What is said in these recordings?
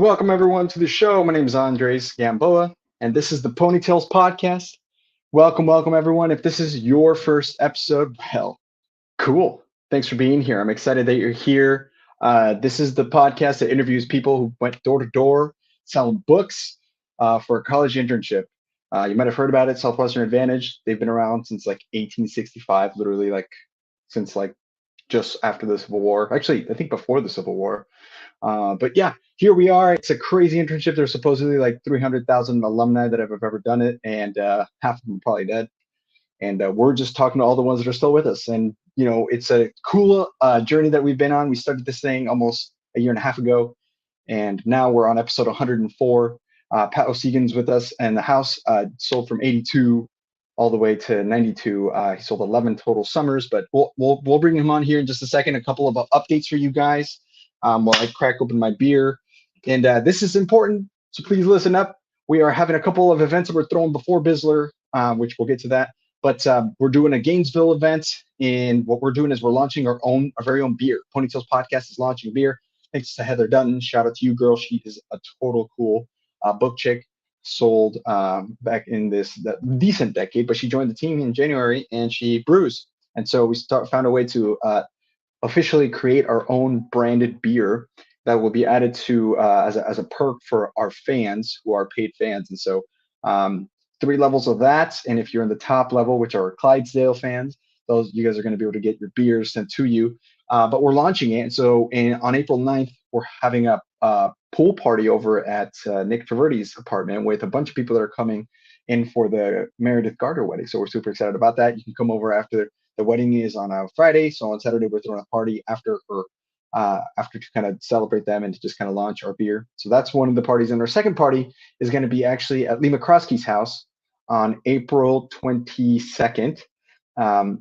Welcome everyone to the show. My name is Andres Gamboa, and this is the Ponytails Podcast. Welcome everyone. If this is your first episode, hell, cool. Thanks for being here. I'm excited that you're here. This is the podcast that interviews people who went door to door selling books for a college internship. You might have heard about it, Southwestern Advantage. They've been around since like 1865, literally like since like just after the Civil War. Actually, I think before the Civil War. But yeah, here we are. It's a crazy internship. There's supposedly like 300,000 alumni that have ever done it, and half of them are probably dead. And we're just talking to all the ones that are still with us. And it's a cool journey that we've been on. We started this thing almost a year and a half ago, and now we're on episode 104. Pat Osigian's with us, and the house sold from 82 all the way to 92. He sold 11 total summers, but we'll bring him on here in just a second. A couple of updates for you guys while I crack open my beer. And this is important, so please listen up. We are having a couple of events that we're throwing before Bisler, which we'll get to that. But we're doing a Gainesville event, and what we're doing is we're launching our very own beer. Ponytails Podcast is launching beer. Thanks to Heather Dutton. Shout out to you, girl. She is a total cool book chick. Sold back in this decent decade, but she joined the team in January, and she brews. And so we found a way to officially create our own branded beer that will be added to as a perk for our fans who are paid fans. And so 3 levels of that. And if you're in the top level, which are Clydesdale fans, you guys are going to be able to get your beers sent to you. But we're launching it. And so on April 9th, we're having a pool party over at Nick Traverti's apartment with a bunch of people that are coming in for the Meredith Gardner wedding. So we're super excited about that. You can come over after the wedding is on a Friday. So on Saturday, we're throwing a party after to kind of celebrate them and to just kind of launch our beer. So that's one of the parties. And our second party is going to be actually at Lee McCroskey's house on April 22nd,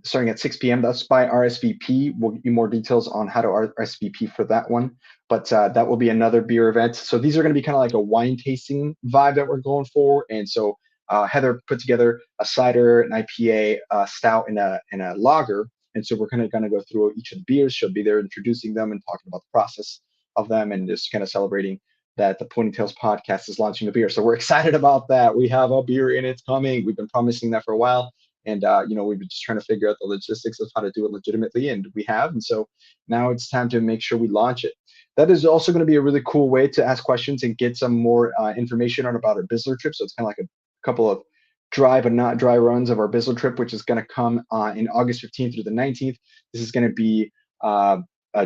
starting at 6 p.m. That's by RSVP. We'll give you more details on how to RSVP for that one. But that will be another beer event. So these are going to be kind of like a wine tasting vibe that we're going for. And so Heather put together a cider, an IPA, a stout, and a lager. And so we're kind of going to go through each of the beers. She'll be there introducing them and talking about the process of them and just kind of celebrating that the Ponytails Podcast is launching a beer. So we're excited about that. We have a beer and it's coming. We've been promising that for a while. And, we've been just trying to figure out the logistics of how to do it legitimately, and we have. And so now it's time to make sure we launch it. That is also going to be a really cool way to ask questions and get some more information about our Bisler trip. So it's kind of like a couple of dry but not dry runs of our Bisler trip, which is going to come in August 15th through the 19th. This is going to be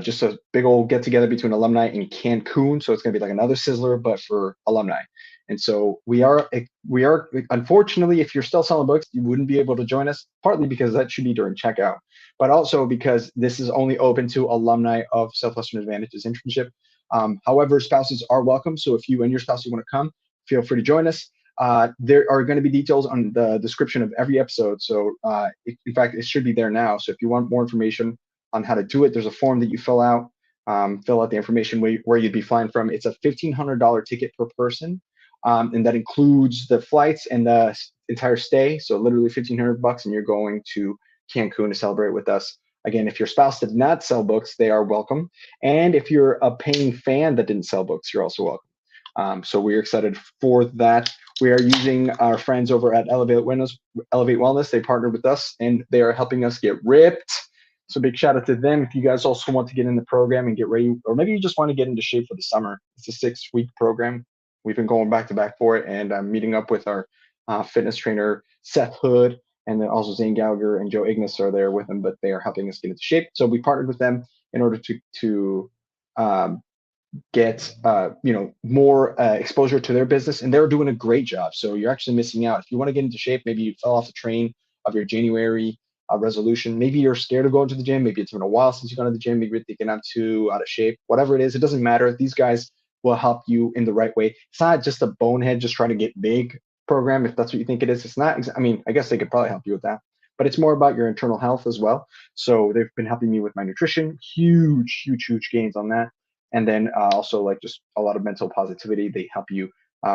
just a big old get together between alumni in Cancun. So it's going to be like another Sizzler, but for alumni. And so we are unfortunately, if you're still selling books, you wouldn't be able to join us, partly because that should be during checkout, but also because this is only open to alumni of Southwestern Advantage's internship. However, spouses are welcome. So if you and your spouse want to come, feel free to join us. There are going to be details on the description of every episode. So in fact, it should be there now. So if you want more information on how to do it, there's a form that you fill out the information where you'd be flying from. It's a $1,500 ticket per person. And that includes the flights and the entire stay. So literally $1,500, and you're going to Cancun to celebrate with us. Again, if your spouse did not sell books, they are welcome. And if you're a paying fan that didn't sell books, you're also welcome. So we're excited for that. We are using our friends over at Elevate Wellness. They partnered with us, and they are helping us get ripped. So big shout out to them. If you guys also want to get in the program and get ready, or maybe you just want to get into shape for the summer, it's a 6-week program. We've been going back to back for it, and I'm meeting up with our fitness trainer, Seth Hood, and then also Zane Gallagher and Joe Ignis are there with them, but they are helping us get into shape. So we partnered with them in order to get more exposure to their business, and they're doing a great job. So you're actually missing out. If you want to get into shape, maybe you fell off the train of your January resolution. Maybe you're scared of going to the gym. Maybe it's been a while since you've gone to the gym. Maybe you're thinking I'm too out of shape. Whatever it is, it doesn't matter. These guys will help you in the right way. It's not just a bonehead just trying to get big program, if that's what you think it is. It's not. I mean, I guess they could probably help you with that, but it's more about your internal health as well. So they've been helping me with my nutrition, huge gains on that. And then also like just a lot of mental positivity. They help you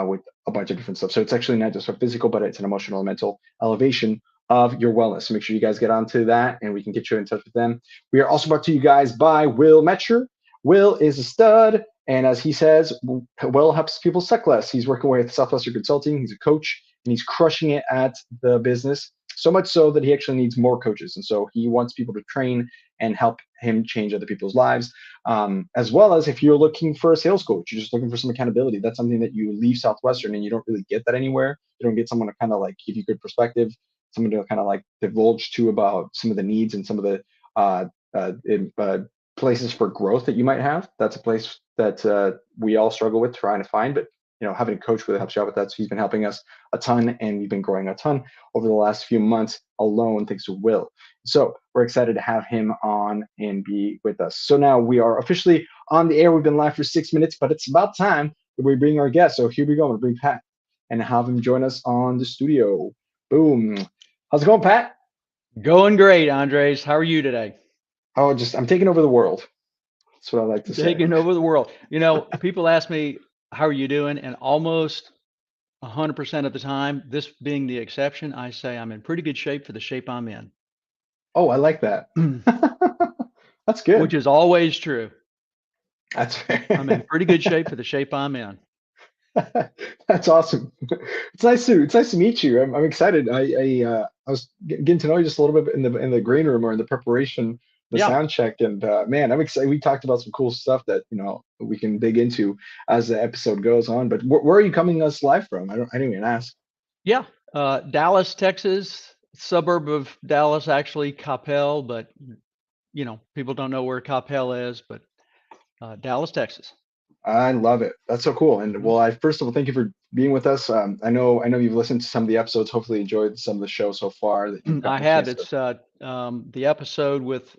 with a bunch of different stuff. So it's actually not just a physical, but it's an emotional and mental elevation of your wellness. So make sure you guys get onto that, and we can get you in touch with them. We are also brought to you guys by Will Metscher. Will is a stud. And as he says, Will helps people suck less. He's working with Southwestern Consulting. He's a coach, and he's crushing it at the business. So much so that he actually needs more coaches. And so he wants people to train and help him change other people's lives. As well as if you're looking for a sales coach, you're just looking for some accountability. That's something that you leave Southwestern and you don't really get that anywhere. You don't get someone to kind of like give you good perspective, someone to kind of like divulge to about some of the needs and some of the places for growth that you might have. That's a place that we all struggle with trying to find, but having a coach really helps you out with that. So he's been helping us a ton, and we've been growing a ton over the last few months alone, thanks to Will. So we're excited to have him on and be with us. So now we are officially on the air. We've been live for 6 minutes, but it's about time that we bring our guest. So here we go. I'm gonna bring Pat and have him join us on the studio. Boom. How's it going, Pat? Going great, Andres. How are you today? Oh, I'm taking over the world. That's what I like to say. Taking over the world. People ask me, how are you doing? And almost 100% of the time, this being the exception, I say I'm in pretty good shape for the shape I'm in. Oh, I like that. That's good. Which is always true. That's fair. I'm in pretty good shape for the shape I'm in. That's awesome. It's nice to meet you. I'm excited. I was getting to know you just a little bit in the green room or in the preparation, the sound check, and man, I'm excited. We talked about some cool stuff that we can dig into as the episode goes on. But where are you coming us live from? I didn't even ask. Yeah, Dallas, Texas, suburb of Dallas, actually Coppell, but people don't know where Coppell is, but Dallas, Texas. I love it. That's so cool. And well, first of all, thank you for being with us. I know you've listened to some of the episodes. Hopefully, enjoyed some of the show so far. I have. It's the episode with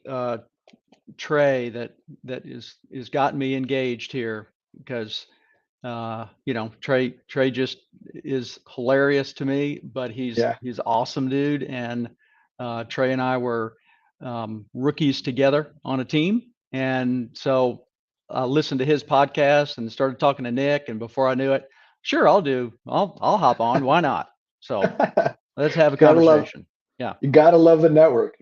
Trey that is gotten me engaged here because Trey just is hilarious to me, but he's awesome dude. And Trey and I were rookies together on a team, and so I listened to his podcast and started talking to Nick, and before I knew it, sure, I'll hop on. Why not? So let's have a conversation. You gotta love the network.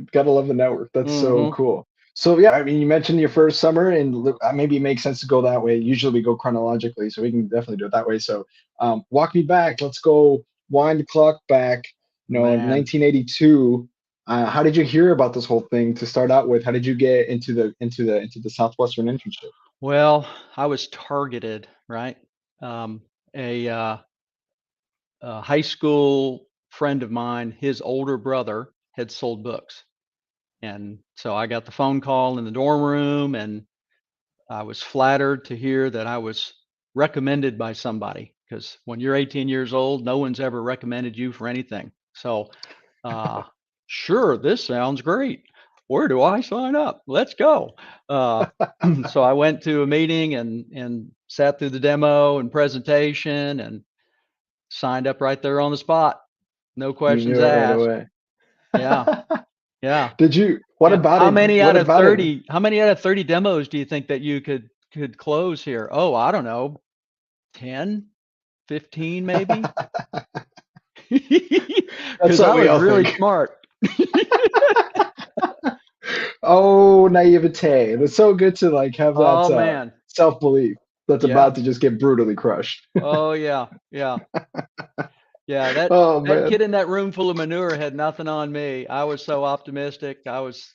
That's so cool. So yeah, I mean, you mentioned your first summer, and maybe it makes sense to go that way. Usually we go chronologically, so we can definitely do it that way. So walk me back. Let's go wind the clock back. In 1982. How did you hear about this whole thing to start out with? How did you get into the Southwestern internship? Well, I was targeted, right? A high school friend of mine, his older brother had sold books. And so I got the phone call in the dorm room, and I was flattered to hear that I was recommended by somebody, because when you're 18 years old, no one's ever recommended you for anything. So, sure, this sounds great. Where do I sign up? Let's go. So I went to a meeting and sat through the demo and presentation and signed up right there on the spot. No questions asked. Right away. Yeah. Yeah. Did you? What about how it? Many out of 30? How many out of 30 demos do you think that you could close here? Oh, I don't know. 10, 15 maybe. Because I was really smart. Oh, naivete. It's so good to have that self-belief that's about to just get brutally crushed. Oh yeah. Yeah. Yeah, that kid in that room full of manure had nothing on me. I was so optimistic. It was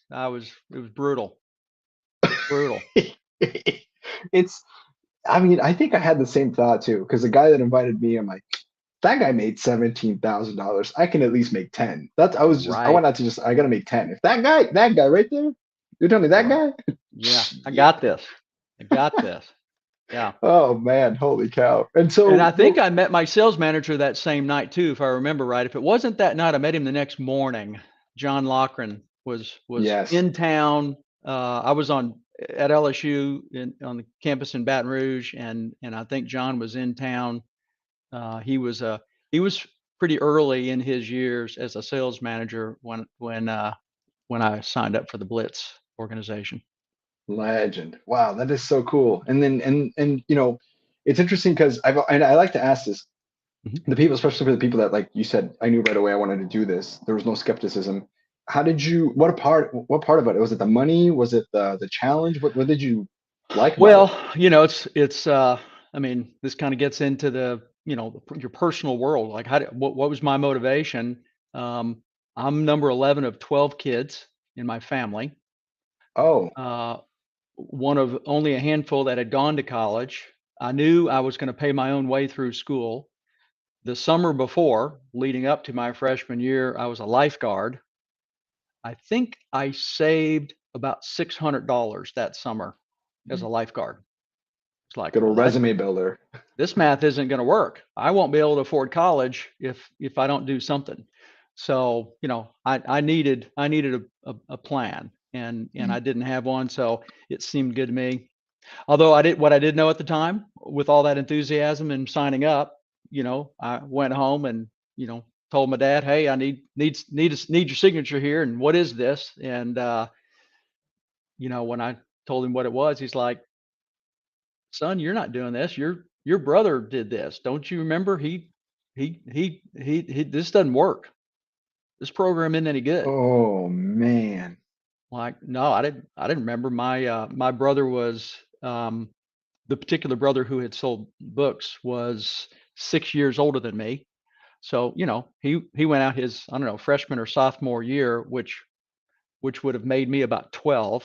brutal. Brutal. I think I had the same thought too, because the guy that invited me, I'm like, that guy made $17,000. I can at least make 10. I went out to I gotta make 10. If that guy right there, you're telling me that guy? Yeah, I got this. Yeah. Oh man, holy cow. And I think I met my sales manager that same night too, if I remember right. If it wasn't that night, I met him the next morning. John Loughran was in town. I was at LSU on the campus in Baton Rouge, and I think John was in town. He was pretty early in his years as a sales manager when I signed up for the Blitz organization. Legend. Wow, that is so cool. And then it's interesting because I like to ask this. The people, especially for the people that, like you said, I knew right away I wanted to do this. There was no skepticism. How did you? What part of it? Was it the money? Was it the challenge? What did you like about it? Well, it's I mean, this kind of gets into the, your personal world. Like what was my motivation? Um, I'm number 11 of 12 kids in my family. Oh, Uh, one of only a handful that had gone to college. I knew I was going to pay my own way through school. The summer before, leading up to my freshman year, I was a lifeguard. I think I saved about $600 that summer as a lifeguard. It's like, good well, old resume builder. this math isn't going to work. I won't be able to afford college if I don't do something. So, I needed a plan, and I didn't have one. So it seemed good to me. Although what I did know at the time, with all that enthusiasm and signing up, I went home and, told my dad, hey, I need your signature here. And what is this? And, when I told him what it was, he's like, son, you're not doing this. Your brother did this. Don't you remember? He this doesn't work. This program isn't any good. Oh man. Like, no, I didn't remember. My brother was, the particular brother who had sold books was 6 years older than me. So, he went out his, I don't know, freshman or sophomore year, which would have made me about 12.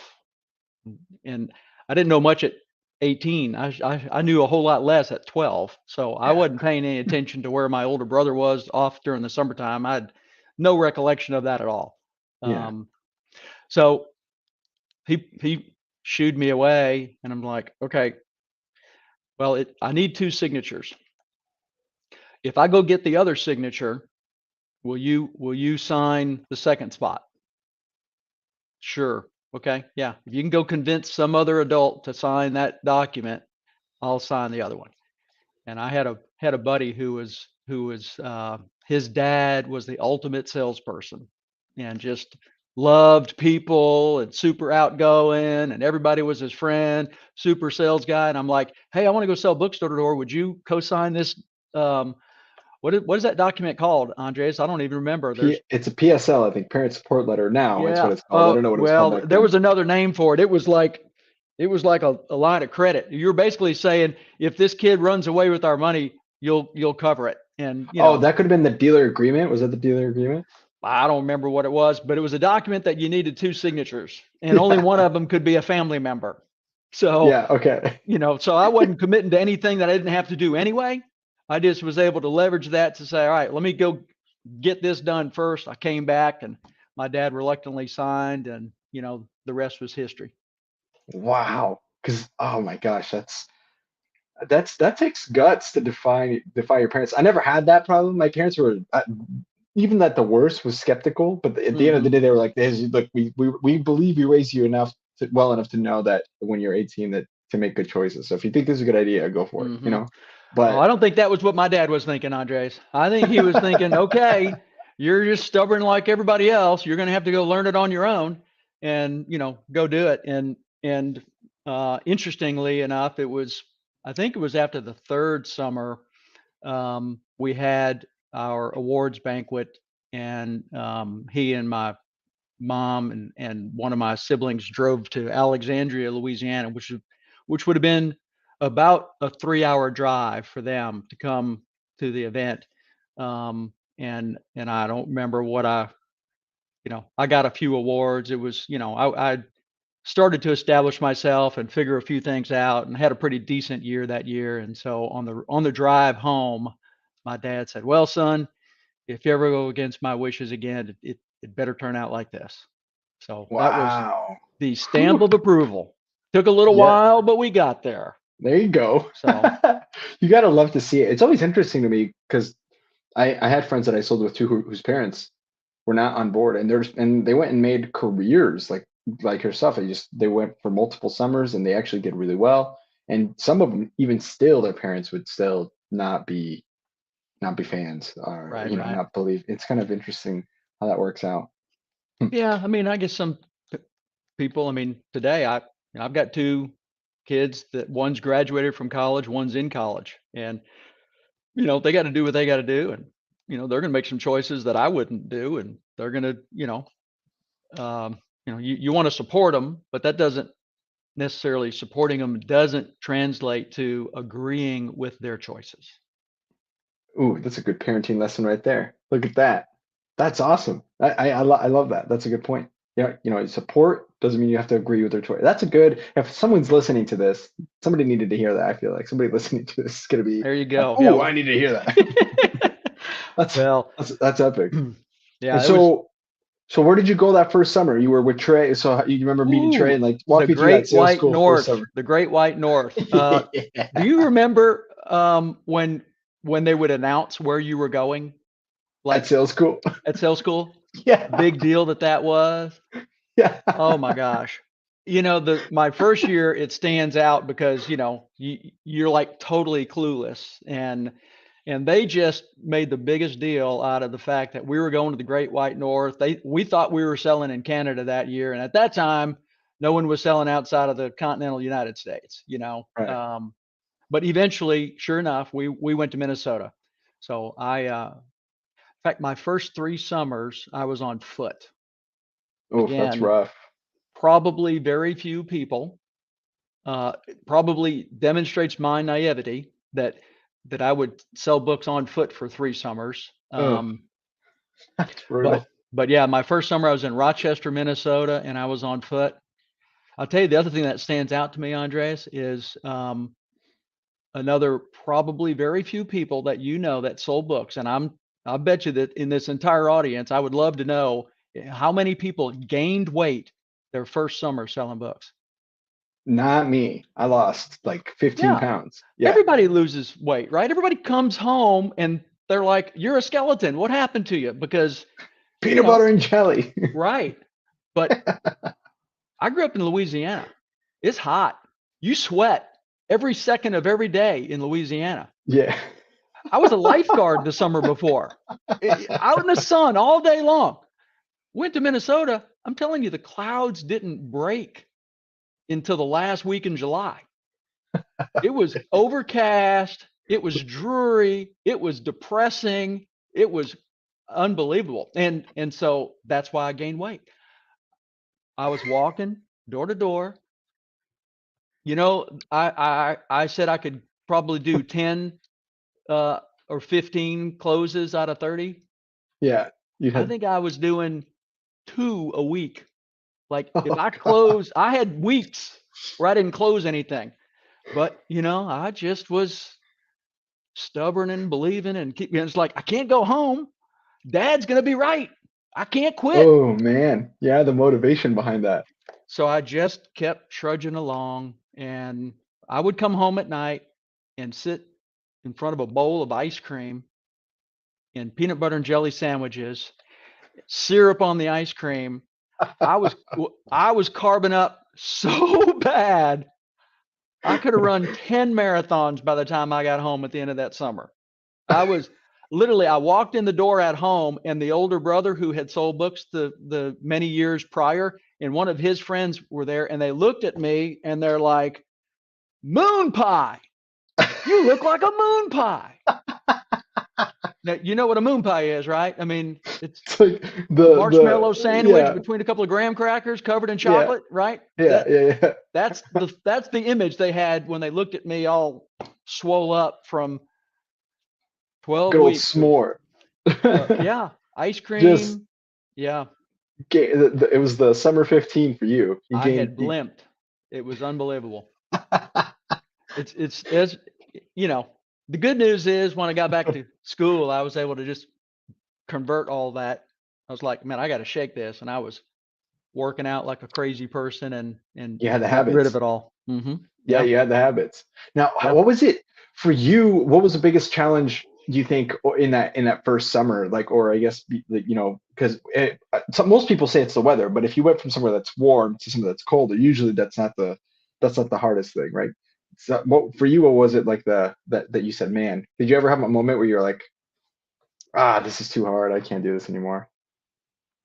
And I didn't know much at 18. I knew a whole lot less at 12. So I Yeah. wasn't paying any attention to where my older brother was off during the summertime. I had no recollection of that at all. Yeah. So he shooed me away, and I'm like, okay, well, I need 2 signatures. If I go get the other signature, will you sign the second spot? Sure. Okay. Yeah. If you can go convince some other adult to sign that document, I'll sign the other one. And I had a buddy who was his dad was the ultimate salesperson, and just loved people and super outgoing, and everybody was his friend, super sales guy. And I'm like, hey, I want to go sell books door to door. Would you co-sign this? What is that document called, Andres? I don't even remember. It's a PSL, I think, parent support letter now. It's what Yeah. it's called. I don't know what it was called Well, back there then. was another name for it. It was like a line of credit. You're basically saying, if this kid runs away with our money, you'll cover it. And, Oh, that could have been the dealer agreement. Was that the dealer agreement? I don't remember what it was, but it was a document that you needed 2 signatures, and only one of them could be a family member. So, Yeah. Okay. so I wasn't committing to anything that I didn't have to do anyway. I just was able to leverage that to say, all right, let me go get this done first. I came back, and my dad reluctantly signed, and, the rest was history. Wow. Because oh my gosh, that takes guts to defy your parents. I never had that problem. My parents were even at the worst was skeptical, but at the end of the Hmm. day, they were like, "Look, we believe we raised you well enough to know that when you're 18 that to make good choices. So if you think this is a good idea, go for it." Hmm. Oh, But I don't think that was what my dad was thinking, Andres. I think he was thinking, okay, you're just stubborn like everybody else. You're going to have to go learn it on your own, and, go do it. And interestingly enough, I think it was after the third summer, we had our awards banquet, and he and my mom and one of my siblings drove to Alexandria, Louisiana, which would have been about a 3-hour drive for them to come to the event. And I don't remember what I got a few awards. It was, I started to establish myself and figure a few things out, and had a pretty decent year that year. And so on the drive home, my dad said, well, son, if you ever go against my wishes again, it better turn out like this. So that was wow. the stamp Whew. of approval. Took a little Yeah, while, but we got there. there you go. So, You gotta love to see it. It's always interesting to me because I had friends that I sold with too whose parents were not on board, and they went and made careers like yourself. They went for multiple summers, and they actually did really well. And some of them, even still, their parents would still not be fans, or right, right. not believe. It's kind of interesting how that works out. Hmm. Yeah, I mean, I guess some people, I mean, today I've got 2 kids that one's graduated from college, one's in college, and they got to do what they got to do, and they're going to make some choices that I wouldn't do, and they're going to, you want to support them, but that doesn't necessarily supporting them doesn't translate to agreeing with their choices. Ooh, that's a good parenting lesson right there. Look at that. That's awesome. I love that. That's a good point. Yeah, support doesn't mean you have to agree with their choice. That's a good. If someone's listening to this, somebody needed to hear that. I feel like somebody listening to this is gonna be There you like, go. oh, Yeah. I need to hear that. That's Well, that's epic. yeah, And it was so where did you go that first summer? You were with Trey. So you remember meeting Trey and like the walk me through that Great sales White school first North, summer. the Great White North. Yeah. Do you remember when they would announce where you were going, At like sales school. at sales school? Yeah. Big deal that was. Yeah. Oh my gosh. My first year, it stands out because, you're like totally clueless, and they just made the biggest deal out of the fact that we were going to the Great White North. We thought we were selling in Canada that year. And at that time, no one was selling outside of the continental United States, Right. but eventually, sure enough, we went to Minnesota. So in fact, my first 3 summers, I was on foot. Oh, that's Again, rough. probably very few people. Probably demonstrates my naivety that I would sell books on foot for 3 summers. Oh, that's brutal. But yeah, my first summer I was in Rochester, Minnesota, and I was on foot. I'll tell you the other thing that stands out to me, Andres, is another probably very few people that that sold books, and I bet you that in this entire audience, I would love to know how many people gained weight their first summer selling books. Not me. I lost like 15 Yeah. pounds. Yeah. Everybody loses weight, right? Everybody comes home and they're like, "You're a skeleton. What happened to you?" Because Peanut butter and jelly. right. But I grew up in Louisiana. It's hot. You sweat every second of every day in Louisiana. Yeah. I was a lifeguard the summer before, out in the sun all day long. Went to Minnesota. I'm telling you, the clouds didn't break until the last week in July. It was overcast. It was dreary. It was depressing. It was unbelievable. And so that's why I gained weight. I was walking door to door. I said I could probably do 10 or 15 closes out of 30. Yeah. You I had. think I was doing 2 a week. Like if Oh I God. closed, I had weeks where I didn't close anything. But I just was stubborn and believing and it's like, I can't go home. Dad's gonna be right. I can't quit. Oh man. Yeah, the motivation behind that. So I just kept trudging along, and I would come home at night and sit in front of a bowl of ice cream and peanut butter and jelly sandwiches, syrup on the ice cream. I was carbing up so bad. I could have run 10 marathons by the time I got home at the end of that summer. I walked in the door at home, and the older brother who had sold books the many years prior, and one of his friends were there, and they looked at me and they're like, "Moon pie, you look like a moon pie." Now, you know what a moon pie is, right? I mean, it's It's like a marshmallow sandwich yeah, between a couple of graham crackers covered in yeah, chocolate, right? yeah. That's the image they had when they looked at me all swole up from 12 Good old weeks of s'more. yeah, ice Just cream. Yeah, it was the summer 15 for you. You I gained had blimped. It was unbelievable. It's as the good news is when I got back to school, I was able to just convert all that. I was like, man, I got to shake this, and I was working out like a crazy person and you had the got rid of habits. it all. Yeah, Yeah, you had the habits. Now, yeah. what was it for you? What was the biggest challenge you think in that first summer? Like, or I guess because most people say it's the weather, but if you went from somewhere that's warm to somewhere that's colder, usually that's not the hardest thing, right? So, what for you? What was it like that you said, man? Did you ever have a moment where you're like, this is too hard. I can't do this anymore.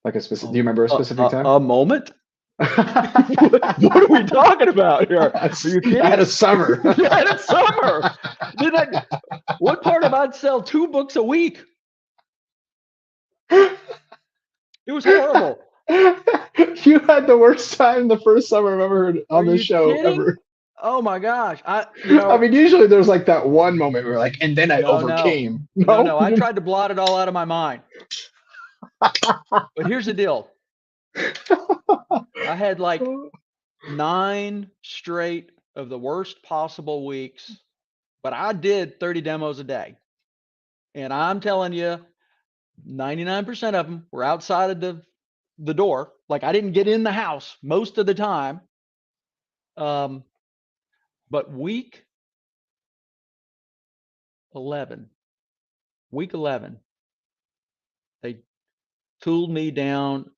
Like a specific. Do you remember a specific time? A moment? What are we talking about here? Are you kidding? I had a summer. You had a summer. What part of I'd sell 2 books a week? It was horrible. You had the worst time the first summer I've ever heard Are on this you show kidding? ever. Oh my gosh. I mean, usually there's like that one moment where like, and then I No. overcame. No. I tried to blot it all out of my mind. But here's the deal. I had like 9 straight of the worst possible weeks, but I did 30 demos a day. And I'm telling you, 99% of them were outside of the door. Like I didn't get in the house most of the time. But week 11, they tooled me down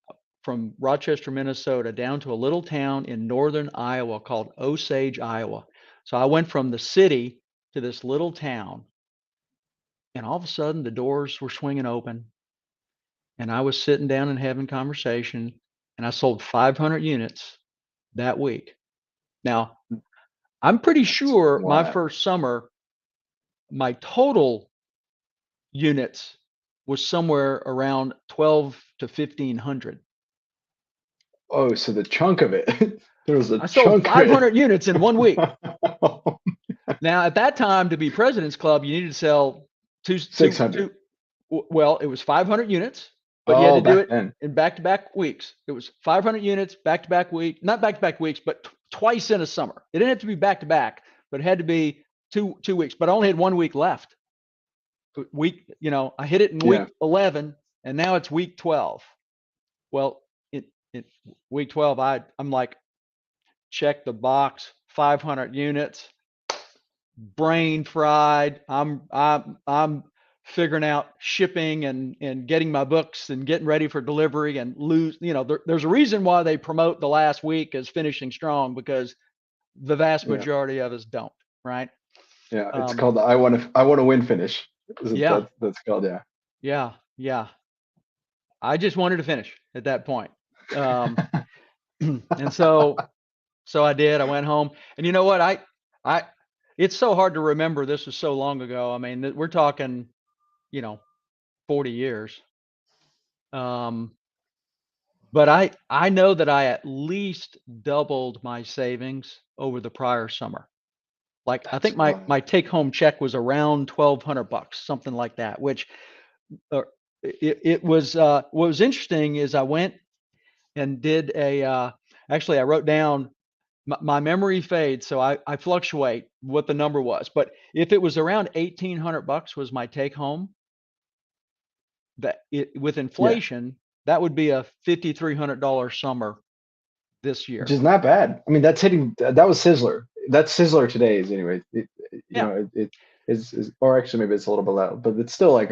from Rochester, Minnesota, down to a little town in northern Iowa called Osage, Iowa. So I went from the city to this little town, and all of a sudden the doors were swinging open, and I was sitting down and having conversation, and I sold 500 units that week. Now, I'm pretty sure my Wow. first summer, my total units was somewhere around 12 to 1500. Oh, so the chunk of it. There was a I sold chunk of it. 500 units in 1 week. Now, at that time, to be President's Club, you needed to sell 600. Well, it was 500 units, but you had to do it in back-to-back weeks. It was 500 units, back-to-back week, not back-to-back weeks, but twice in a summer. It didn't have to be back-to-back, but it had to be two weeks. But I only had 1 week left. I hit it in week 11, and now it's week 12. Well, in week 12, I'm like, check the box, 500 units, brain fried. I'm figuring out shipping and getting my books and getting ready for delivery and there's a reason why they promote the last week as finishing strong, because the vast majority of us don't, right? Yeah, it's called the I want to win finish. That's called, Yeah. I just wanted to finish at that point. And so I did. I went home, and you know what? I it's so hard to remember. This was so long ago. I mean, we're talking, 40 years. But I know that I at least doubled my savings over the prior summer. Like I think my take home check was around $1,200, something like that, which it was what was interesting is I went and did actually I wrote down, my memory fades, so I fluctuate what the number was, but if it was around $1,800 was my take home, with inflation, that would be a $5,300 summer this year. Which is not bad. I mean, that was Sizzler. That's Sizzler today's anyway. It is, or actually maybe it's a little bit low, but it's still like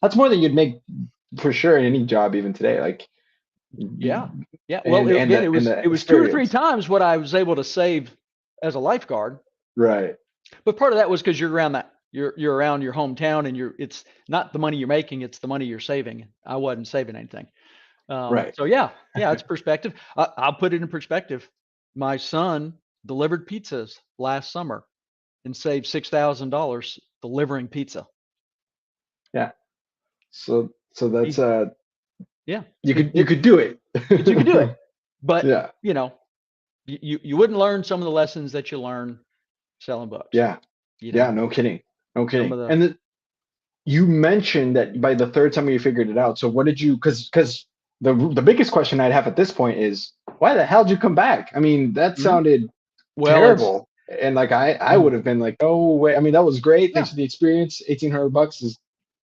that's more than you'd make for sure in any job even today. Like, well, it was 2 or 3 times what I was able to save as a lifeguard. Right. But part of that was because you're around you're around your hometown, and it's not the money you're making, it's the money you're saving. I wasn't saving anything. Right. So it's perspective. I'll put it in perspective. My son delivered pizzas last summer and saved $6,000 delivering pizza. Yeah. So that's you could do it. You could do it. But you wouldn't learn some of the lessons that you learn selling books. Yeah. No kidding. And you mentioned that by the third time you figured it out. So what did you, because the biggest question I'd have at this point is, why the hell did you come back? I mean, that sounded terrible. And like, I would have been like, oh wait, I mean, that was great. Thanks for the experience. $1,800 is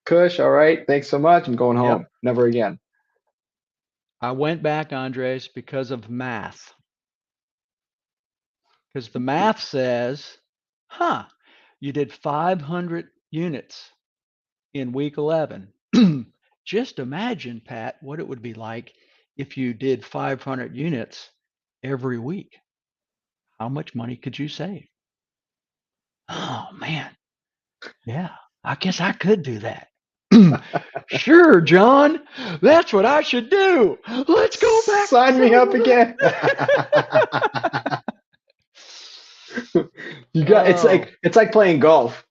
cush. All right. Thanks so much. I'm going home. Never again. I went back, Andres, because of math. Because the math says, you did 500 units in week 11. Just imagine, Pat, what it would be like if you did 500 units every week. How much money could you save? Oh, man. Yeah, I guess I could do that. Sure, John, that's what I should do. Let's go back. Sign me up again. It's like playing golf,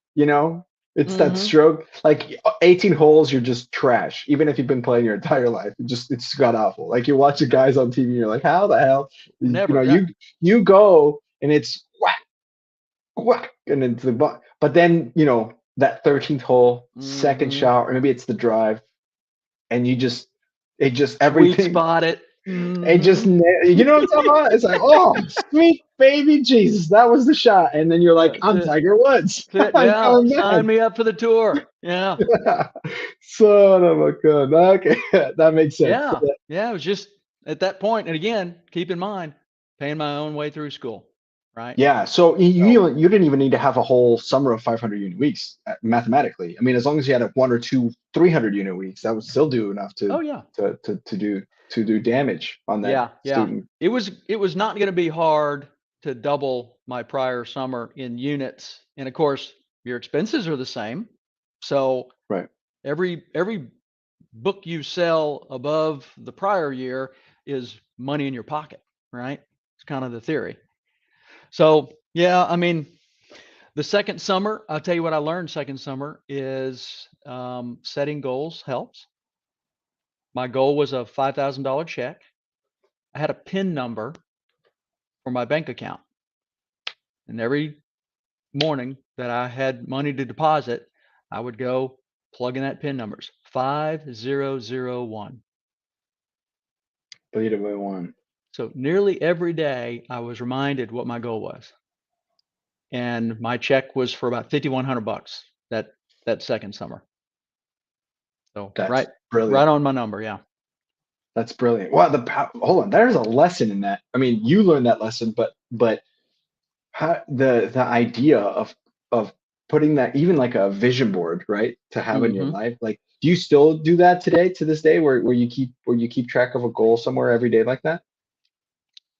It's that Mm-hmm. stroke, like 18 holes, you're just trash. Even if you've been playing your entire life, it's god awful. Like you watch the Yeah. guys on TV, you're like, how the hell? Never. Yeah. You go and it's whack, whack, and into the but then that 13th hole, second Mm-hmm. shot, or maybe it's the drive, and it just Sweet everything. spot it. It just, Mm-hmm. you know what I'm talking about? It's like, oh, sweet baby Jesus, that was the shot. And then you're like, That's I'm it. Tiger Woods. That's it. I'm Yeah. coming Sign back. me up for the tour. Yeah. Son of a gun. Okay, that makes sense. Yeah. Yeah. It was just at that point, and again, keep in mind, paying my own way through school, right? Yeah, so So, you didn't even need to have a whole summer of 500 unit weeks mathematically. I mean, as long as you had a one or two 300 unit weeks, that would still do enough oh yeah. to do damage on that Yeah. Yeah. student. It was not going to be hard to double my prior summer in units. And of course, your expenses are the same. So Right. every book you sell above the prior year is money in your pocket, right? It's kind of the theory. So yeah, I mean, the second summer, I'll tell you what I learned second summer is setting goals helps. My goal was a $5,000 check. I had a PIN number for my bank account. And every morning that I had money to deposit, I would go plug in that PIN numbers 5001. Bleed away one. So nearly every day I was reminded what my goal was. And my check was for about $5,100 that second summer. So That's right brilliant. on my number, yeah. That's brilliant. Wow, hold on. There's a lesson in that. I mean, you learned that lesson, but how, the idea of putting that, even like a vision board, right, to have in your Hmm. life. Like, do you still do that today, to this day, where you keep track of a goal somewhere every day like that?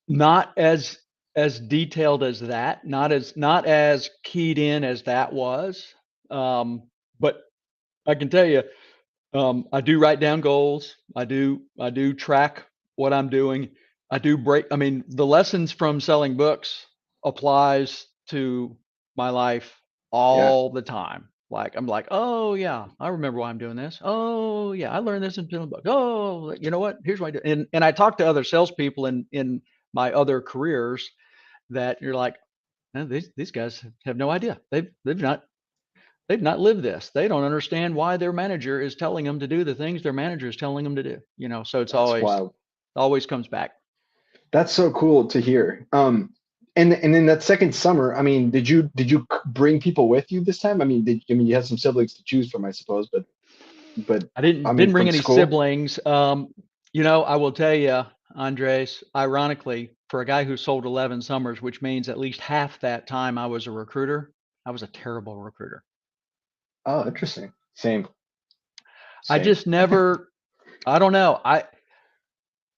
Not as detailed as that, not as keyed in as that was. But I can tell you, I do write down goals. I do track what I'm doing. I do break. I mean, the lessons from selling books applies to my life Yeah, all the time. Like I'm like, oh yeah, I remember why I'm doing this. Oh yeah, I learned this in selling book. Oh, you know what? Here's what I do. And I talk to other salespeople in my other careers that you're like, man, these guys have no idea. They've not lived this. They don't understand why their manager is telling them to do the things their manager is telling them to do. So it's that's wild. always comes back. That's so cool to hear. And in that second summer, I mean, did you bring people with you this time? I mean, you had some siblings to choose from, I suppose, but I I didn't mean, didn't bring from any school. siblings. I will tell you, Andres, ironically, for a guy who sold 11 summers, which means at least half that time I was a recruiter, I was a terrible recruiter. Oh, interesting. Same, I same. just never, I don't know. I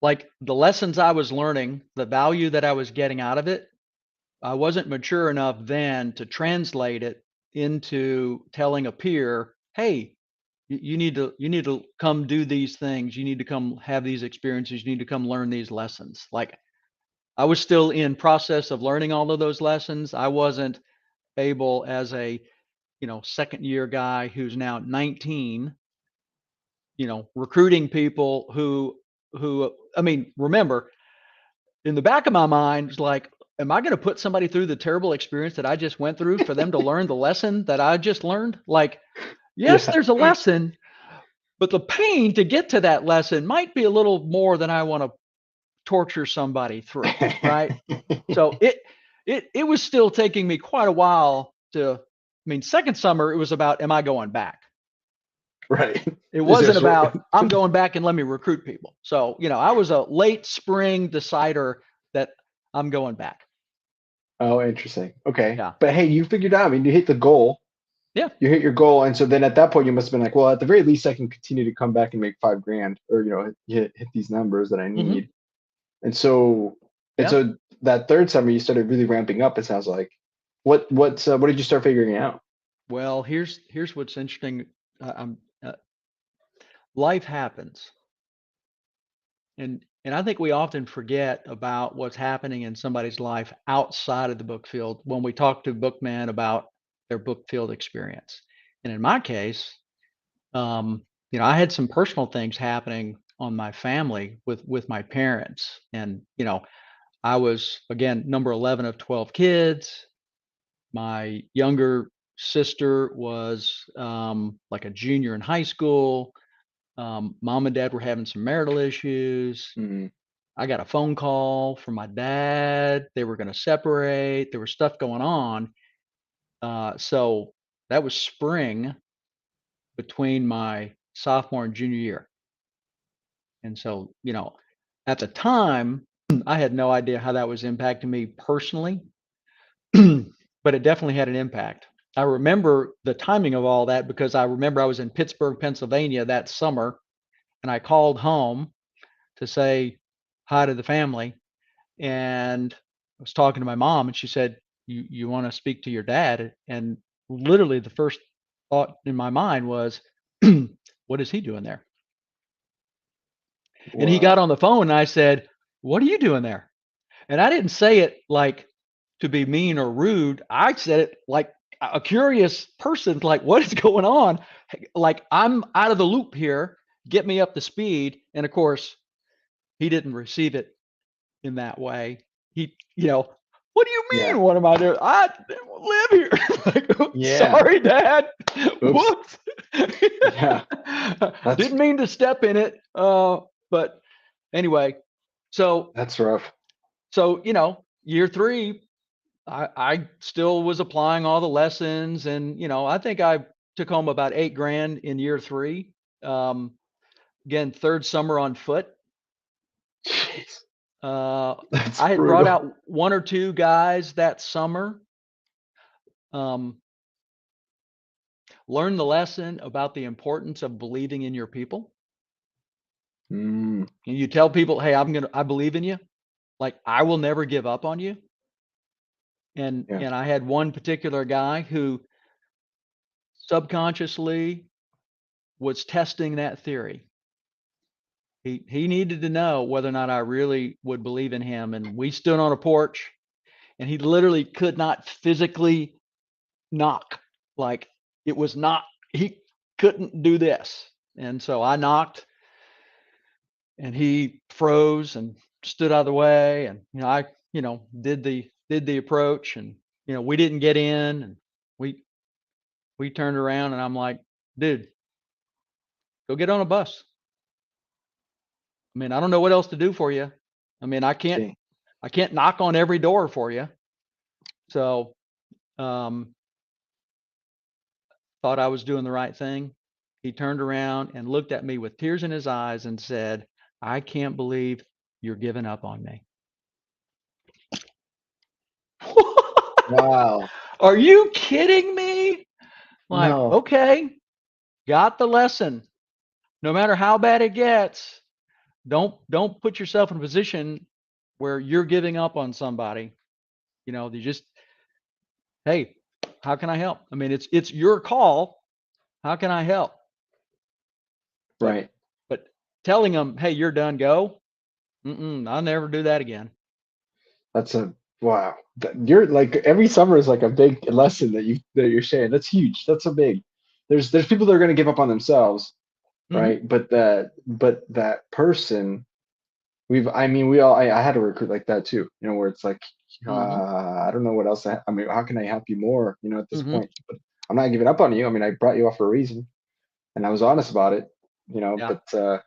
like the lessons I was learning, the value that I was getting out of it. I wasn't mature enough then to translate it into telling a peer, "Hey, you need to come do these things. You need to come have these experiences. You need to come learn these lessons." Like I was still in process of learning all of those lessons. I wasn't able as a, second year guy who's now 19, recruiting people who I mean, remember, in the back of my mind is like, am I going to put somebody through the terrible experience that I just went through for them to learn the lesson that I just learned? Like, yes, Yeah. there's a lesson, but the pain to get to that lesson might be a little more than I want to torture somebody through, right? So it was still taking me quite a while to, I mean, second summer it was about, am I going back? Right. It Is there wasn't sort about, I'm going back and let me recruit people. So, I was a late spring decider that I'm going back. Oh, interesting. Okay. Yeah. But hey, you figured out. I mean, you hit the goal. Yeah. You hit your goal, and so then at that point, you must have been like, well, at the very least, I can continue to come back and make 5 grand, or hit these numbers that I Hmm. need. And so and Yeah. so that third summer, you started really ramping up. It sounds like. What did you start figuring out? Well, here's what's interesting. Life happens, and I think we often forget about what's happening in somebody's life outside of the book field when we talk to bookmen about their book field experience. And in my case, I had some personal things happening on my family with my parents. And, I was, again, number 11 of 12 kids. My younger sister was like a junior in high school. Mom and dad were having some marital issues. Mm, I got a phone call from my dad. They were going to separate. There was stuff going on. So that was spring between my sophomore and junior year. And so, at the time, I had no idea how that was impacting me personally, but it definitely had an impact. I remember the timing of all that because I remember I was in Pittsburgh, Pennsylvania that summer, and I called home to say hi to the family. And I was talking to my mom, and she said, "You want to speak to your dad?" And literally, the first thought in my mind was, "What is he doing there?" And he got wow. on the phone, and I said, "What are you doing there?" And I didn't say it like to be mean or rude. I said it like a curious person, like, "What is going on? Like, I'm out of the loop here. Get me up to speed." And of course, he didn't receive it in that way. He, "What do you Yeah. mean? What am I doing? I live here." Like, Yeah. "Sorry, Dad. Oops. Whoops." Yeah. That's Didn't mean to step in it. But anyway, so that's rough. year three, I still was applying all the lessons, and I think I took home about 8 grand in year three. Um, Again, third summer on foot. Jeez. Uh, That's I had brought brutal. out one or two guys that summer. Um, Learned the lesson about the importance of believing in your people. Mm, And you tell people, "Hey, I believe in you. Like, I will never give up on you." And yeah. and I had one particular guy who subconsciously was testing that theory. He needed to know whether or not I really would believe in him. And we stood on a porch, and he literally could not physically knock. Like, it was not, he couldn't do this. And so I knocked, and he froze and stood out of the way. And I did the approach, and we didn't get in, and we turned around, and I'm like, "Dude, go get on a bus. I mean, I don't know what else to do for you. I mean, See. I can't knock on every door for you." So um thought I was doing the right thing. He turned around and looked at me with tears in his eyes and said, "I can't believe you're giving up on me." Wow. Are you kidding me? Like, No. okay, got the lesson. No matter how bad it gets, don't put yourself in a position where you're giving up on somebody. They just, "Hey, how can I help?" I mean, it's your call. How can I help? But Right. but telling them, "Hey, you're done, go." I'll never do that again. That's a wow. You're like every summer is like a big lesson that you're sharing. That's huge. That's so big. There's people that are going to give up on themselves, Mhm. right? But that person I mean we all I had a recruit like that too. Where it's like Mhm. I don't know what else I mean how can I help you more? At this Mhm. point, but I'm not giving up on you. I mean I brought you off for a reason, and I was honest about it. Yeah. But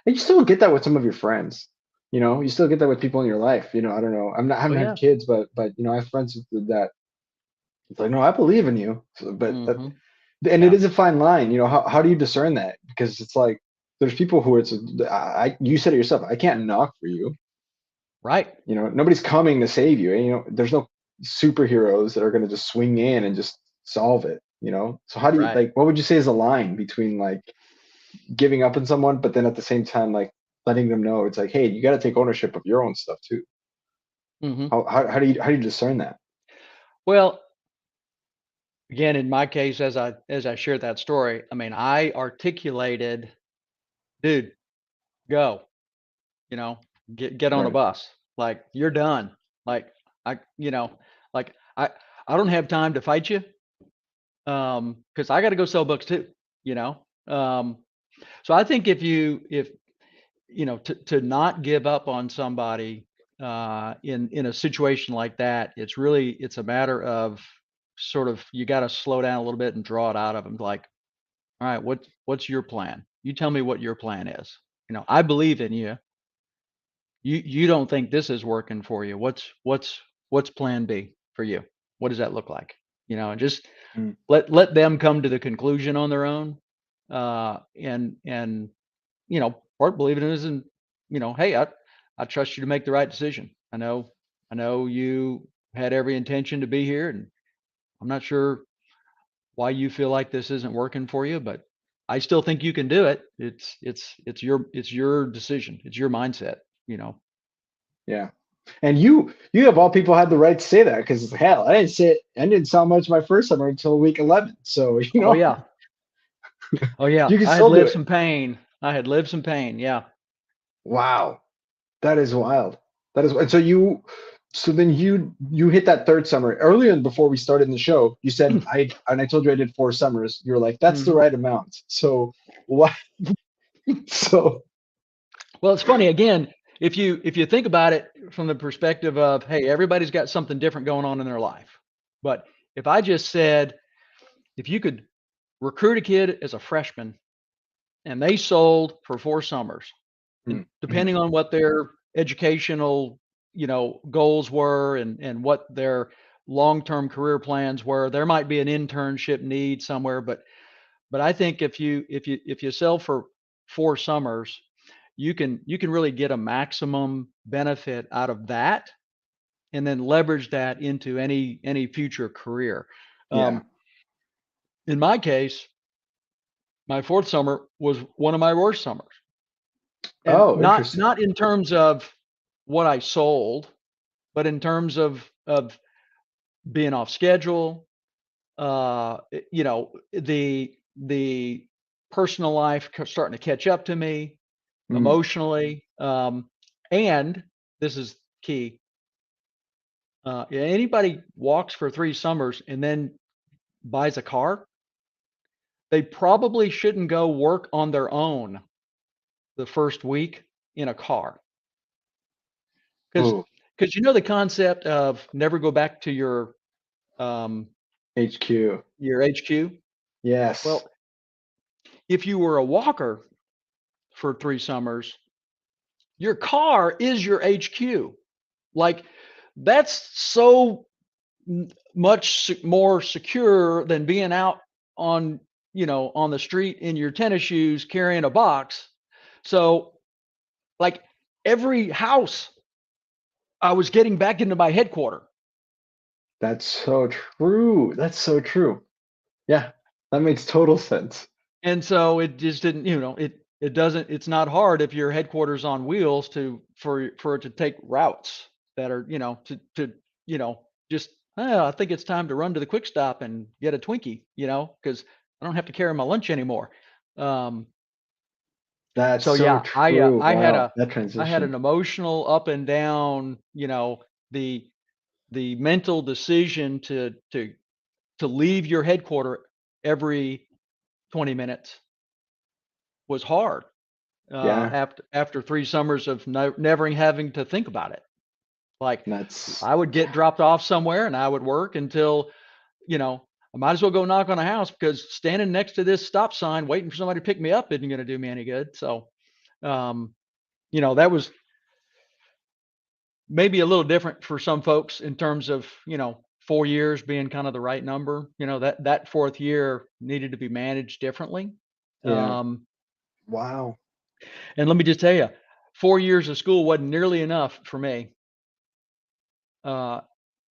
and you still get that with some of your friends. You still get that with people in your life. I don't know. I Oh, haven't had yeah. kids, but I have friends that it's like, no, I believe in you. But Mhm. and it Yeah. is a fine line. How do you discern that? Because it's like there's people who you said it yourself. I can't knock for you. Right. Nobody's coming to save you. And, there's no superheroes that are going to just swing in and just solve it. So how do you Right. like? What would you say is the line between like giving up on someone, but then at the same time, like letting them know it's like, hey, you got to take ownership of your own stuff too. Mhm. How do you discern that? Well, again, in my case, as I shared that story, I mean, I articulated, "Dude, go, get on a Right. bus. Like, you're done. Like, I, like, I don't have time to fight you. because I got to go sell books too, you know. So I think if you know, to not give up on somebody in a situation like that, it's a matter of sort of, you got to slow down a little bit and draw it out of them. Like, all right, what's your plan? You tell me what your plan is. You know, I believe in you. You don't think this is working for you. What's plan B for you? What does that look like? You know, and just Mm. let them come to the conclusion on their own. And you know, part believing it isn't, you know, hey, I trust you to make the right decision. I know you had every intention to be here, and I'm not sure why you feel like this isn't working for you, but I still think you can do it. It's your decision. It's your mindset, you know. Yeah. And you of all people had the right to say that, because hell, I didn't sell much my first summer until week 11. So, Oh yeah. Oh yeah. you can I had still do lived it. some pain. I had lived some pain. Yeah. Wow. That is wild. That is, and so then you hit that third summer earlier, and before we started in the show, you said and I told you I did 4 summers. You were like, that's the Mhm. right amount. So what? So Well, it's funny again, if you think about it from the perspective of, hey, everybody's got something different going on in their life. But if I just said, if you could recruit a kid as a freshman and they sold for 4 summers, and mhm. depending on what their educational, you know, goals were and what their long-term career plans were, there might be an internship need somewhere, but I think if you sell for 4 summers, you can really get a maximum benefit out of that, and then leverage that into any future career. Yeah. Um, in my case, my 4th summer was one of my worst summers, and Oh, not interesting. not in terms of what I sold, but in terms of being off schedule. You know, the personal life starting to catch up to me Mm. emotionally, and this is key. Yeah, anybody walks for 3 summers and then buys a car, they probably shouldn't go work on their own the first week in a car, because Oh, you know the concept of never go back to um, HQ. your HQ. Yes. Well, if you were a walker for 3 summers, your car is your HQ. Like, that's so much more secure than being out on, you know, on the street in your tennis shoes carrying a box. So, like, every house, I was getting back into my headquarter. That's so true. That's so true. Yeah. That makes total sense. And so it just didn't, you know, it doesn't, it's not hard if your headquarters on wheels for it to take routes that are, you know, you know, just, oh, I think it's time to run to the quick stop and get a Twinkie, you know, because I don't have to carry my lunch anymore. Um, That's so so yeah, true. I had Wow. That an transition. emotional up and down, you know, the mental decision to leave your headquarter every 20 minutes was hard. Yeah. After 3 summers of never having to think about it. Like, That's I would get dropped off somewhere and I would work until, you know, I might as well go knock on a house, because standing next to this stop sign waiting for somebody to pick me up isn't going to do me any good. So, um, you know, that was maybe a little different for some folks in terms of, you know, 4 years being kind of the right number. You know, that fourth year needed to be managed differently. yeah. Um, Wow. and let me just tell you, 4 years of school wasn't nearly enough for me. Uh,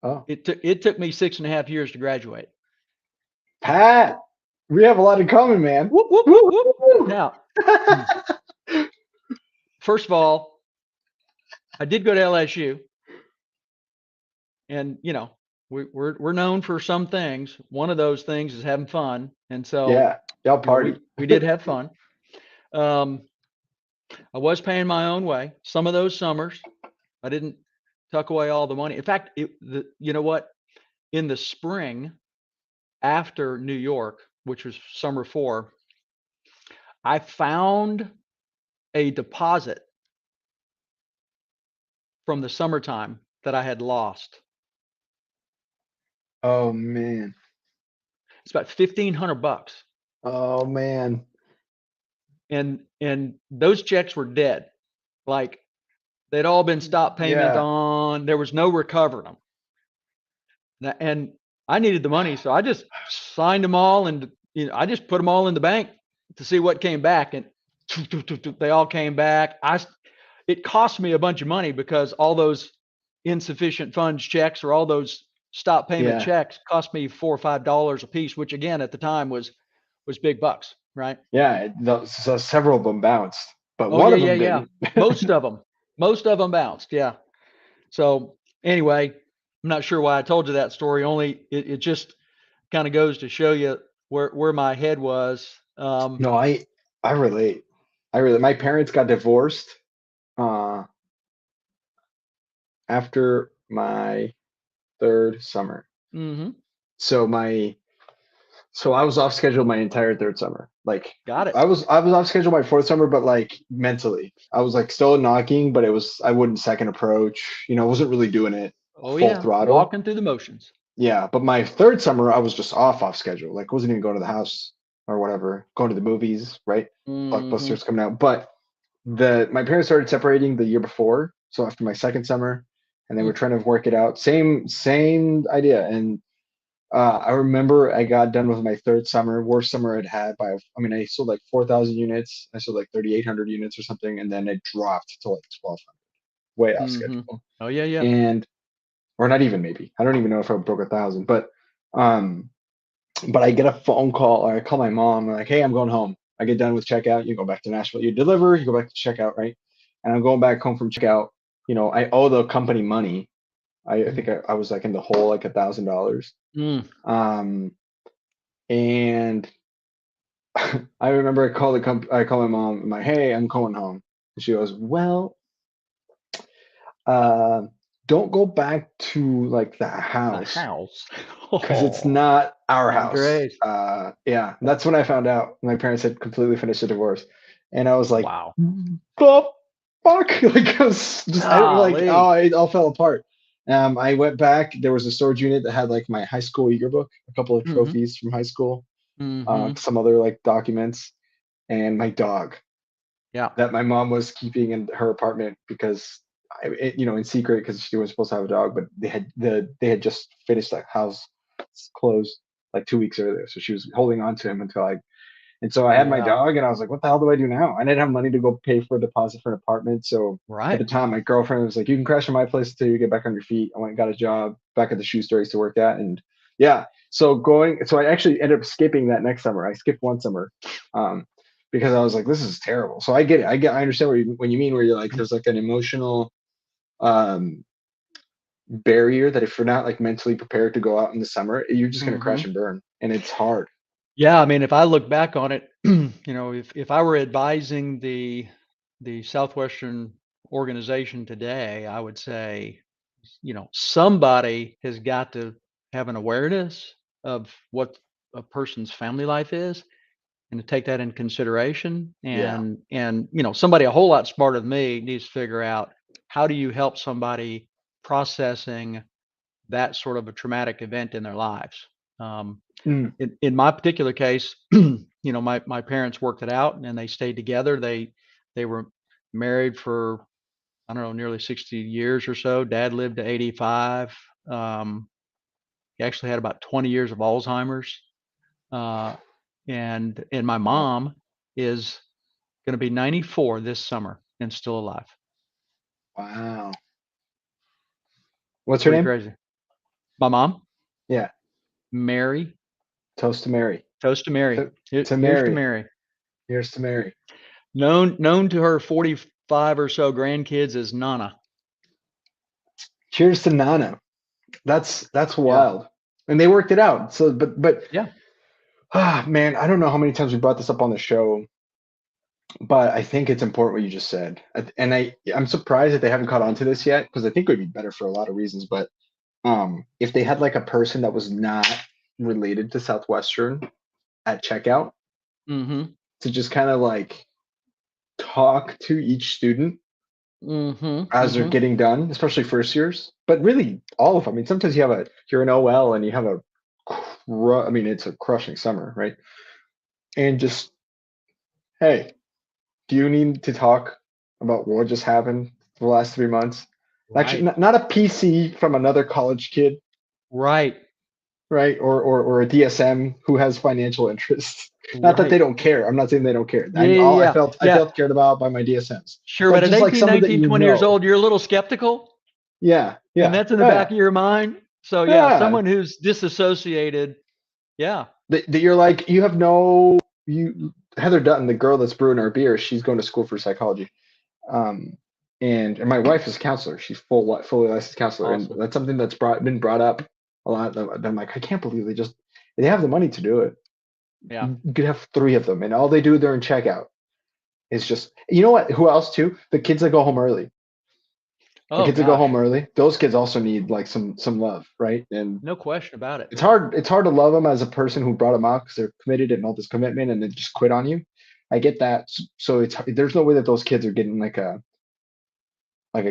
Oh, it took me 6.5 years to graduate. Pat, we have a lot in common, man. Whoop, whoop, whoop, Woo, whoop. woo, woo. Now, first of all, I did go to LSU, and you know, we're known for some things. One of those things is having fun, and so, Yeah, y'all you know, party. we did have fun. Um, I was paying my own way. Some of those summers, I didn't tuck away all the money. In fact, you know what? In the spring, after New York, which was summer 4, I found a deposit from the summertime that I had lost. Oh man. It's about $1,500. Oh man. And those checks were dead. Like they'd all been stop payment Yeah. on. There was no recovering them. And I needed the money, so I just signed them all, and I just put them all in the bank to see what came back, and they all came back. It cost me a bunch of money because all those insufficient funds checks or all those stop payment Yeah. checks cost me $4 or $5 a piece, which again at the time was big bucks, right? Yeah. So several of them bounced, but Oh one yeah, of yeah, them yeah. didn't. Most of them bounced. Yeah. So anyway, I'm not sure why I told you that story. Only it just kind of goes to show you where my head was. No, I relate. I relate. My parents got divorced uh after my third summer. Mm-hmm. So so I was off schedule my entire third summer. Like Got it. I was off schedule my fourth summer, but like mentally. I was like still knocking, but I wouldn't second approach. I wasn't really doing it Oh full yeah, throttle. walking through the motions. Yeah, but my third summer I was just off schedule. Like wasn't even going to the house or whatever, going to the movies, right? Mm-hmm. Blockbusters coming out. But my parents started separating the year before, so after my second summer, and they were trying to work it out. Same idea. And I remember I got done with my third summer, worst summer I'd had by. I mean, I sold like 4,000 units. I sold like 3,800 units or something, and then it dropped to like 1,200, way off Mm-hmm. schedule. Oh yeah, yeah. And or not even maybe. I don't even know if I broke 1,000, um, but I get a phone call or I call my mom. I'm like, hey, I'm going home. I get done with checkout. You go back to Nashville. You deliver. You go back to checkout, right? And I'm going back home from checkout. I owe the company money. I think I was like in the hole like $1,000. Mm. Um, and I remember I call my mom. I'm like, hey, I'm going home. And she goes, well, uh, don't go back to like the The house house. because it's Oh, not our house. Andres. Yeah, that's when I found out my parents had completely finished the divorce, and I was like, Wow. "Oh, fuck!" Like I was just, Golly. it all fell apart. I went back. There was a storage unit that had like my high school yearbook, a couple of Mm-hmm. trophies from high school, Mm-hmm. some other like documents, and my dog Yeah. that my mom was keeping in her apartment because in secret because she was supposed to have a dog, but they had just finished that house closed like 2 weeks earlier, so she was holding on to him until and so I had my Yeah. dog, and I was like, what the hell do I do now? I didn't have money to go pay for a deposit for an apartment, so at Right. the time my girlfriend was like, you can crash at my place until you get back on your feet. I went and got a job back at the shoe store I used to work at, and yeah, so I actually ended up skipping that next summer. I skipped one summer. Um, because I was like, this is terrible. So I get it. I understand when you mean where you're like, there's like an emotional um, barrier that if you're not like mentally prepared to go out in the summer, you're just gonna Mm-hmm. crash and burn, and it's hard. Yeah, I mean, if I look back on it, if I were advising the Southwestern organization today, I would say, somebody has got to have an awareness of what a person's family life is and to take that in consideration. Yeah. And somebody a whole lot smarter than me needs to figure out how do you help somebody processing that sort of a traumatic event in their lives. Um, Mm. in my particular case, my parents worked it out and they stayed together. They were married for, I don't know, nearly 60 years or so. Dad lived to 85. Um, he actually had about 20 years of Alzheimer's. Uh, and my Wow. mom is going to be 94 this summer and still alive. Wow. What's her Pretty name? crazy. My mom, Yeah. Mary, Toast to Mary. toast to Mary. To, to Here's to Mary. Mary. Here's to Mary. Known to her 45 or so grandkids as Nana. Cheers to Nana. That's Yeah. wild. And they worked it out. So, but Yeah. man, I don't know how many times we brought this up on the show, but I think it's important what you just said. And I'm surprised that they haven't caught on to this yet because I think it would be better for a lot of reasons. But if they had like a person that was not related to Southwestern at checkout Mm-hmm. to just kind of like talk to each student Mm-hmm. as they're Mm-hmm. getting done, especially first years, but really all of them. I mean, sometimes you're an OL and you have I mean, it's a crushing summer, right? And just, hey, do you need to talk about what just happened for the last 3 months? Actually, Right. not a PC from another college kid, Right. right? Or a DSM who has financial interests. Not that they Right. don't care. I'm not saying they don't care. Yeah. Yeah. Yeah. I Yeah. felt cared about by my DSMs, Sure. but But at just like 18, someone that 19, you 20 years know. old, you're a little skeptical, Yeah, and yeah, that's in the back yeah, of your mind. So yeah, yeah. someone who's disassociated. Yeah. That you're like you have no you Heather Dutton, the girl that's brewing our beer, she's going to school for psychology. Um, and my wife is a counselor. She's fully licensed counselor, and Awesome. that's something that's been brought up a lot. I'm like, I can't believe they have the money to do it. Yeah. You could have three of them, and all they do during checkout is just, you know what? Who else too? The kids that go home early. The Oh kids that go gosh. home early. Those kids also need like some love, right? And No question about it. it's hard to love them as a person who brought them out because they're committed and all this commitment, and then just quit on you. I get that. So there's no way that those kids are getting like a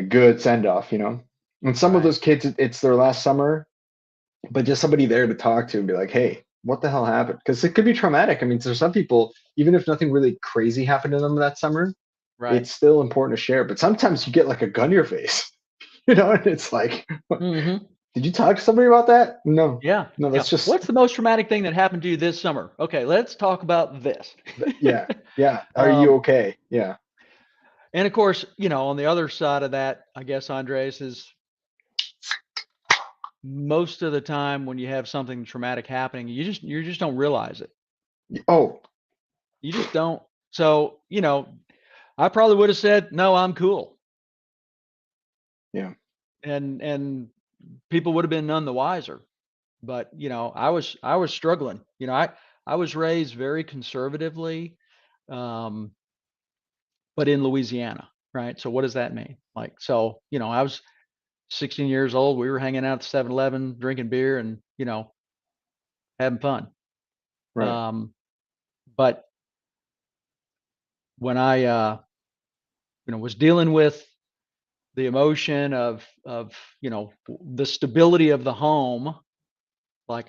good send off, you know. And some of Right. those kids, it's their last summer, but just somebody there to talk to and be like, hey, what the hell happened? Because it could be traumatic. I mean, for some people, even if nothing really crazy happened to them that summer, Right. it's still important to share. But sometimes you get like a gun in your face, you know, and it's like, Mm-hmm. did you talk to somebody about that? No, Yeah. no, Yeah. that's just, What's the most traumatic thing that happened to you this summer? Okay, let's talk about this. yeah, yeah. Are you um, okay? Yeah. and of course, on the other side of that, I guess, Andres, is most of the time when you have something traumatic happening, you just don't realize it. Oh, You just don't. So, I probably would have said, no, I'm cool. yeah. And people would have been none the wiser. But, I was struggling. I was raised very conservatively, um, but in Louisiana, right? So what does that mean? Like, so, I was 16 years old. We were hanging out at 7-Eleven, drinking beer and, having fun. Right. Um, but when I, was dealing with the emotion of the stability of the home, like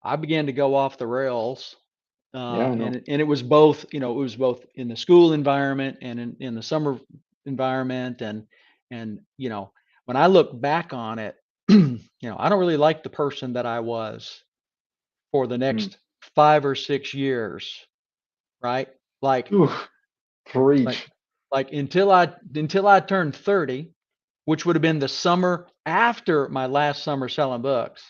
I began to go off the rails, Yeah, I know. and it was both, in the school environment and in the summer environment, and when I look back on it, I don't really like the person that I was for the Mm. next 5 or 6 years, right? Like Oof, like preach. like until I turned 30, which would have been the summer after my last summer selling books.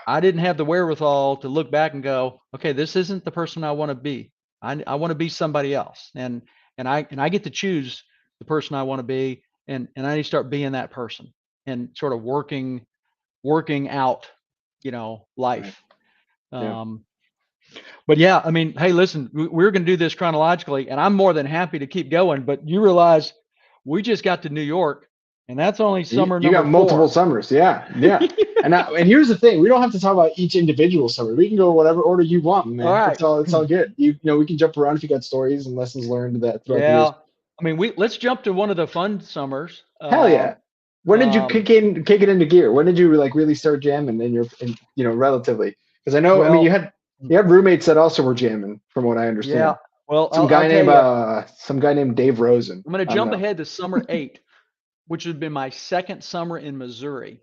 I didn't have the wherewithal to look back and go, okay, this isn't the person I want to be. I want to be somebody else. And I get to choose the person I want to be, and I need to start being that person and sort of working out, Right. life. Yeah. Um, but yeah, I mean, hey, listen, we're going to do this chronologically, and I'm more than happy to keep going. But you realize we just got to New York, and that's only summer You got number multiple 4. summers. Yeah. Yeah. And here's the thing, we don't have to talk about each individual summer. We can go whatever order you want, All man. right. It's all good. We can jump around if you got stories and lessons learned that throughout the Yeah. years. I mean, let's jump to one of the fun summers. Hell yeah. When did you Um, kick it into gear? When did you like really start jamming relatively? Because I know, I mean, you well, had you had roommates that also were jamming, from what I yeah. understand. Well, Some I'll guy tell named you, Dave Rosen. I'm going to I don't jump know. ahead to summer 8, which would have been my second summer in Missouri,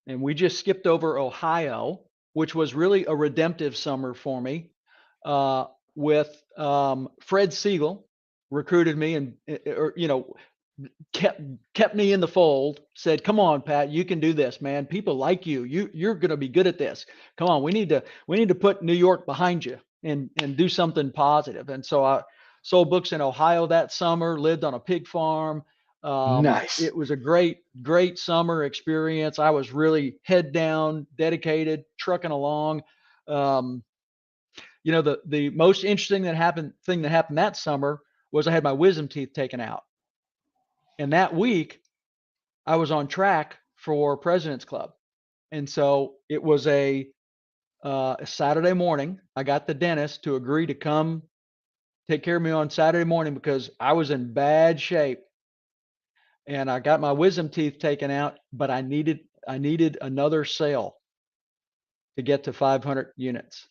and we just skipped over Ohio, which was really a redemptive summer for me. Uh, with Fred Siegel recruited me and or kept kept me in the fold, said, come on, Pat, you can do this, man, people like you're going to be good at this. Come on, we need to put New York behind you and do something positive. And so I sold books in Ohio that summer, lived on a pig farm. Nice. It was a great summer experience. I was really head down, dedicated, trucking along. um, the most interesting thing that happened that summer was I had my wisdom teeth taken out, and that week I was on track for President's Club. And so it was a Saturday morning. I got the dentist to agree to come take care of me on Saturday morning because I was in bad shape and I got my wisdom teeth taken out, but I needed another sale to get to 500 units.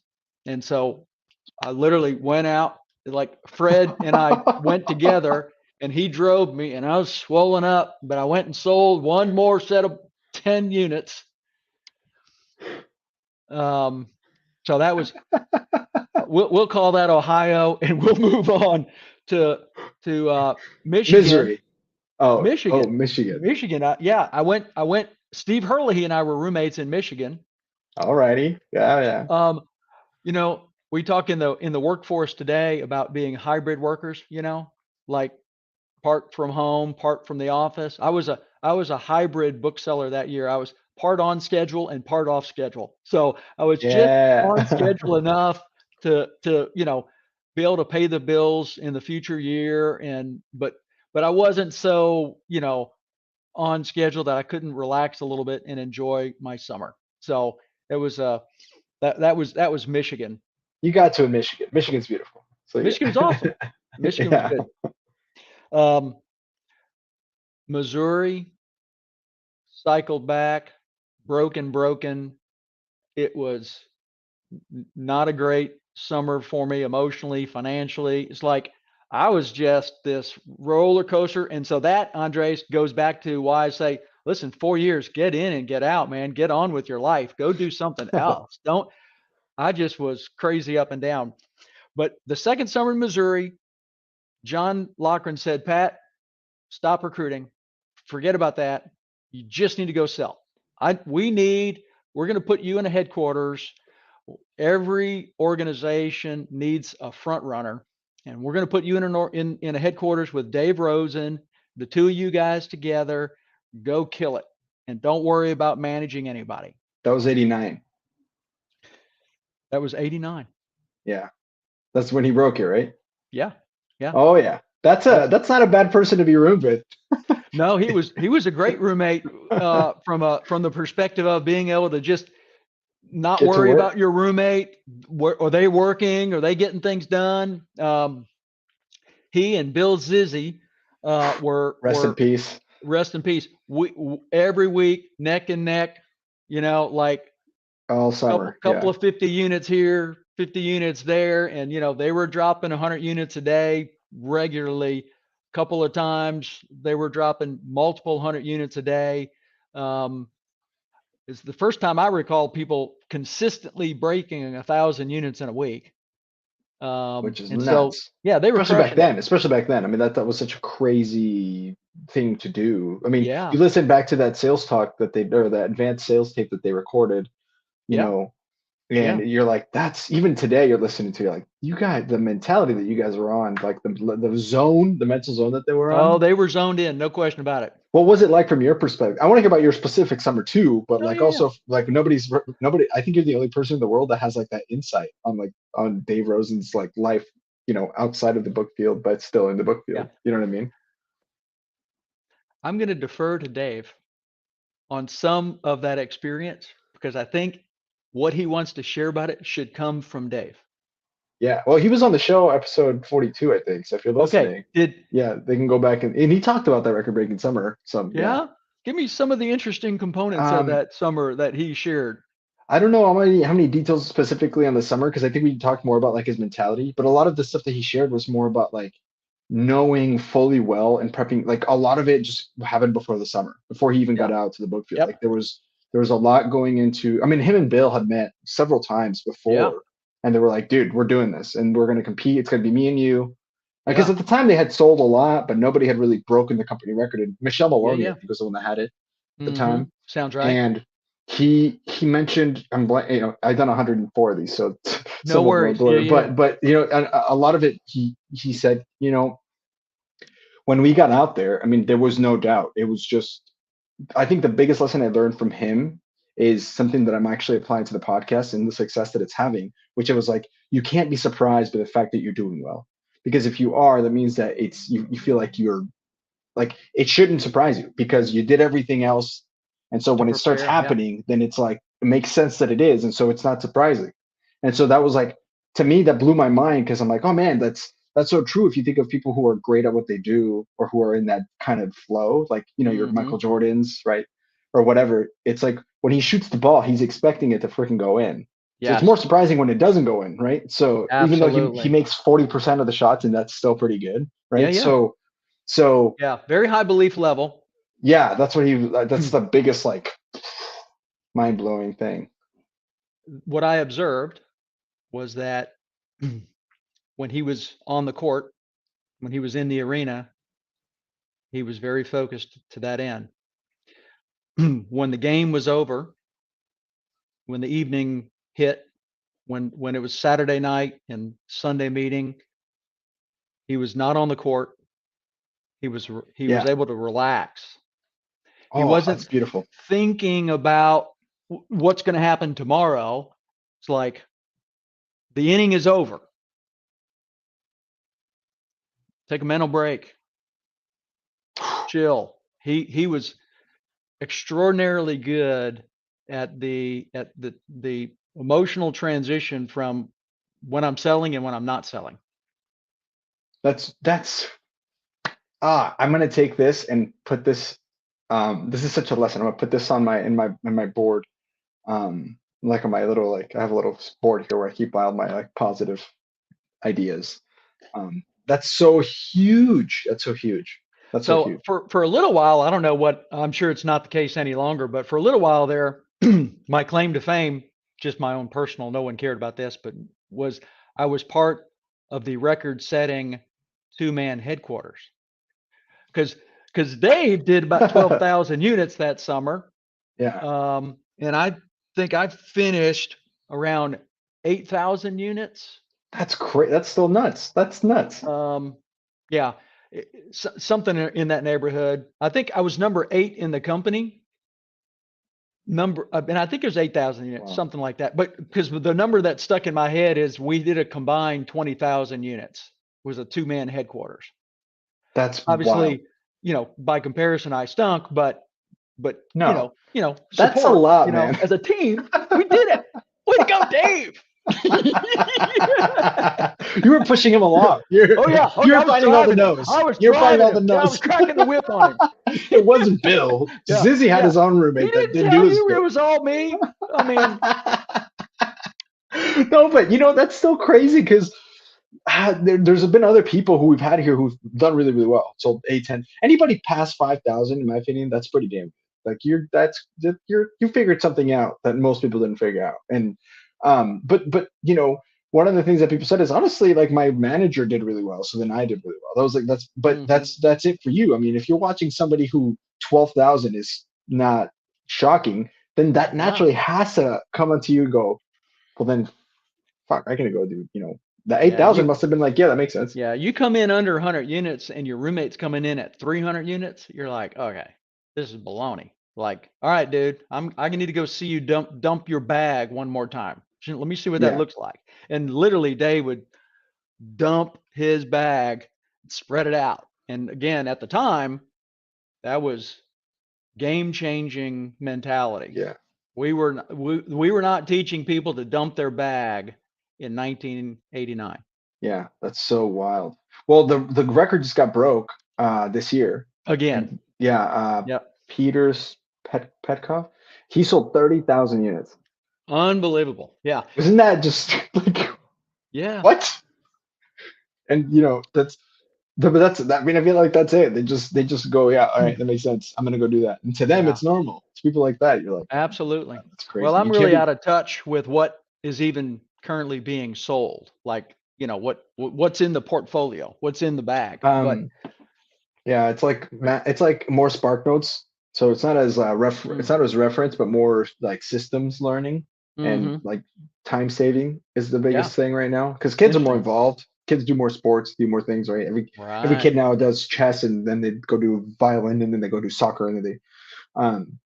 And so I literally went out, like Fred and I went together, and he drove me, and I was swollen up, but I went and sold one more set of 10 units. So that was, we'll call that Ohio, and we'll move on to Michigan. Misery. Oh, Michigan. Michigan. Michigan. Yeah, I went. Steve Hurley and I were roommates in Michigan. All righty. Yeah. You know, we talk in the workforce today about being hybrid workers, you know, like part from home, part from the office. I was a hybrid bookseller that year. I was part on schedule and part off schedule. So I was just on schedule enough to you know, be able to pay the bills in the future year, and but I wasn't so, you know, on schedule that I couldn't relax a little bit and enjoy my summer. So it was that was Michigan. You got to Michigan. Michigan's beautiful. So Michigan was awesome. Michigan was good. Missouri, cycled back, broken. It was not a great summer for me emotionally, financially. It's like I was just this roller coaster. And so that, Andres, goes back to why I say, listen, 4 years, get in and get out, man. Get on with your life. Go do something else. I just was crazy up and down. But the second summer in Missouri, John Loughran said, Pat, stop recruiting. Forget about that. You just need to go sell. We're going to put you in a headquarters. Every organization needs a front runner, and we're going to put you in a headquarters with Dave Rosen, the two of you guys together. Go kill it, and don't worry about managing anybody. That was 89. That was 89. Yeah, that's when he broke it, right? Yeah. Oh yeah, that's not a bad person to be roomed with. No, he was a great roommate from the perspective of being able to just not worry about your roommate. Are they working? Are they getting things done? He and Bill Zizzi were rest in peace. Rest in peace. Every week, neck and neck. You know, like all summer. Couple of 50 units here, 50 units there, and you know they were dropping 100 units a day regularly. Couple of times they were dropping multiple 100 units a day. It's the first time I recall people consistently breaking 1,000 units in a week. Which is nuts. So, yeah, they were especially back then. I mean, that was such a crazy thing to do. I mean, you listen back to that sales talk that that advanced sales tape that they recorded, you know, and you're like, that's even today you're listening to, you're like, you guys, the mentality that you guys were on, like the zone, the mental zone that they were on. Oh, they were zoned in, no question about it. What was it like from your perspective? I want to hear about your specific summer too, but also like nobody, I think you're the only person in the world that has like that insight on Dave Rosen's like life, you know, outside of the book field, but still in the book field. You know what I mean? I'm going to defer to Dave on some of that experience because I think what he wants to share about it should come from Dave. Yeah, well, he was on the show episode 42, I think. So if you're listening, they can go back and he talked about that record-breaking summer. Give me some of the interesting components of that summer that he shared. I don't know how many details specifically on the summer because I think we talked more about like his mentality, but a lot of the stuff that he shared was more about like knowing fully well and prepping. Like a lot of it just happened before the summer, before he even got out to the book field. Like there was a lot going into. I mean, him and Bill had met several times before. And they were like, dude, we're doing this and we're going to compete. It's going to be me and you. Because at the time they had sold a lot, but nobody had really broken the company record. And Michelle Maloney, I think, was the one that had it at the time. Sounds right. And he mentioned, I've done 104 of these, so no worries. But you know, a lot of it, he said, you know, when we got out there, I mean, there was no doubt. It was just, I think the biggest lesson I learned from him is something that I'm actually applying to the podcast and the success that it's having, which it was like, you can't be surprised by the fact that you're doing well. Because if you are, that means that it's, you feel like you're like, it shouldn't surprise you because you did everything else. And so when it starts happening, then it's like, it makes sense that it is, and so it's not surprising. And so that was like, to me, that blew my mind, because I'm like, oh man, that's so true. If you think of people who are great at what they do, or who are in that kind of flow, like, your Mm-hmm. Michael Jordans, right, or whatever. It's like when he shoots the ball, he's expecting it to freaking go in. So it's Yes, more surprising when it doesn't go in, right? So even though he absolutely. makes 40% of the shots, and that's still pretty good, Yeah, right? yeah, So yeah. Very high belief level. yeah, that's the biggest, like, mind blowing thing. What I observed was that when he was on the court, when he was in the arena, he was very focused to that end. When the game was over, when the evening hit, when it was Saturday night and Sunday meeting, he was not on the court. He was Yeah. able to relax. He Oh, that's wasn't beautiful. thinking about what's going to happen tomorrow. It's like the inning is over. Take a mental break. Chill. He was extraordinarily good at the emotional transition from when I'm selling and when I'm not selling. That's I'm gonna take this and put this. This is such a lesson. I'm gonna put this on my board. Like on my little, like, I have a little board here where I keep all my, like, positive ideas. That's so huge. That's so huge. That's so So huge. for a little while, I don't know what, I'm sure it's not the case any longer, but for a little while there, my claim to fame, just my own personal, no one cared about this, but was I was part of the record setting 2-man headquarters. Because Dave did about 12,000 units that summer. Yeah, And I think I finished around 8,000 units. that's great. That's still nuts. That's nuts. Yeah, something in that neighborhood. I think I was number 8 in the company. And I think it was 8,000 units, Wow. something like that. But because the number that stuck in my head is we did a combined 20,000 units. It was a 2-man headquarters. That's wild. Obviously, by comparison, I stunk, but No, that's a support, lot, man. as a team, we did it. Way to go, Dave. You were pushing him along. Oh yeah, You I were was finding all the driving him. no's. I was You're finding driving all the him. Yeah, I no's. was cracking the whip on him. It wasn't Bill. Yeah, Zizzy had yeah. his own He roommate that didn't didn't do tell his you it bit. was all me. I mean, No, but that's still crazy, because there's been other people who we've had here who've done really, really well. So A10, anybody past 5,000, in my opinion, that's pretty damn good. Like, you figured something out that most people didn't figure out. And but one of the things that people said is, honestly, like, my manager did really well, so then I did really well. That was like, that's it for you. I mean, if you're watching somebody who 12,000 is not shocking, then that yeah, naturally has to come onto you and go, well, then fuck, I gotta go do, the yeah. 8,000 must have been like, yeah, that makes sense. You come in under 100 units and your roommate's coming in at 300 units. You're like, okay, this is baloney. Like, all right, dude, I need to go see you dump your bag one more time. Let me see what that Yeah, looks like. And literally, Dave would dump his bag, spread it out. And again, at the time, that was game-changing mentality. yeah, We were not teaching people to dump their bag in 1989. yeah. That's so wild. Well, the record just got broke this year, Again, and yeah, yep, Peters Petkov, he sold 30,000 units. unbelievable. Yeah, Isn't that just like, yeah, what? And that's that. I mean, I feel like that's it. They just go, yeah, all right, that makes sense. I'm gonna go do that. And to them, yeah, it's normal. It's people like that. You're like, absolutely. that's Well, crazy. I'm You really can't out of touch with what is even currently being sold. Like, what's in the portfolio, what's in the bag. be. But Yeah, it's like more Spark Notes. So it's not as it's not as reference, but more like systems learning, and mm-hmm, like time saving is the yeah, biggest thing right now, because kids are more interesting. involved. Kids do more sports, do more things, right? Every Right. kid now does chess, and then they go do violin, and then they go do soccer, and then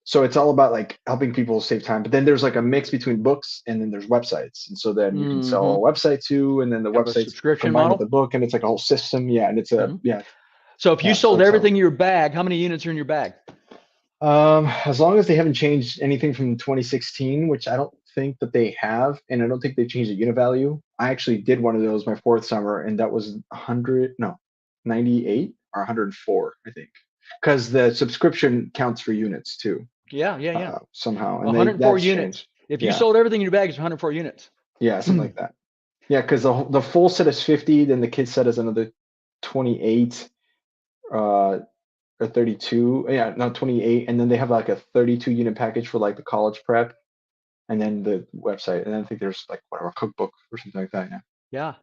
so it's all about, like, helping people save time. But then there's like a mix between books, and then there's websites, and so then you can sell Mm-hmm. a website too, and then the Have a websites subscription combined with the model. book, and it's like a whole system. Yeah, and it's a Mm-hmm. yeah. So if you Yeah, so sold it's everything in your bag, how many units are in your bag? As long as they haven't changed anything from 2016, which I don't think that they have, and I don't think they changed the unit value. I actually did one of those my fourth summer, and that was 100, no, 98 or 104, I think, because the subscription counts for units too, Yeah. somehow, and 104 that's units. changed. If you Yeah, sold everything in your bag, it's 104 units. yeah, something like that. Yeah, because the full set is 50, then the kids set is another 28. Or 32, yeah, not 28, and then they have like a 32 unit package for like the college prep, and then the website, and then I think there's like whatever a cookbook or something like that. Yeah,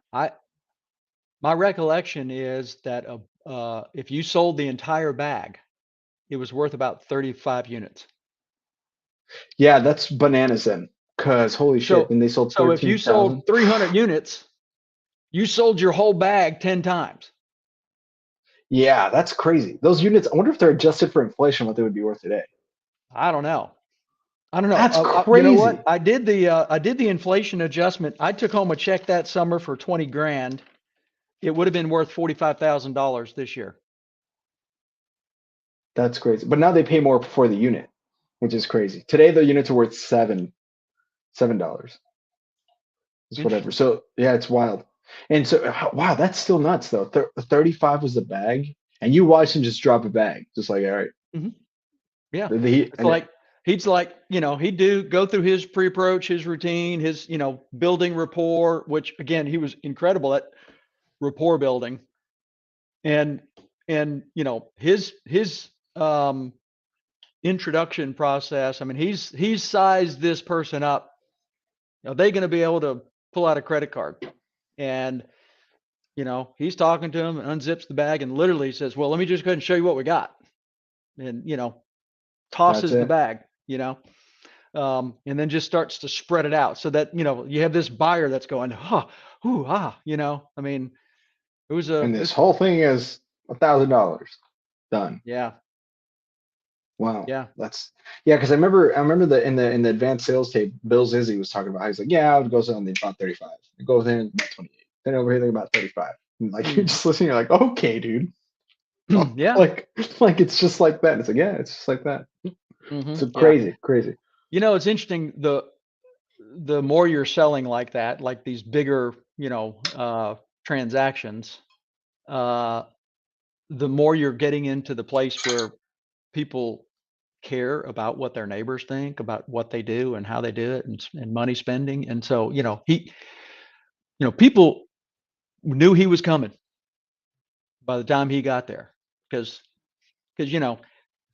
my recollection is that if you sold the entire bag, it was worth about 35 units. Yeah, that's bananas then, because holy shit, So and they sold so if you sold 13,000. 300 units, you sold your whole bag 10 times. Yeah, that's crazy. Those units, I wonder if they're adjusted for inflation, what they would be worth today. I don't know. I don't know. That's You know what? crazy. I did the inflation adjustment. I took home a check that summer for 20 grand. It would have been worth $45,000 this year. That's crazy. But now they pay more for the unit, which is crazy. Today the units are worth $7. It's whatever. Interesting. So yeah, it's wild. And so wow, that's still nuts though. 35 was the bag, and you watched him just drop a bag, just like all right. Hmm. Yeah. It's And like he'd go through his pre-approach, his routine, his, building rapport, which again, he was incredible at rapport building. And his introduction process. I mean, he's sized this person up. Are they going to be able to pull out a credit card? And he's talking to him and unzips the bag and literally says, "Well, let me just go ahead and show you what we got." And that's tosses the it. bag. And then just starts to spread it out so that you have this buyer that's going, I mean, it was And this whole thing is $1,000 done. yeah, Wow, yeah. that's yeah. Because I remember the in the advanced sales tape, Bill Zizzy was talking about. How he's like, yeah, I would go on the about 35. It goes in about 28. Then over here, they about 35. And like you're Mm. just listening, you're like, okay, dude. Yeah. like it's just like that. It's like yeah, it's just like that. So Yeah. crazy, crazy. It's interesting. The more you're selling like that, like these bigger, transactions, uh, the more you're getting into the place where people care about what their neighbors think about what they do and how they do it, and money spending. And so, people knew he was coming by the time he got there, because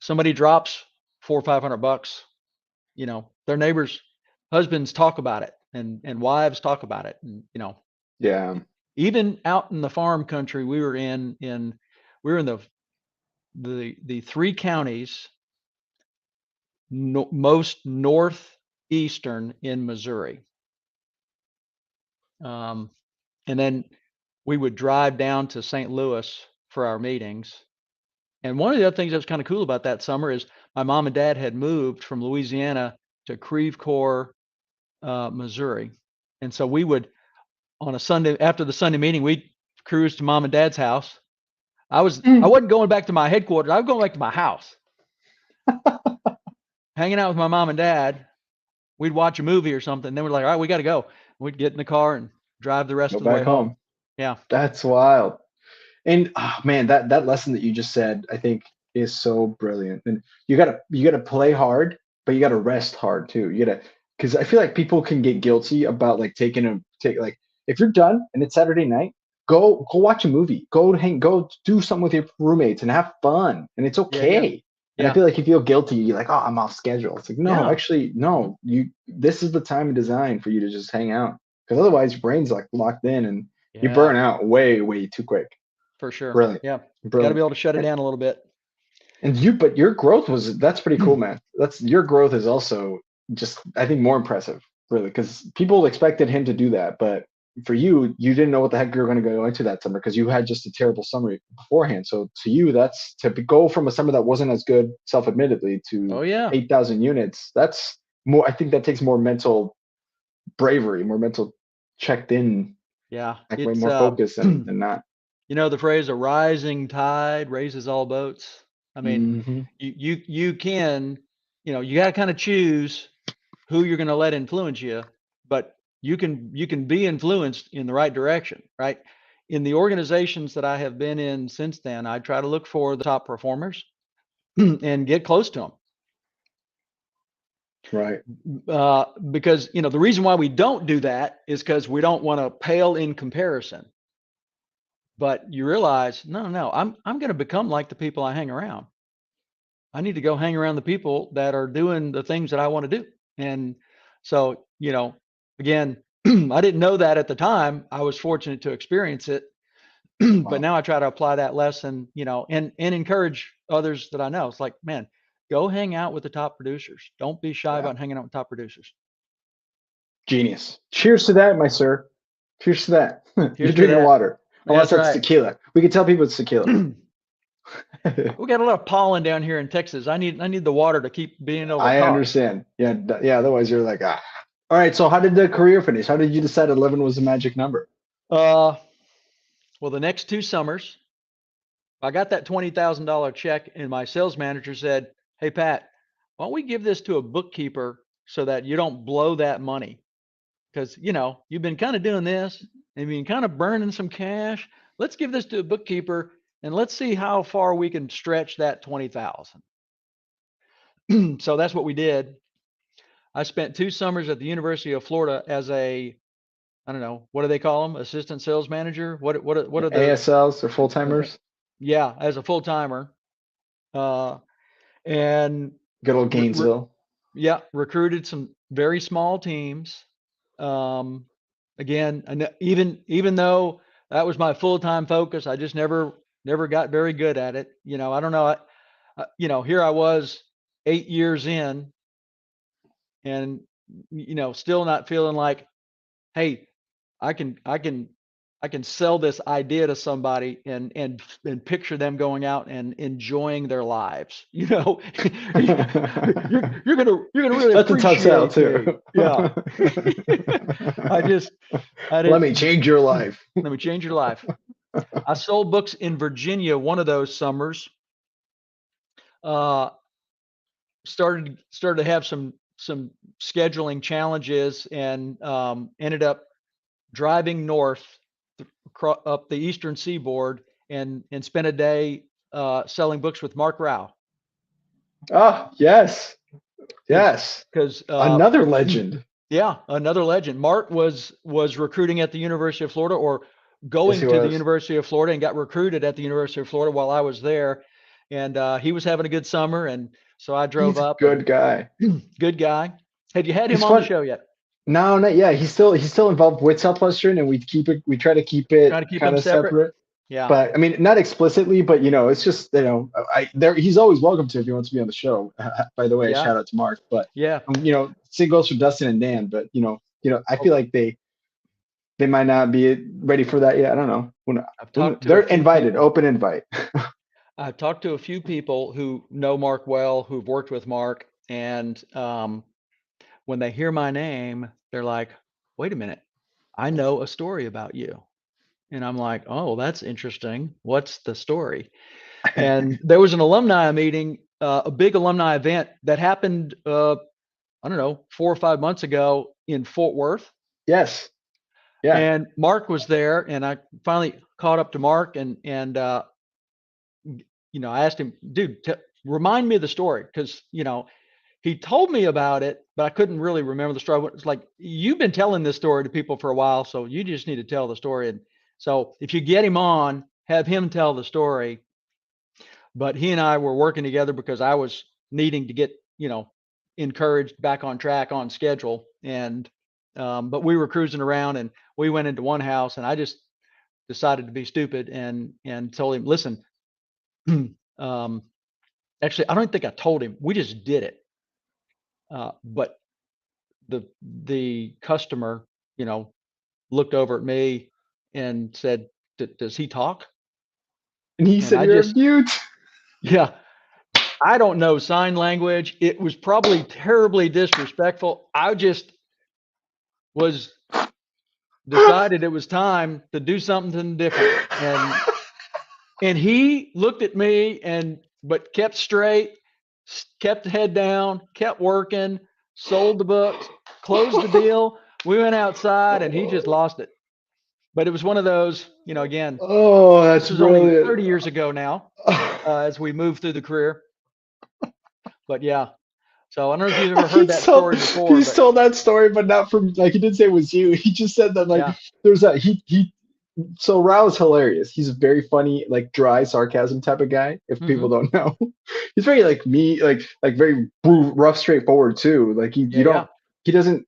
somebody drops 400 or 500 bucks, their neighbors, husbands talk about it, and wives talk about it. And Yeah. even out in the farm country we were in the three counties most northeastern in Missouri. Um, and then we would drive down to St. Louis for our meetings. And one of the other things that was kind of cool about that summer is my mom and dad had moved from Louisiana to Creve Coeur, Missouri. And so we would, on a Sunday, after the Sunday meeting, we'd cruise to mom and dad's house. I wasn't going back to my headquarters. I was going back to my house, hanging out with my mom and dad. We'd watch a movie or something. Then we're like, all right, we got to go. We'd get in the car and drive the rest Go of the way back home. home. Yeah. That's wild. And oh, man, that lesson that you just said, I think, is so brilliant. And you gotta play hard, but you gotta rest hard too. You gotta because I feel like people can get guilty about like take like if you're done and it's Saturday night, go watch a movie, go do something with your roommates and have fun, and it's Yeah. Yeah. okay. And I Yeah. feel like you feel guilty, you're like, oh, I'm off schedule. It's like, no, Yeah. actually, no. This is the time and design for you to just hang out because otherwise your brain's like locked in and you Yeah. burn out way, way too quick. For sure. Brilliant. Yeah. Got to be Brilliant. able to shut it And, down a little bit. but your growth that's pretty cool, man. Your growth is also just, I think, more impressive, really, because people expected him to do that. But for you, you didn't know what the heck you were going to go into that summer because you had just a terrible summer beforehand. So to you, that's to go from a summer that wasn't as good, self-admittedly, to Oh yeah. 8,000 units. That's more, I think that takes more mental bravery, more mental checked in, Yeah. like way It's more focus than not. the phrase, a rising tide raises all boats. I mean, you can, you got to kind of choose who you're going to let influence you, but you can be influenced in the right direction, right? In the organizations that I have been in since then, I try to look for the top performers and get close to them. Right. Because, the reason why we don't do that is because we don't want to pale in comparison. But you realize, no, I'm going to become like the people I hang around. I need to go hang around the people that are doing the things that I want to do. And so, again, I didn't know that at the time. I was fortunate to experience it. But now I try to apply that lesson, and encourage others that I know. It's like, man, go hang out with the top producers. Don't be shy about hanging out with top producers. Genius. Cheers to that, my sir. Cheers to that. You're drinking water. Unless that's tequila. We can tell people it's tequila. We got a lot of pollen down here in Texas. I need the water to keep being able to I talk. understand. Yeah. Otherwise you're like, ah. All right. So how did the career finish? How did you decide 11 was the magic number? Well, the next 2 summers, I got that $20,000 check, and my sales manager said, "Hey, Pat, why don't we give this to a bookkeeper so that you don't blow that money? Because, you've been kind of doing this and you've been kind of burning some cash. Let's give this to a bookkeeper and let's see how far we can stretch that 20,000. So that's what we did. I spent 2 summers at the University of Florida as a, I don't know, what do they call them? Assistant sales manager? What are the ASLs or full timers? Yeah, as a full timer. And good old Gainesville. Recruited some very small teams. Again, even though that was my full-time focus, I just never got very good at it. I don't know. Here I was 8 years in, and still not feeling like, hey, I can sell this idea to somebody and picture them going out and enjoying their lives. you're gonna really that's a tough sell too. Me. Yeah. I didn't. Let me change your life. Let me change your life. I sold books in Virginia one of those summers. Started to have some scheduling challenges, and ended up driving north up the eastern seaboard and spent a day selling books with Mark Rao. Oh, yes. Because another legend. Yeah, another legend. Mark was recruiting at the University of Florida, or going to the University of Florida, and got recruited at the University of Florida while I was there. And he was having a good summer, and so I drove up. Good guy. Good guy. Have you had him on the show yet? No, not yet. He's still involved with Southwestern, and we try to keep it kind of separate. Yeah. But I mean, not explicitly, but it's just he's always welcome to if he wants to be on the show. By the way, shout out to Mark. But same goes for Dustin and Dan. But I feel like they might not be ready for that yet. I don't know. They're invited, open invite. I've talked to a few people who know Mark well, who've worked with Mark, and when they hear my name, they're like, "Wait a minute, I know a story about you." And I'm like, "Oh, that's interesting. What's the story?" And there was an alumni meeting, a big alumni event that happened, I don't know, 4 or 5 months ago in Fort Worth. Yes. Yeah. And Mark was there, and I finally caught up to Mark, and I asked him, "Dude, remind me of the story," because he told me about it, but I couldn't really remember the story. It's like, you've been telling this story to people for a while, so you just need to tell the story. And so if you get him on, have him tell the story. But he and I were working together because I was needing to get, encouraged, back on track, on schedule. And, but we were cruising around, and we went into one house, and I just decided to be stupid and told him, "Listen, actually, I don't think I told him. We just did it. But the customer, looked over at me and said, "Does he talk?" And he said, "You're mute." Yeah. I don't know sign language. It was probably terribly disrespectful. I just decided it was time to do something different. And he looked at me and but kept straight, kept the head down, kept working, sold the books, closed the deal. We went outside and he just lost it. But it was one of those, again, Oh, this that's was only 30 brilliant. years ago now, as we moved through the career. But yeah. So I don't know if you've ever heard that story before, He's but told that story, but not from like he didn't say it was you. He just said that like yeah. there's that he so Rao's hilarious. He's a very funny, like dry sarcasm type of guy, if people Hmm. don't know. He's very like me, like very rough, straightforward too. Like Yeah. Yeah. he doesn't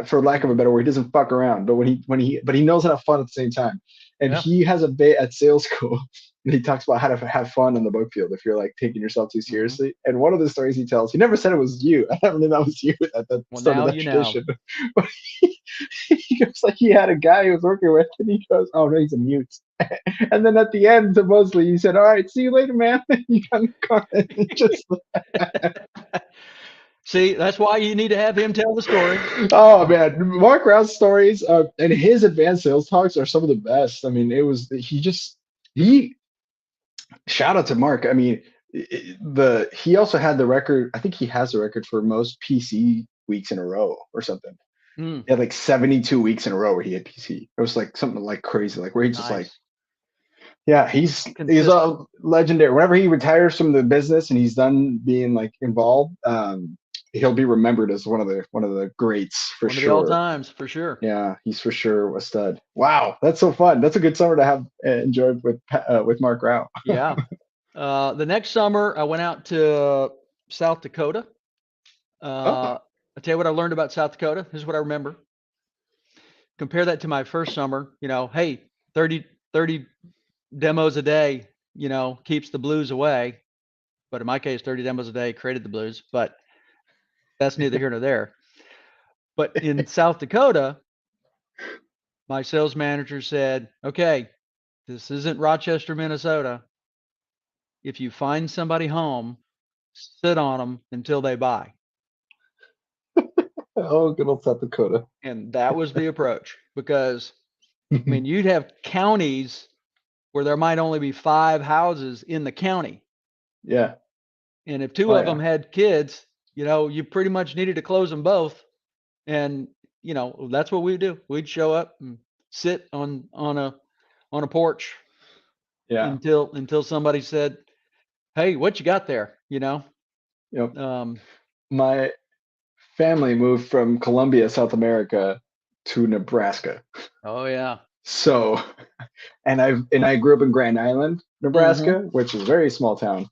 for lack of a better word, he doesn't fuck around, but but he knows how to have fun at the same time. And Yeah. he has a bit at sales school and he talks about how to have fun on the book field if you're like taking yourself too Hmm. seriously. And one of the stories he tells, he never said it was you. I never knew that was you that Well, started now that you know. tradition. But he goes like he had a guy he was working with, and he goes, "Oh no, he's a mute." And then at the end, supposedly, he said, "All right, see you later, man." And he got in the car and he just, See, that's why you need to have him tell the story. oh man, Mark Rouse stories and his advanced sales talks are some of the best. I mean, it was he shout out to Mark. I mean, he also had the record. I think he has the record for most PC weeks in a row or something. Mm, He had like 72 weeks in a row where he had PC. It was like something like crazy, like where he just like, nice. yeah, he's Consistent. a legendary. Whenever he retires from the business and he's done being like involved, he'll be remembered as one of the greats for One of the all sure. times for sure. Yeah, he's for sure a stud. Wow, that's so fun. That's a good summer to have enjoyed with Mark Rao. Yeah. The next summer, I went out to South Dakota. Oh, I tell you what I learned about South Dakota. This is what I remember. Compare that to my first summer. Hey, 30 demos a day, keeps the blues away. But in my case, 30 demos a day created the blues. But that's neither here nor there. But in South Dakota, my sales manager said, okay, this isn't Rochester, Minnesota. If you find somebody home, sit on them until they buy. oh, good old South Dakota. And that was the approach because, I mean, you'd have counties where there might only be 5 houses in the county. Yeah. And if 2 Oh of them yeah. had kids, you pretty much needed to close them both. And, that's what we do. We'd show up and sit on a porch Yeah. until somebody said, hey, what you got there? Yep. Um, My family moved from Colombia, South America, to Nebraska. oh yeah. So, I grew up in Grand Island, Mm-hmm. Nebraska, which is a very small town.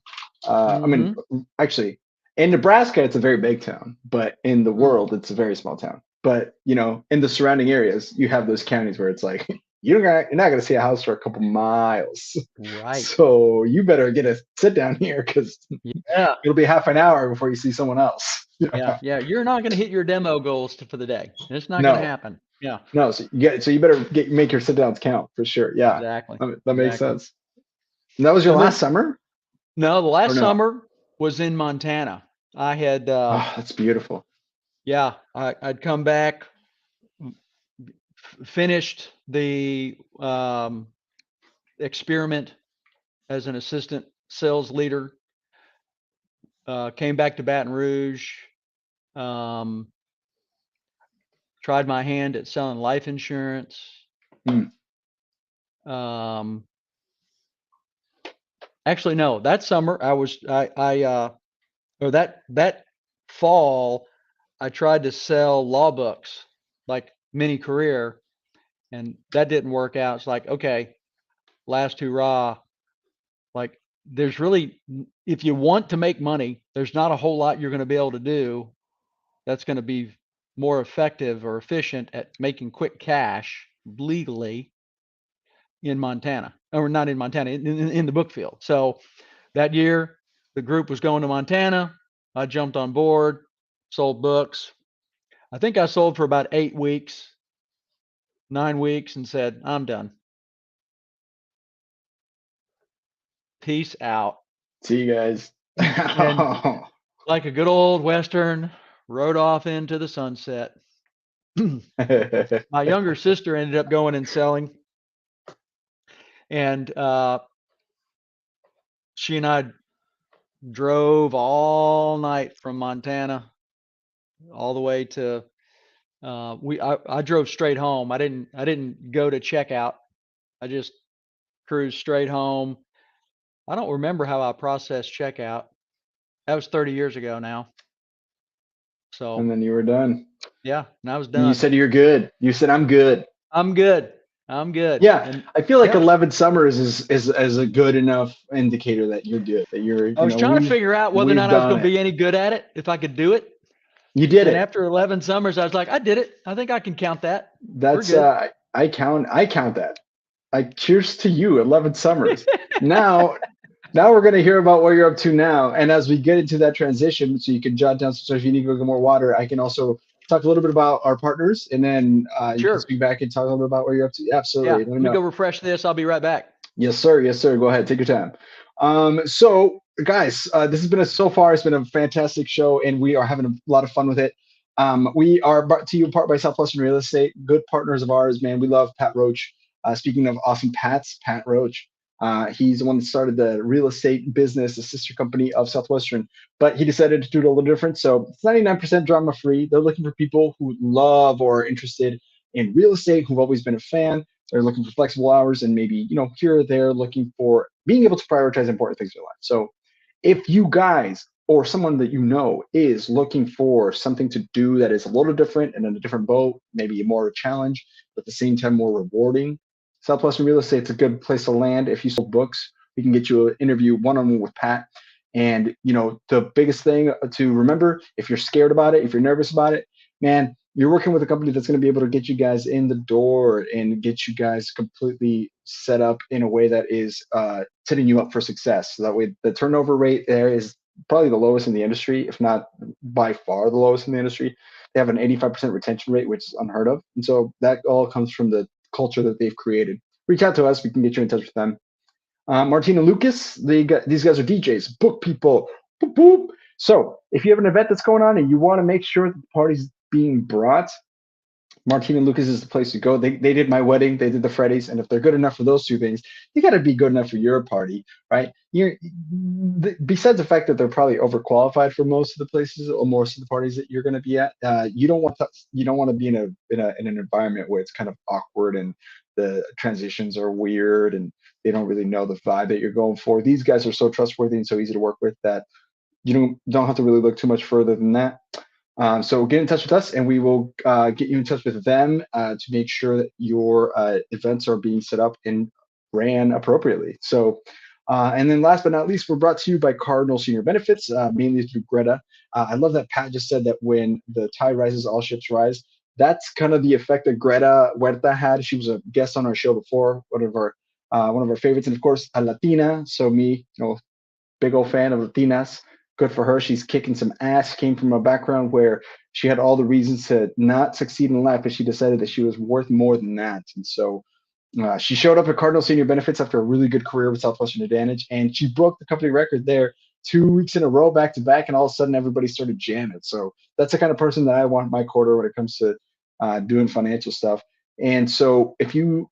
I mean, Mm-hmm. actually, in Nebraska, it's a very big town, but in the Mm. world, it's a very small town. But in the surrounding areas, you have those counties where it's like you're not gonna see a house for a couple miles. Right. So you better get a sit down here because Yeah. it'll be half an hour before you see someone else. Yeah. Yeah. You're not going to hit your demo goals for the day. It's not going to No, happen. Yeah. no. So you better make your sit downs count for sure. Yeah, Exactly. that makes Exactly. sense. And that was your And last then, summer, no, the or last no? summer was in Montana. I had, Oh, that's beautiful. yeah, I'd come back, finished the experiment as an assistant sales leader, came back to Baton Rouge, um, tried my hand at selling life insurance. Mm. Um, actually, no, that summer or that fall, I tried to sell law books, like mini career, and that didn't work out. It's like, okay, last hurrah. Like, there's really, if you want to make money, there's not a whole lot you're going to be able to do that's going to be more effective or efficient at making quick cash legally in Montana, or not in Montana, in the book field. So that year, the group was going to Montana. I jumped on board, sold books. I think I sold for about 8 weeks, 9 weeks, and said, I'm done. Peace out. See you guys. And like a good old Western, rode off into the sunset. My younger sister ended up going and selling, and she and I drove all night from Montana all the way to I drove straight home. I didn't go to checkout. I just cruised straight home. I don't remember how I processed checkout. That was 30 years ago now. So And then you were done. yeah, and I was And you done. said you're good. You said I'm good. I'm good. I'm good. Yeah, And I feel like yeah, 11 summers is a good enough indicator that you're good. That you're, I was trying to figure out whether or we've not I was done going to it. be any good at it, if I could do it. You did And it. after 11 summers, I was like, I did it. I think I can count that. We're That's good. I count that. I cheers to you, 11 summers. Now we're going to hear about what you're up to now. And as we get into that transition, so you can jot down, so if you need to go get more water, I can also talk a little bit about our partners, and then you can Sure. speak back and talk a little bit about what you're up to. Yeah. Absolutely. Let Let me me know. go refresh this. I'll be right back. Yes, sir. Yes, sir. Go ahead. Take your time. So guys, this has been so far, it's been a fantastic show, and we are having a lot of fun with it. We are brought to you in part by Southwestern Real Estate, good partners of ours, man. We love Pat Roach. Speaking of awesome Pats, Pat Roach. He's the one that started the real estate business, the sister company of Southwestern, but he decided to do it a little different. So it's 99% drama free. They're looking for people who love or are interested in real estate, who've always been a fan. They're looking for flexible hours, and maybe, here or there, looking for being able to prioritize important things in your life. So if you guys or someone that you know is looking for something to do that is a little different and in a different boat, maybe more of a challenge, but at the same time more rewarding, Southwestern Real Estate's a good place to land. If you sold books, we can get you an interview one-on-one with Pat. And the biggest thing to remember, if you're scared about it, if you're nervous about it, man, you're working with a company that's going to be able to get you guys in the door and get you guys completely set up in a way that is setting you up for success. So that way, the turnover rate there is probably the lowest in the industry, if not by far the lowest in the industry. They have an 85% retention rate, which is unheard of. And so that all comes from the culture that they've created. Reach out to us. We can get you in touch with them. Martine and Lukasz, these guys are DJs, book people. Boop, boop. So if you have an event that's going on and you want to make sure that the party's being brought, Martine and Lukasz is the place to go. They did my wedding, they did the Freddy's, and if they're good enough for those two things, you got to be good enough for your party, right? Besides the fact that they're probably overqualified for most of the places or most of the parties that you're going to be at, you don't want to be in an environment where it's kind of awkward and the transitions are weird and they don't really know the vibe that you're going for. These guys are so trustworthy and so easy to work with that you don't have to really look too much further than that. So get in touch with us, and we will get you in touch with them to make sure that your events are being set up and ran appropriately. So, and then last but not least, we're brought to you by Cardinal Senior Benefits, mainly through Greta. I love that Pat just said that when the tide rises, all ships rise. That's kind of the effect that Greta Huerta had. She was a guest on our show before, one of our favorites, and of course, a Latina. So me, big old fan of Latinas. Good for her. She's kicking some ass. Came from a background where she had all the reasons to not succeed in life, but she decided that she was worth more than that. And so she showed up at Cardinal Senior Benefits after a really good career with Southwestern Advantage, and she broke the company record there 2 weeks in a row, back to back, and all of a sudden everybody started jamming. So that's the kind of person that I want in my quarter when it comes to doing financial stuff. And so if you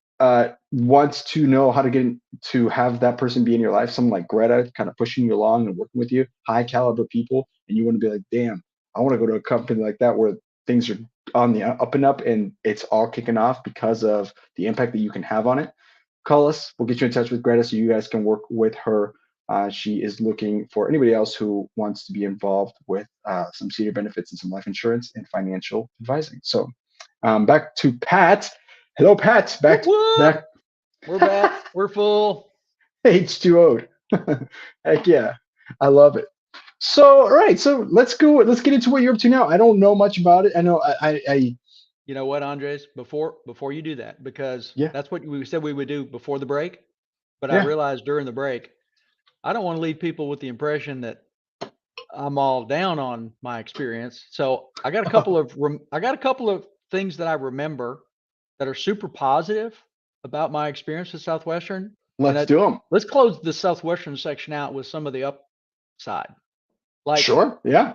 want to know how to get to have that person be in your life, someone like Greta kind of pushing you along and working with you, high caliber people, and you want to be like, damn, I want to go to a company like that where things are on the up and up and it's all kicking off because of the impact that you can have on it. Call us. We'll get you in touch with Greta so you guys can work with her. She is looking for anybody else who wants to be involved with some senior benefits and some life insurance and financial advising. So back to Pat. Hello, Pat. Whoop, Back. whoop. We're back. We're full. H2O. Heck yeah. I love it. So, all right. So let's go. Let's get into what you're up to now. I don't know much about it. I know You know what, Andres? Before you do that, because yeah, that's what we said we would do before the break, but I yeah. realized during the break, I don't want to leave people with the impression that I'm all down on my experience. So I got a couple of things that I remember that are super positive about my experience with Southwestern. And Let's do them. let's close the Southwestern section out with some of the upside. Like Sure. Yeah.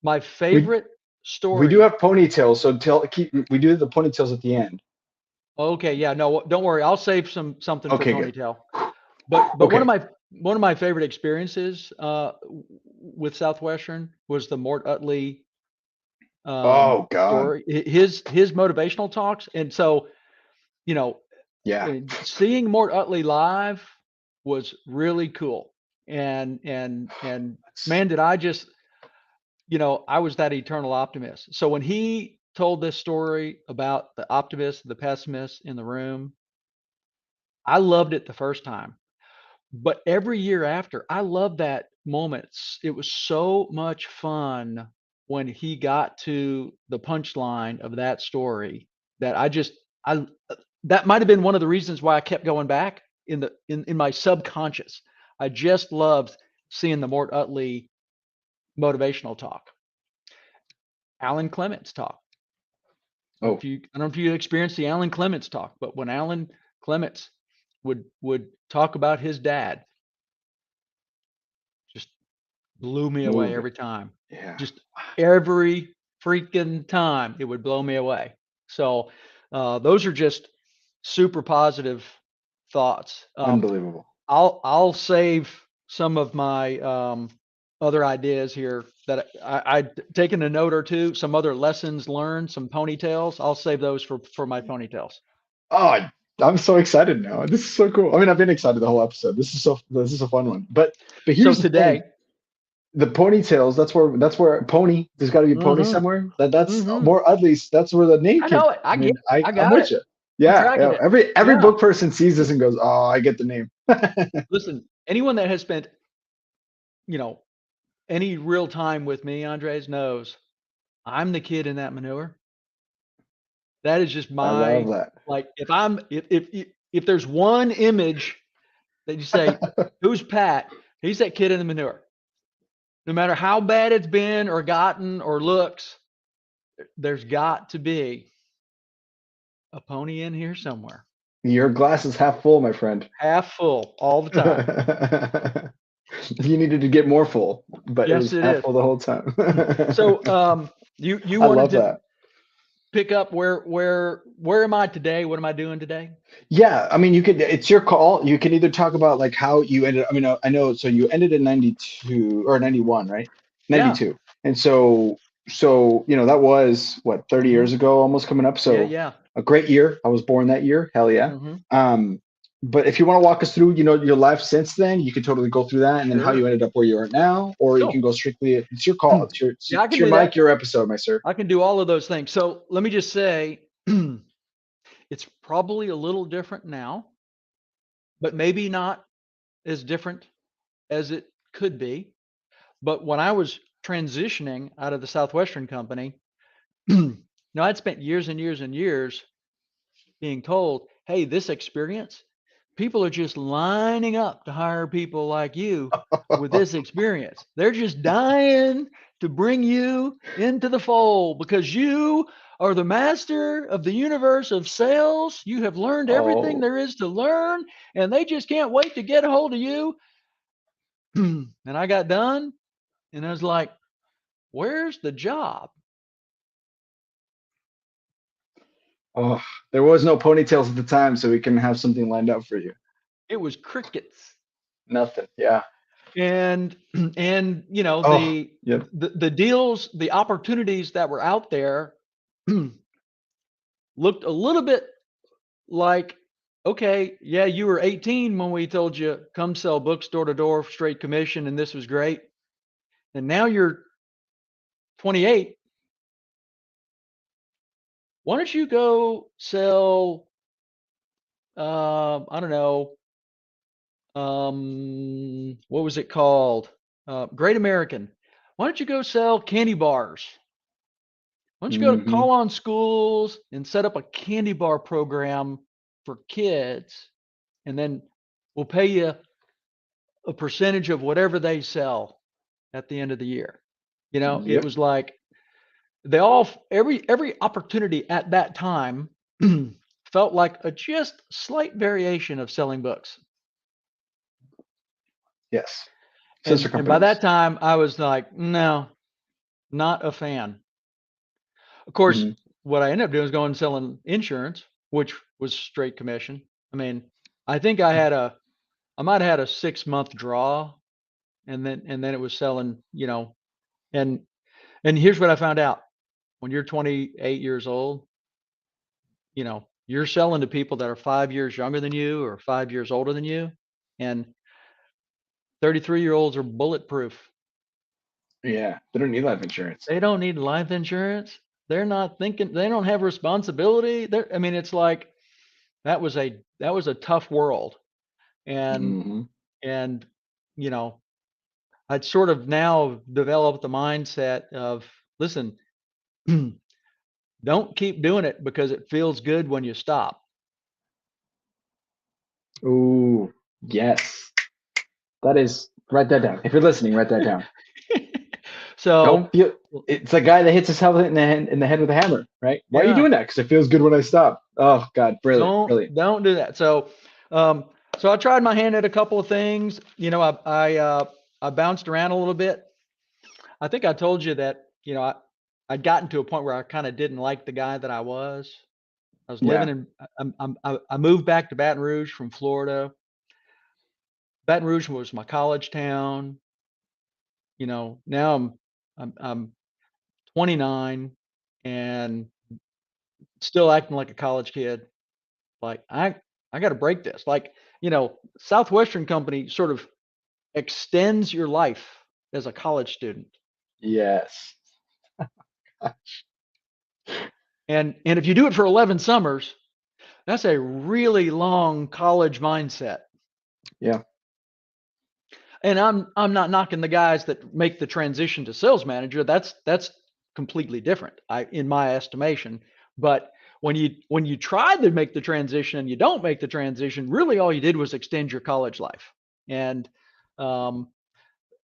my We favorite we do story. have ponytails, so we do the ponytails at the end. Okay, yeah, no, don't worry. I'll save something for Okay, good. ponytail. But Okay. one of my favorite experiences with Southwestern was the Mort Utley Oh God. story, his motivational talks. And so, you know, Yeah. seeing Mort Utley live was really cool. And man, did I just, I was that eternal optimist. So when he told this story about the optimist, the pessimist in the room, I loved it the first time. But every year after, I love that moment. It was so much fun when he got to the punchline of that story that I that might have been one of the reasons why I kept going back in my subconscious. I just loved seeing the Mort Utley motivational talk. Alan Clements talk. I Oh, don't know if you experienced the Alan Clements talk, but when Alan Clements would talk about his dad, just blew me away moving. every time. Yeah. Just every freaking time it would blow me away. So those are just super positive thoughts. Unbelievable. I'll save some of my other ideas here that I'd taken a note or two, some other lessons learned, some ponytails. I'll save those for my ponytails. Oh, I'm so excited now. This is so cool. I mean, I've been excited the whole episode. This is a fun one. But So here's the thing. today, The ponytails, that's where pony, there's got to be pony mm-hmm, somewhere. That's mm-hmm. more Udleys. That's where the name I came know from. it. I I get mean, it. I'm Got with it. you. I'm Yeah, tracking yeah. it. Every Yeah. book person sees this and goes, "Oh, I get the name." Listen, anyone that has spent, you know, any real time with me, Andres, knows I'm the kid in that manure. That is just I love my, like, if there's one image that you say, that. who's Pat? He's that kid in the manure. No matter how bad it's been or gotten or looks, there's got to be a pony in here somewhere. Your glass is half full, my friend. Half full all the time. You needed to get more full, but it Yes, was it half is. full the whole time. So you I wanted love to that. pick up where am I today? What am I doing today? Yeah, I mean, you could, it's your call. You can either talk about like how you ended, I mean, I know, so you ended in 92 or 91, right? Yeah. 92. And so, that was what, 30 Hmm. years ago, almost coming up. Yeah, So yeah. a great year. I was born that year. Hell yeah. Hmm. Um, but if you want to walk us through, your life since then, you could totally go through that and then how you Sure. ended up where you are now, or you can Cool. go strictly, it's your call. It's your, it's Yeah, I can your do mic, that. your episode, my sir. I can do all of those things. So let me just say, it's probably a little different now, but maybe not as different as it could be. But when I was transitioning out of the Southwestern company, I'd spent years and years and years being told, hey, this experience, people are just lining up to hire people like you with this experience. They're just dying to bring you into the fold because you are the master of the universe of sales. You have learned everything Oh, there is to learn, and they just can't wait to get a hold of you. And I got done, and I was like, where's the job? oh, there was no ponytails at the time, so we can have something lined up for you. It was crickets. Nothing. Yeah. And Oh, yep. the deals, the opportunities that were out there looked a little bit like, okay, yeah, you were 18 when we told you come sell books door to door, straight commission, and this was great. And now you're 28. Why don't you go sell, I don't know, what was it called? Great American. Why don't you go sell candy bars? Why don't you go Hmm. call on schools and set up a candy bar program for kids, and then we'll pay you a percentage of whatever they sell at the end of the year. It Yep. was like they all every opportunity at that time felt like a just slight variation of selling books. Yes. Sister And by companies. that time I was like, no, not a fan. Of course, Hmm. what I ended up doing was going and selling insurance, which was straight commission. I mean, I think I had a I might have had a 6-month draw, and then it was selling, and here's what I found out. When you're 28 years old, you're selling to people that are 5 years younger than you or 5 years older than you, and 33-year-olds are bulletproof. Yeah, they don't need life insurance. They don't need life insurance. They're not thinking, they don't have responsibility. I mean, it's like that was a tough world. And Hmm. and you know, I'd sort of now developed the mindset of, listen, don't keep doing it because it feels good when you stop. Ooh, yes. That is, write that down. If you're listening, write that down. So Don't feel. It's a guy that hits his head in the head with a hammer, right? Why are you yeah, doing that? Because it feels good when I stop. Oh God, brilliant, brilliant. don't do that. Um, so I tried my hand at a couple of things. I bounced around a little bit. I think I told you that, I'd gotten to a point where I kind of didn't like the guy that I was. I was living Yeah, in, I moved back to Baton Rouge from Florida. Baton Rouge was my college town. Now I'm 29 and still acting like a college kid. Like I got to break this. Like, Southwestern company sort of extends your life as a college student. yes, And if you do it for 11 summers, that's a really long college mindset. yeah, And I'm not knocking the guys that make the transition to sales manager. That's completely different, in my estimation. But when you try to make the transition and you don't make the transition, really all you did was extend your college life. And um,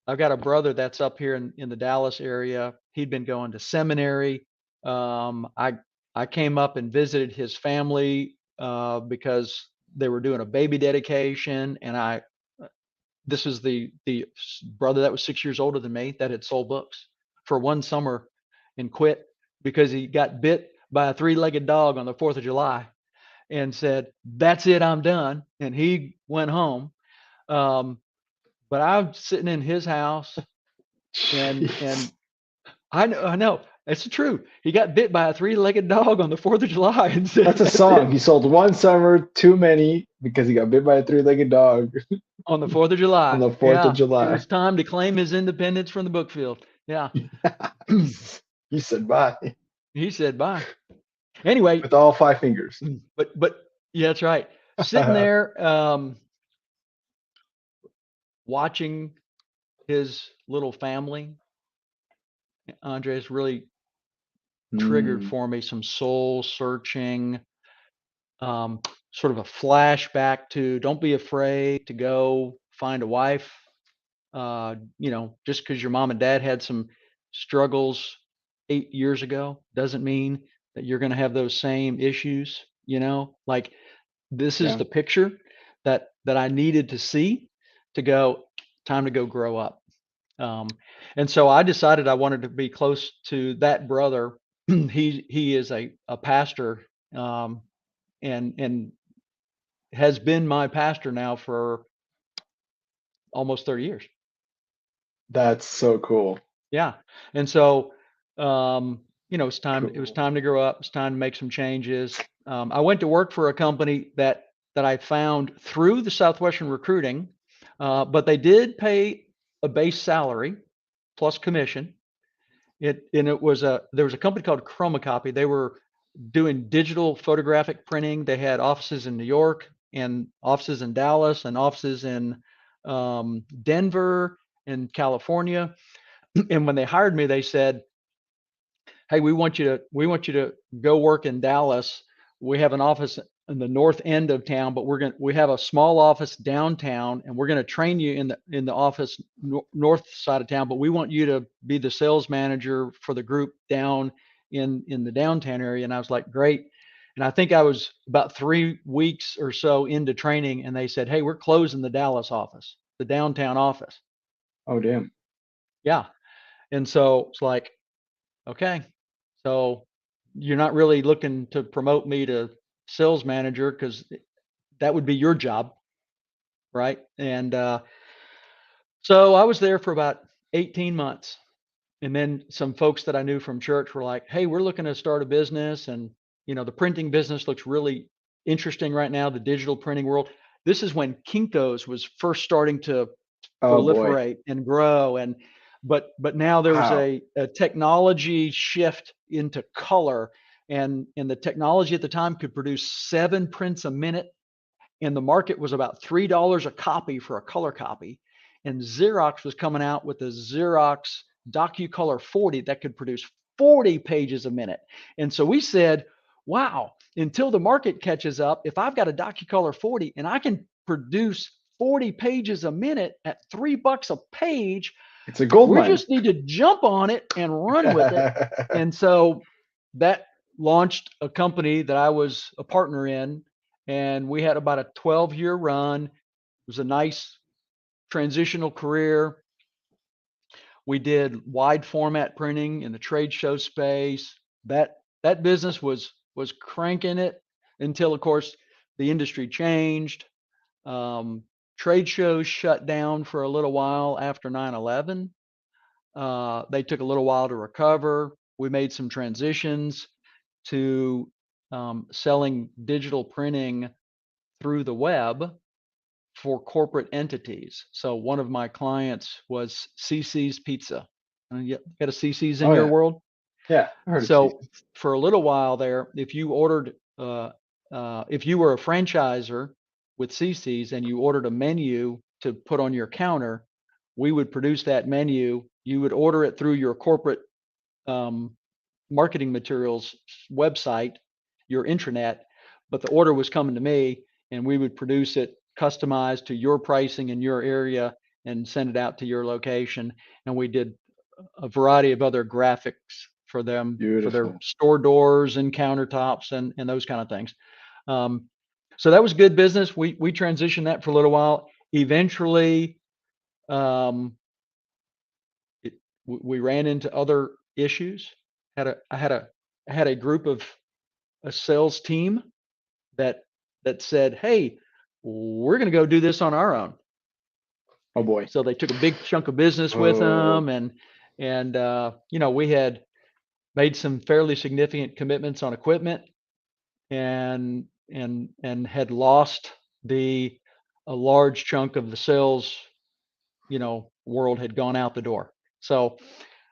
I've got a brother that's up here in the Dallas area. He'd been going to seminary. I came up and visited his family because they were doing a baby dedication, and this is the brother that was 6 years older than me that had sold books for one summer and quit because he got bit by a three-legged dog on the 4th of July and said, "That's it, I'm done." And he went home. Um, but I'm sitting in his house, and jeez. I know it's true. He got bit by a three-legged dog on the 4th of July and That's said, a "That's song. it." He sold one summer too many because he got bit by a three-legged dog On the 4th of on July. the 4th of Yeah, it July. was time to claim his independence from the book field. Yeah. He said bye He said bye. Anyway, with all five fingers. but yeah, that's right. Sitting there, watching his little family, Andres, really triggered Mm, for me some soul searching, sort of a flashback to, don't be afraid to go find a wife. Just because your mom and dad had some struggles 8 years ago doesn't mean that you're going to have those same issues. Like, this is yeah, the picture that I needed to see to go, time to go grow up. And so I decided I wanted to be close to that brother. He is a pastor, um, and has been my pastor now for almost 30 years. that's so cool. Yeah. And so, it was Cool. time to grow up. It's time to make some changes. I went to work for a company that I found through the Southwestern recruiting, but they did pay a base salary plus commission. There was a company called Chromacopy. They were doing digital photographic printing. They had offices in New York and offices in Dallas and offices in Denver and California. And when they hired me, they said, "Hey, we want you to go work in Dallas. We have an office in the north end of town, but we have a small office downtown, and we're going to train you in the office north side of town. But we want you to be the sales manager for the group down in the downtown area." And I was like, "Great." And I think I was about 3 weeks or so into training, and they said, "Hey, we're closing the Dallas office, the downtown office." Oh damn. Yeah. And so it's like, okay, so you're not really looking to promote me to sales manager because that would be your job. right? And so I was there for about 18 months. And then some folks that I knew from church were like, "Hey, we're looking to start a business, and the printing business looks really interesting right now, the digital printing world." This is when Kinko's was first starting to Oh boy. proliferate and grow, and but now there was Wow. a technology shift into color, and the technology at the time could produce 7 prints a minute, and the market was about $3 a copy for a color copy. And Xerox was coming out with the Xerox DocuColor 40 that could produce 40 pages a minute. And so we said, wow, until the market catches up, if I've got a DocuColor 40 and I can produce 40 pages a minute at $3 a page, It's a gold we mine. just need to jump on it and run with it. And so that launched a company that I was a partner in, and we had about a 12-year run. It was a nice transitional career. We did wide format printing in the trade show space. That business was cranking it until, of course, the industry changed. Trade shows shut down for a little while after 9/11. They took a little while to recover. We made some transitions to selling digital printing through the web for corporate entities. So one of my clients was CC's Pizza. You got a CC's in Oh your yeah. world? Yeah. I heard of So seasons. for a little while there, if you ordered, if you were a franchisor with CC's and you ordered a menu to put on your counter, we would produce that menu. You would order it through your corporate um, marketing materials website, your intranet, but the order was coming to me, and we would produce it customized to your pricing in your area and send it out to your location. And we did a variety of other graphics for them for their Beautiful. store doors and countertops and those kind of things. Um, so that was good business. We transitioned that for a little while. Eventually, um, we ran into other issues. I had a group of a sales team that said, "Hey, we're going to go do this on our own." Oh boy. So they took a big chunk of business with Oh, them, and we had made some fairly significant commitments on equipment, and had lost the a large chunk of the sales world had gone out the door. So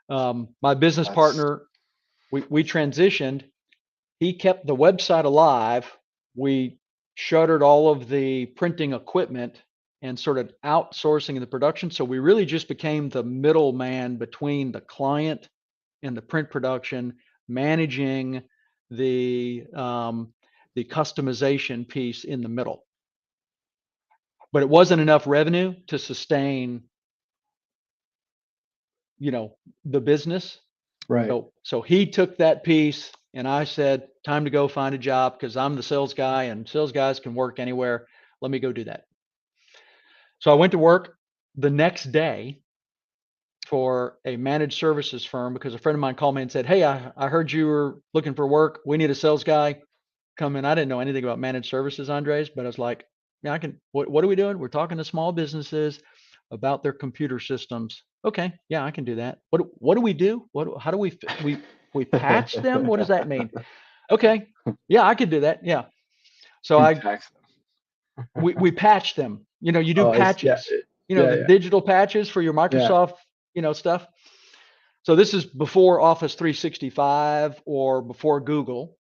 my business that's partner, we transitioned. He kept the website alive. We shuttered all of the printing equipment and started outsourcing the production. So we really just became the middleman between the client and the print production, managing the customization piece in the middle. But it wasn't enough revenue to sustain, the business. right. So he took that piece, and I said, time to go find a job because I'm the sales guy and sales guys can work anywhere. Let me go do that. So I went to work the next day for a managed services firm because a friend of mine called me and said, "Hey, I heard you were looking for work. We need a sales guy. Come in." I didn't know anything about managed services, Andres, but I was like, "Yeah, I can. What are we doing? We're talking to small businesses about their computer systems." Okay, yeah, I can do that. What do we do? How do we patch them? What does that mean? Okay, yeah, I could do that. Yeah. So You I tax we patch them. You do Oh, yeah, patches. yeah, The yeah, digital patches for your yeah, Microsoft, stuff. So this is before Office 365 or before Google,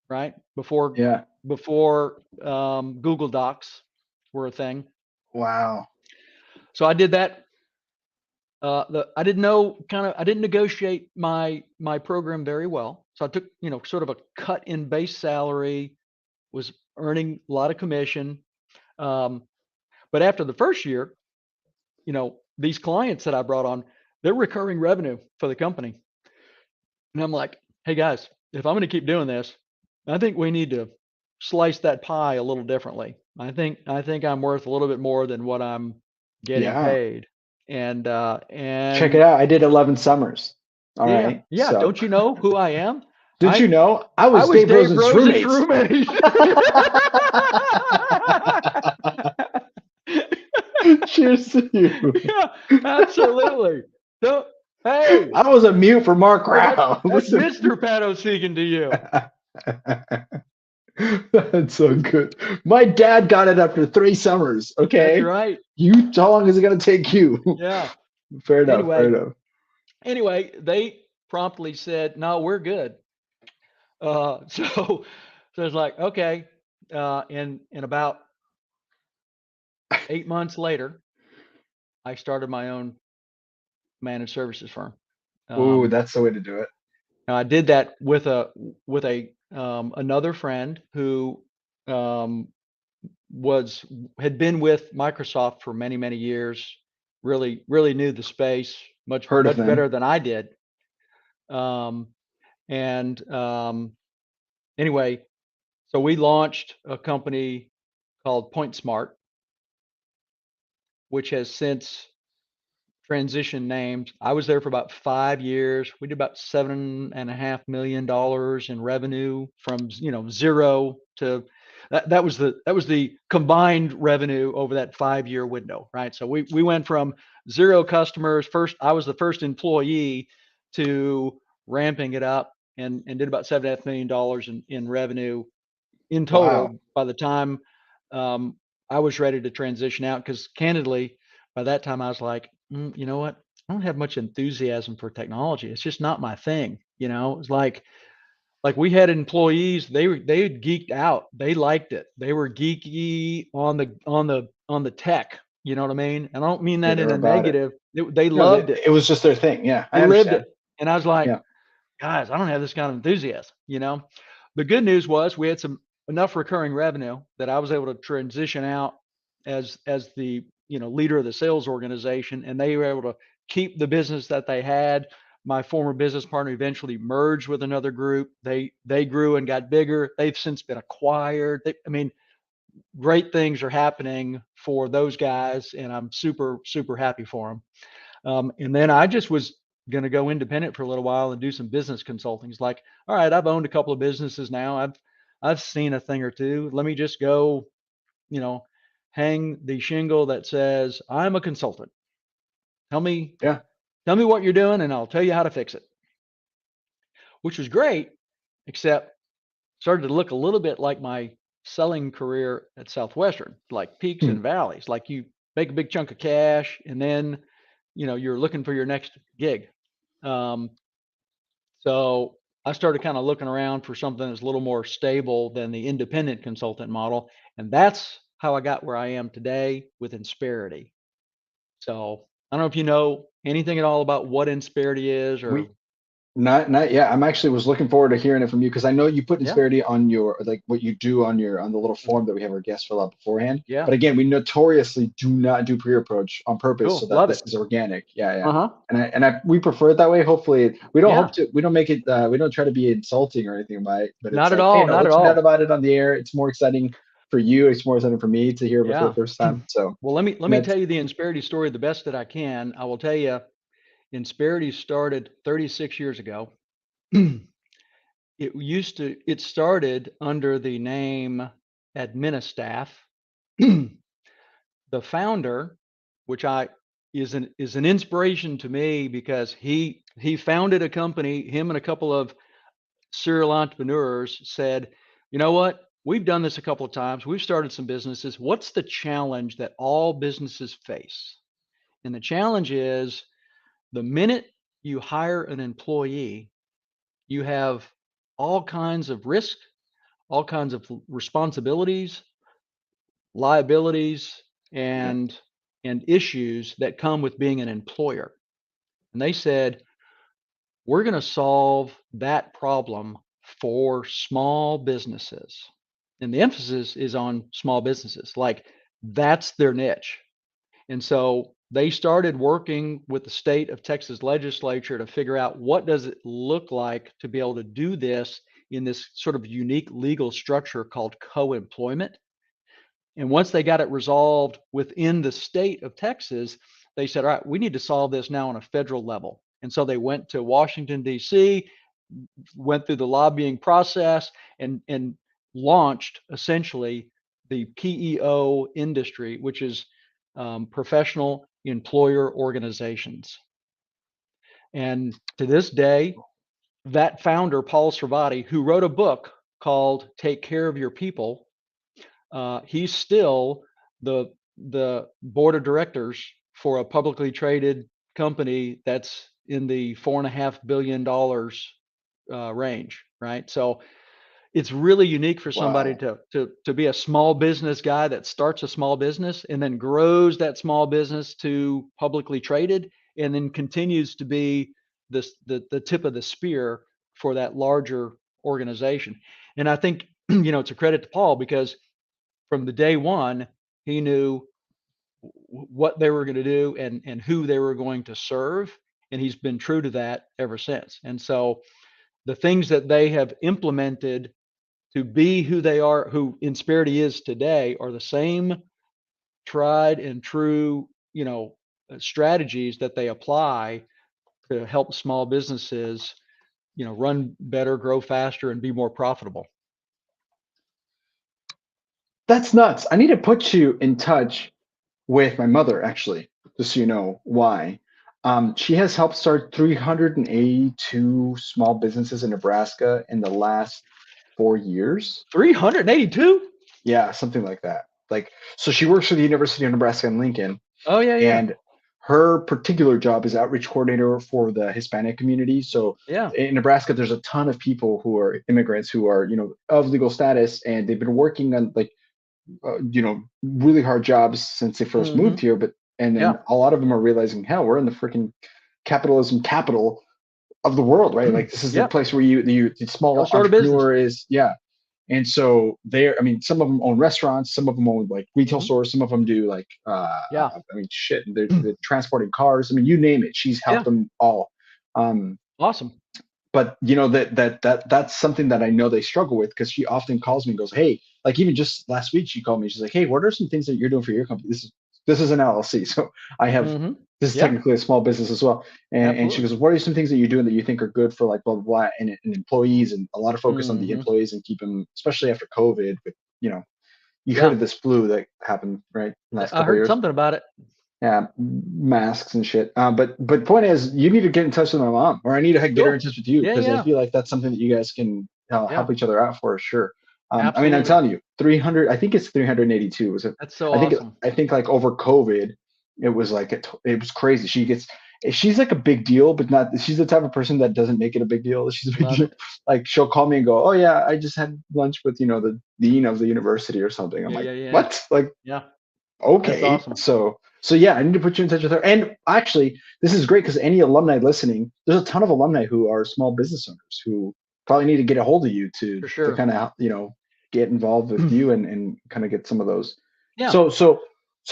right? yeah. Before Google Docs were a thing. Wow. So I did that. I didn't know I didn't negotiate my program very well. So I took, sort of a cut in base salary, was earning a lot of commission. Um, but after the first year, these clients that I brought on, they're recurring revenue for the company. And I'm like, "Hey guys, if I'm going to keep doing this, I think we need to slice that pie a little differently. I think I'm worth a little bit more than what I'm getting Yeah. paid." And Check it out. I did 11 summers. All yeah, right. yeah. So, Don't you know who I am? didn't you I know I I was was Dave Dave Rosen's Rosen's roommate? roommate. Cheers to you. Yeah, absolutely. So, hey, I was a mute for Mark well, Rao. that's Listen. Mr. Pat Osigian to you. That's so good. My dad got it after 3 summers. That's Okay. right. How long is it going to take you? Yeah. Fair enough. Fair Anyway, enough. they promptly said, "No, we're good." So it's like, okay. And about 8 months later, I started my own managed services firm. Ooh, Um, that's the way to do it. Now I did that with a another friend who um, was had been with Microsoft for many years. Really knew the space Heard of much them. better than I did. Um, and Anyway, so we launched a company called Point Smart, which has since transition names. I was there for about 5 years. We did about $7.5 million in revenue from zero to that was the combined revenue over that 5 year window, right? So we went from zero customers. First, I was the first employee to ramping it up and did about $7.5 million in revenue in Wow. total by the time um, I was ready to transition out. Because candidly, by that time I was like, you know what? I don't have much enthusiasm for technology. It's just not my thing. It's like we had employees. They had geeked out. They liked it. They were geeky on the tech. You know what I mean? And I don't mean Yeah, that in they're a about it. negative. They No, loved it. it was just their thing. Yeah, I They lived understand. it. And I was like, Yeah. guys, I don't have this kind of enthusiasm. The good news was we had some enough recurring revenue that I was able to transition out as the leader of the sales organization, and they were able to keep the business that they had. My former business partner eventually merged with another group. They grew and got bigger. They've since been acquired. I mean, great things are happening for those guys, and I'm super happy for them. And then I just was going to go independent for a little while and do some business consulting. It's like, all right, I've owned a couple of businesses now. I've seen a thing or two. Let me just go, you know, hang the shingle that says I'm a consultant. Tell me, Yeah. tell me what you're doing, and I'll tell you how to fix it. Which was great, except started to look a little bit like my selling career at Southwestern, like peaks Hmm. and valleys. Like you make a big chunk of cash, and then you're looking for your next gig. Um, so I started kind of looking around for something that's a little more stable than the independent consultant model. And that's how I got where I am today with Insperity. So I don't know if you know anything at all about what Insperity is or, We not yet. I'm actually was looking forward to hearing it from you because I know you put yeah, Insperity on your like what you do on the little form that we have our guests fill out beforehand. yeah, But again, we notoriously do not do pre-approach on purpose so cool. that Love it. this is organic. Yeah, yeah. Uh-huh. And we prefer it that way. Hopefully, we don't Yeah, hope to. We don't make it. We don't try to be insulting or anything by it. But it's not at like, hey, all. no, Not at let's chat all. about it on the air. It's more exciting for you. It's more exciting for me to hear it for the Yeah. first time. So, Well, let and me that's tell you the Insperity story the best that I can. I will tell you, Insperity started 36 years ago. It started under the name Administaff. The founder, which I is an inspiration to me because he founded a company. Him and a couple of serial entrepreneurs said, you know what? We've done this a couple of times. We've started some businesses. What's the challenge that all businesses face? And the challenge is the minute you hire an employee, you have all kinds of risk, all kinds of responsibilities, liabilities, and issues that come with being an employer. And they said, we're going to solve that problem for small businesses. And the emphasis is on small businesses. Like that's their niche. And so they started working with the state of Texas legislature to figure out what does it look like to be able to do this in this sort of unique legal structure called co-employment. And once they got it resolved within the state of Texas, they said, all right, we need to solve this now on a federal level. And so they went to Washington, D.C., went through the lobbying process and launched essentially the PEO industry, which is professional employer organizations. And to this day, that founder, Paul Servati, who wrote a book called Take Care of Your People, he's still the board of directors for a publicly traded company that's in the $4.5 billion range, right? So it's really unique for somebody Wow. to be a small business guy that starts a small business and then grows that small business to publicly traded, and then continues to be the tip of the spear for that larger organization. And I think it's a credit to Paul, because from the day one he knew what they were going to do and who they were going to serve, and he's been true to that ever since. And so the things that they have implemented to be who they are, who Insperity is today, are the same tried and true, strategies that they apply to help small businesses, run better, grow faster, and be more profitable. That's nuts. I need to put you in touch with my mother, actually, just so you know why. She has helped start 382 small businesses in Nebraska in the last 4 years. 382? Yeah, something like that. Like, so she works for the University of Nebraska in Lincoln, Oh yeah, yeah, and her particular job is outreach coordinator for the Hispanic community. So yeah. in Nebraska, there's a ton of people who are immigrants who are, of legal status, and they've been working on like really hard jobs since they first moved here. And then Yeah. a lot of them are realizing, hell, we're in the freaking capitalism capital of the world, right? Like this is the Yep. place where the small Go start a business. entrepreneur is. Yeah. And so some of them own restaurants, some of them own like retail stores, some of them do like, Yeah. shit, they're transporting cars. I mean, you name it, she's helped Yeah. them all. Awesome. But that's something that I know they struggle with, because she often calls me and goes, hey, like even just last week she called me, she's like, hey, what are some things that you're doing for your company? This is an LLC, so I have this is Yeah. technically a small business as well. And she Absolutely. goes, what are some things that you're doing that you think are good for like blah blah blah, and employees, and a lot of focus on the employees and keep them, especially after COVID, with you heard Yeah. of this flu that happened right last I couple of heard years. something about it. Yeah, masks and shit. But point is, you need to get in touch with my mom, or I need to get her in Cool. touch with you, Yeah, because I yeah. feel like that's something that you guys can Yeah. help each other out for sure. I mean, I'm Absolutely. telling you, 300. I think it's 382. That's so I think awesome. I think like over COVID, it was like it was crazy. She's like a big deal, but not. She's the type of person that doesn't make it a big deal. She's a big Love deal. it. Like she'll call me and go, "Oh yeah, I just had lunch with the dean of the university or something." I'm Yeah, like, yeah, yeah. "What?" Like, Yeah. That's okay, awesome. so yeah, I need to put you in touch with her. And actually, this is great, because any alumni listening, there's a ton of alumni who are small business owners who probably need to get a hold of you to For sure. kind of get involved with you and kind of get some of those. Yeah. So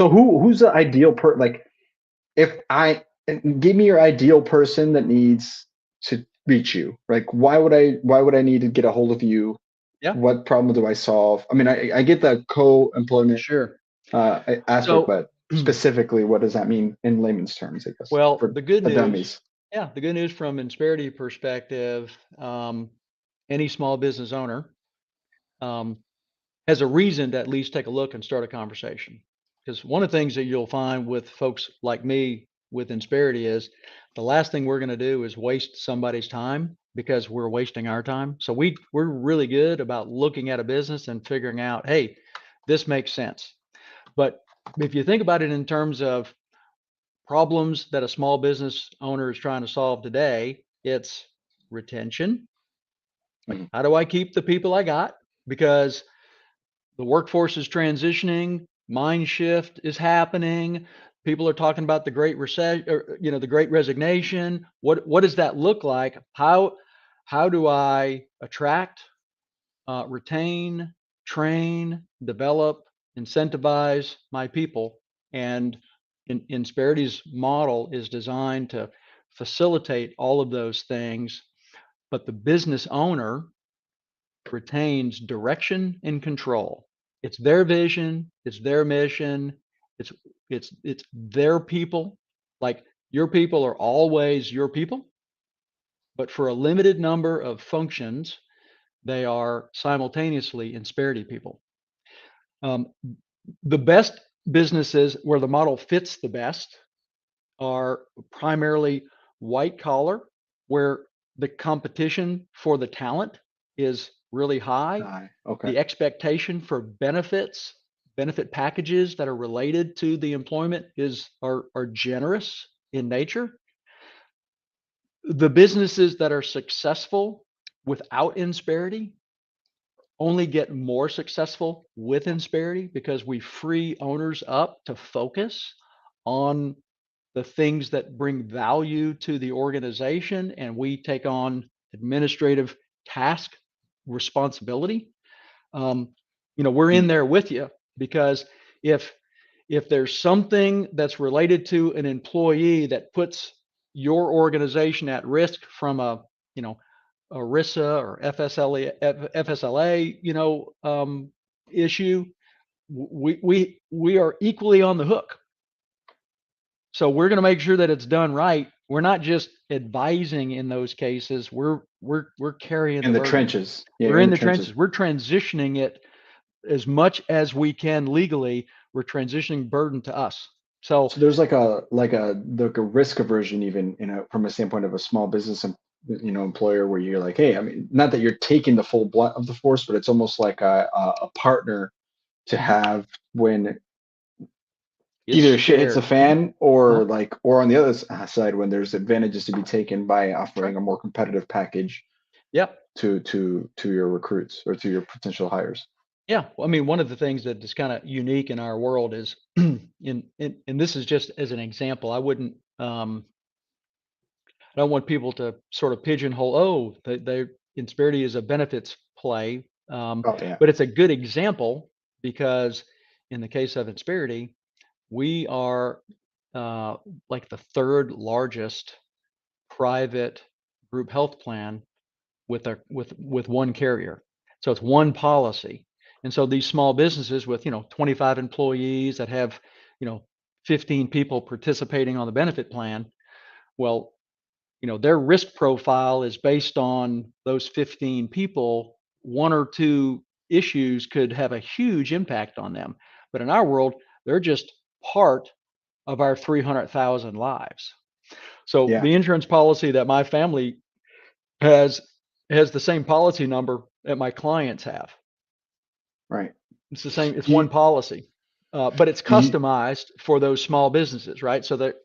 who's the ideal like, if I give me your ideal person that needs to reach you, like why would I need to get a hold of you? Yeah. What problem do I solve? I mean, I get the co-employment Sure. aspect, So, but specifically, what does that mean in layman's terms, I guess, well, for the dummies? the good news from Insperity perspective, any small business owner um, has a reason to at least take a look and start a conversation. Because one of the things that you'll find with folks like me with Insperity is the last thing we're going to do is waste somebody's time, because we're wasting our time. So we're really good about looking at a business and figuring out, hey, this makes sense. But if you think about it in terms of problems that a small business owner is trying to solve today, it's retention. Like, Mhm. how do I keep the people I got? Because the workforce is transitioning, mind shift is happening. People are talking about the great recession, or, the great resignation. What does that look like? How do I attract, retain, train, develop, incentivize my people? And Insperity's model is designed to facilitate all of those things, but the business owner retains direction and control. It's their vision, it's their mission, it's it's their people. Like, your people are always your people, but for a limited number of functions, they are simultaneously Insperity people. Um, the best businesses where the model fits the best are primarily white collar, where the competition for the talent is really high. Okay. The expectation for benefit packages that are related to the employment are generous in nature. The businesses that are successful without Insperity only get more successful with Insperity because we free owners up to focus on the things that bring value to the organization, and we take on administrative task responsibility. We're in there with you, because if there's something that's related to an employee that puts your organization at risk from a ERISA or FSLA issue, we are equally on the hook. So we're going to make sure that it's done right. We're not just advising in those cases. We're carrying In the the burden. trenches. Yeah, We're in the trenches. We're transitioning it as much as we can legally. We're transitioning burden to us. So there's like a risk aversion, even from a standpoint of a small business employer, where you're like, hey, I mean, not that you're taking the full blunt of the force, but it's almost like a partner to have when either shit hits the fan, or or on the other side, when there's advantages to be taken by offering a more competitive package. Yep. To your recruits or to your potential hires. Yeah, well, I mean, one of the things that is kind of unique in our world is, and this is just as an example. I wouldn't, I don't want people to sort of pigeonhole. Oh, Insperity is a benefits play, but it's a good example because in the case of Insperity, we are like the third largest private group health plan with one carrier. So it's one policy. And so these small businesses with 25 employees that have 15 people participating on the benefit plan, well, their risk profile is based on those 15 people. One or two issues could have a huge impact on them. But in our world, they're just part of our 300,000 lives. So the insurance policy that my family has the same policy number that my clients have. Right. It's the same. It's one policy, but it's customized for those small businesses, right? So that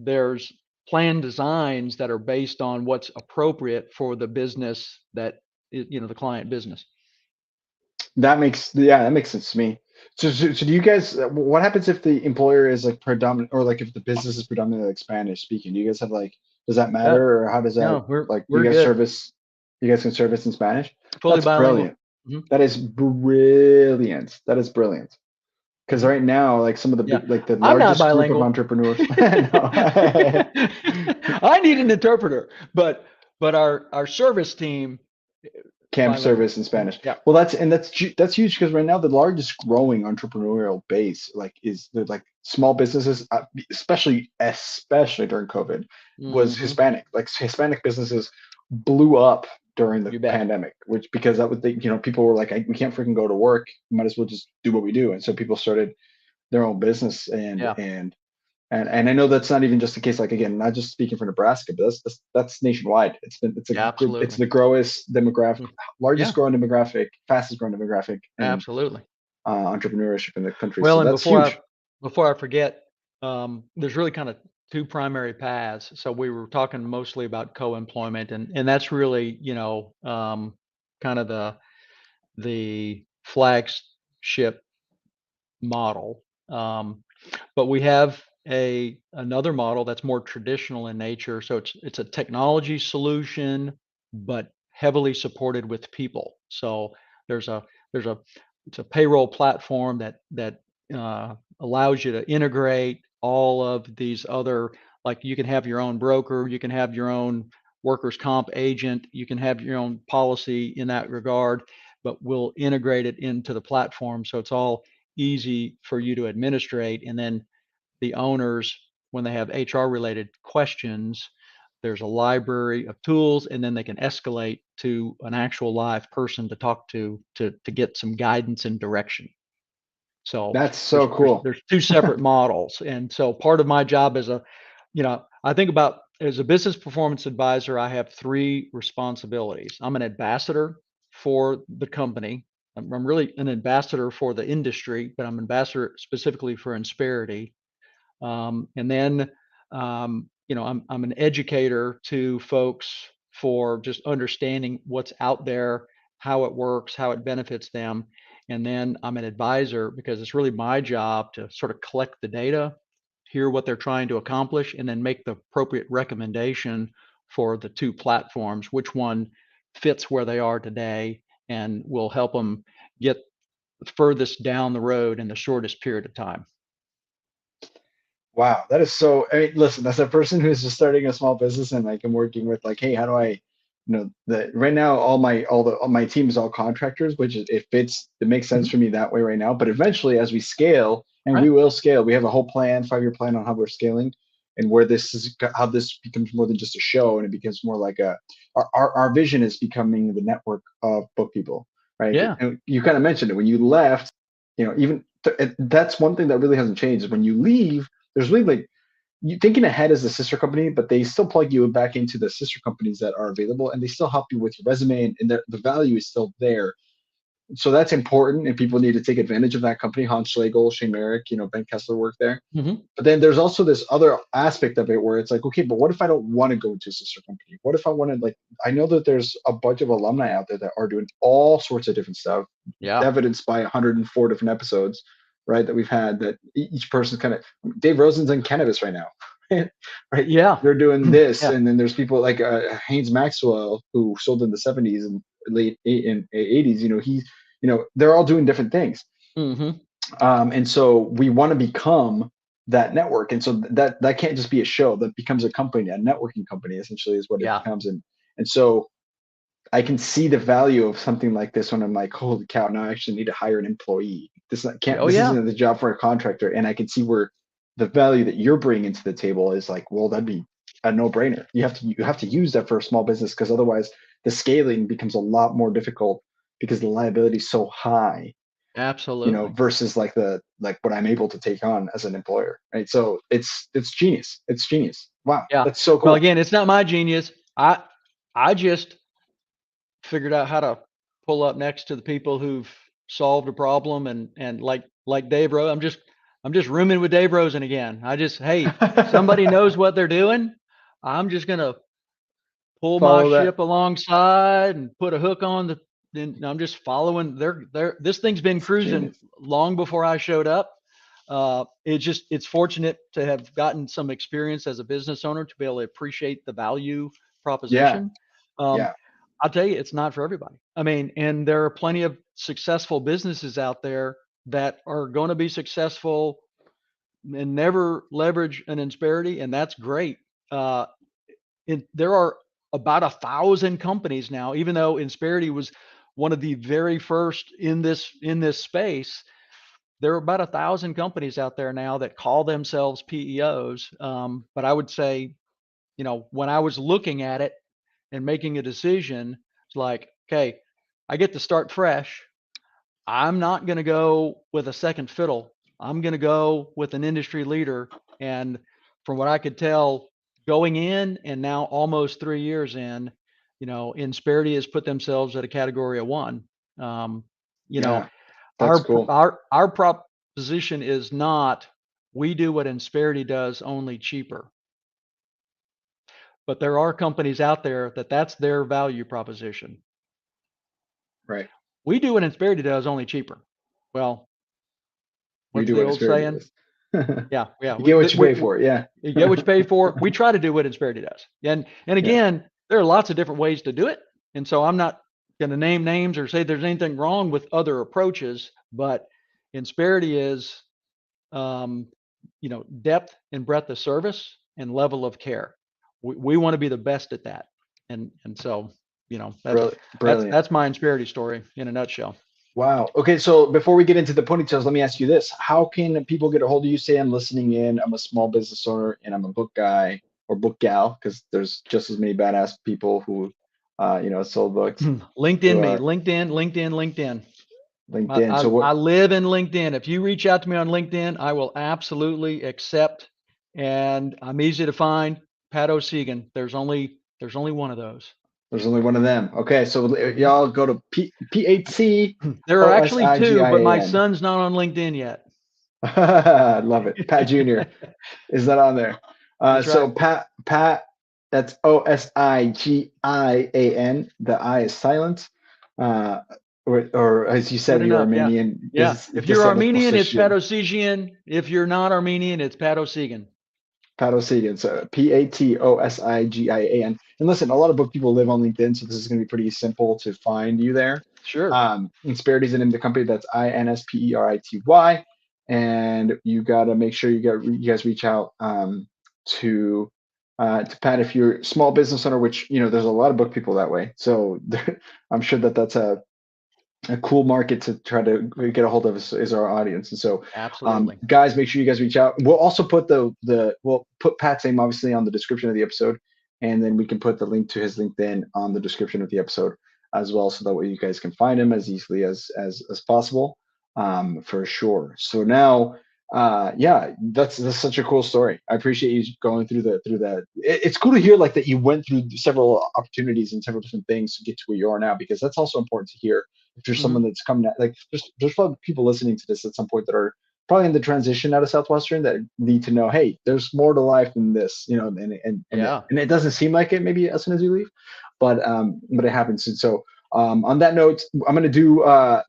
there's plan designs that are based on what's appropriate for the business that the client business. That makes sense to me. So do you guys? What happens if the employer is like predominant, or like if the business is predominantly like Spanish speaking? Do you guys have like? Does that matter, or how does that? No, you guys service? You guys can service in Spanish. Fully That's bilingual. Brilliant. That is brilliant. That is brilliant. Because right now, like some of the like the largest group of entrepreneurs. I need an interpreter, but our service team can service in Spanish. Yeah. Well, that's huge, because right now the largest growing entrepreneurial base is the like small businesses, especially during COVID, was Hispanic. Like Hispanic businesses blew up during the pandemic, because that was people were like, we can't freaking go to work, might as well just do what we do, and so people started their own business, and I know that's not even just the case. Like, again, not just speaking for Nebraska, but that's nationwide. It's the growest demographic, largest growing demographic, fastest growing demographic. Absolutely. Entrepreneurship in the country. Well, so and that's huge. Before I forget, there's really kind of two primary paths. So we were talking mostly about co-employment, and that's really kind of the flagship model. But we have another model that's more traditional in nature. So it's a technology solution, but heavily supported with people. So it's a payroll platform that allows you to integrate all of these other, like you can have your own broker, you can have your own workers' comp agent, you can have your own policy in that regard, but we'll integrate it into the platform. So it's all easy for you to administrate. And then the owners, when they have HR related questions, there's a library of tools, and then they can escalate to an actual live person to talk to get some guidance and direction. So That's so cool. there's two separate models. And so part of my job as I think about as a business performance advisor, I have three responsibilities. I'm an ambassador for the company. I'm really an ambassador for the industry, but I'm ambassador specifically for Insperity. And then, I'm an educator to folks for just understanding what's out there, how it works, how it benefits them. And then I'm an advisor because it's really my job to sort of collect the data, hear what they're trying to accomplish, and then make the appropriate recommendation for the two platforms, which one fits where they are today and will help them get furthest down the road in the shortest period of time. Wow, that is so. I mean, listen, as a person who's just starting a small business and like I'm working with like, hey, how do I, right now all my team is all contractors, which it makes sense for me that way right now. But eventually, as we scale, and we will scale, we have a whole plan, 5-year plan on how we're scaling, and how this becomes more than just a show, and it becomes more like our vision is becoming the network of book people, right? Yeah. And you kind of mentioned it when you left, even that's one thing that really hasn't changed is when you leave there's really like you thinking ahead as a sister company, but they still plug you back into the sister companies that are available and they still help you with your resume and the value is still there. So that's important and people need to take advantage of that company. Hans Schlegel, Shane Merrick, Ben Kessler work there. Mm-hmm. But then there's also this other aspect of it where it's like, okay, but what if I don't want to go to a sister company? What if I want to I know that there's a bunch of alumni out there that are doing all sorts of different stuff, evidenced by 104 different episodes, right? That we've had that each person's kind of Dave Rosen's in cannabis right now, right? Yeah. They're doing this. And then there's people like Haynes Maxwell who sold in the 70s and late 80s, they're all doing different things. Mm-hmm. And so we want to become that network. And so that can't just be a show. That becomes a company, a networking company, essentially is what it becomes. And so I can see the value of something like this when I'm like, holy cow, now I actually need to hire an employee. This isn't the job for a contractor. And I can see where the value that you're bringing to the table is like, well, that'd be a no-brainer. You have to use that for a small business because otherwise the scaling becomes a lot more difficult because the liability is so high. Absolutely. Versus like what I'm able to take on as an employer, right? So it's genius. It's genius. Wow, that's so cool. Well, again, it's not my genius. I just figured out how to pull up next to the people who've solved a problem, and like Dave Rosen, I'm just rooming with Dave Rosen again. Hey, somebody knows what they're doing. I'm just gonna pull my ship alongside and put a hook on and I'm just following this thing's been cruising long before I showed up. It's fortunate to have gotten some experience as a business owner to be able to appreciate the value proposition. I'll tell you, it's not for everybody. I mean, and there are plenty of successful businesses out there that are going to be successful and never leverage an Insperity, and that's great. There are about 1,000 companies now, even though Insperity was one of the very first in this space. There are about 1,000 companies out there now that call themselves PEOs. But I would say, when I was looking at it and making a decision, it's like, okay, I get to start fresh. I'm not going to go with a second fiddle. I'm going to go with an industry leader. And from what I could tell, going in and now almost 3 years in, Insperity has put themselves at a category of 1. That's cool. Our proposition is not we do what Insperity does, only cheaper. But there are companies out there that's their value proposition. Right. We do what Insperity does, only cheaper. Well, what's the old saying? Yeah. You get what you pay for. Yeah. You get what you pay for. We try to do what Insperity does. And again, there are lots of different ways to do it. And so I'm not going to name names or say there's anything wrong with other approaches, but Insperity is, depth and breadth of service and level of care. We want to be the best at that. And so, that's my Insperity story in a nutshell. Wow. Okay. So before we get into the ponytails, let me ask you this. How can people get a hold of you? Say I'm listening in, I'm a small business owner and I'm a book guy or book gal, because there's just as many badass people who, sold books. LinkedIn. LinkedIn. I live in LinkedIn. If you reach out to me on LinkedIn, I will absolutely accept. And I'm easy to find. Pat Osigian. There's only one of those. There's only one of them. Okay, so y'all go to PAT There are actually two, but my Osigian. son's not on LinkedIn yet. I love it. Pat Jr. is that on there? That's so right. Pat, that's Osigian. The I is silent. Or as you said, Good you're enough. Armenian. Yeah. If you're Armenian, it's Pat Osigian. If you're not Armenian, it's Pat Osigian. Pat Osigian. So PAT Osigian. And listen, a lot of book people live on LinkedIn, so this is going to be pretty simple to find you there. Sure. Insperity is the name of the company. That's INSPERITY. And you got to make sure you guys reach out to Pat if you're a small business owner, which there's a lot of book people that way. So I'm sure that's a cool market to try to get a hold of is our audience. And so absolutely, guys, make sure you guys reach out. We'll also put we'll put Pat's name obviously on the description of the episode, and then we can put the link to his LinkedIn on the description of the episode as well, so that way you guys can find him as easily as possible, for sure. So now yeah, that's such a cool story. I appreciate you going through that. It's cool to hear like that you went through several opportunities and several different things to get to where you are now, because that's also important to hear. If you're someone that's coming out, like there's probably people listening to this at some point that are probably in the transition out of Southwestern that need to know, hey, there's more to life than this, and it doesn't seem like it maybe as soon as you leave, but it happens. And so on that note, I'm going to do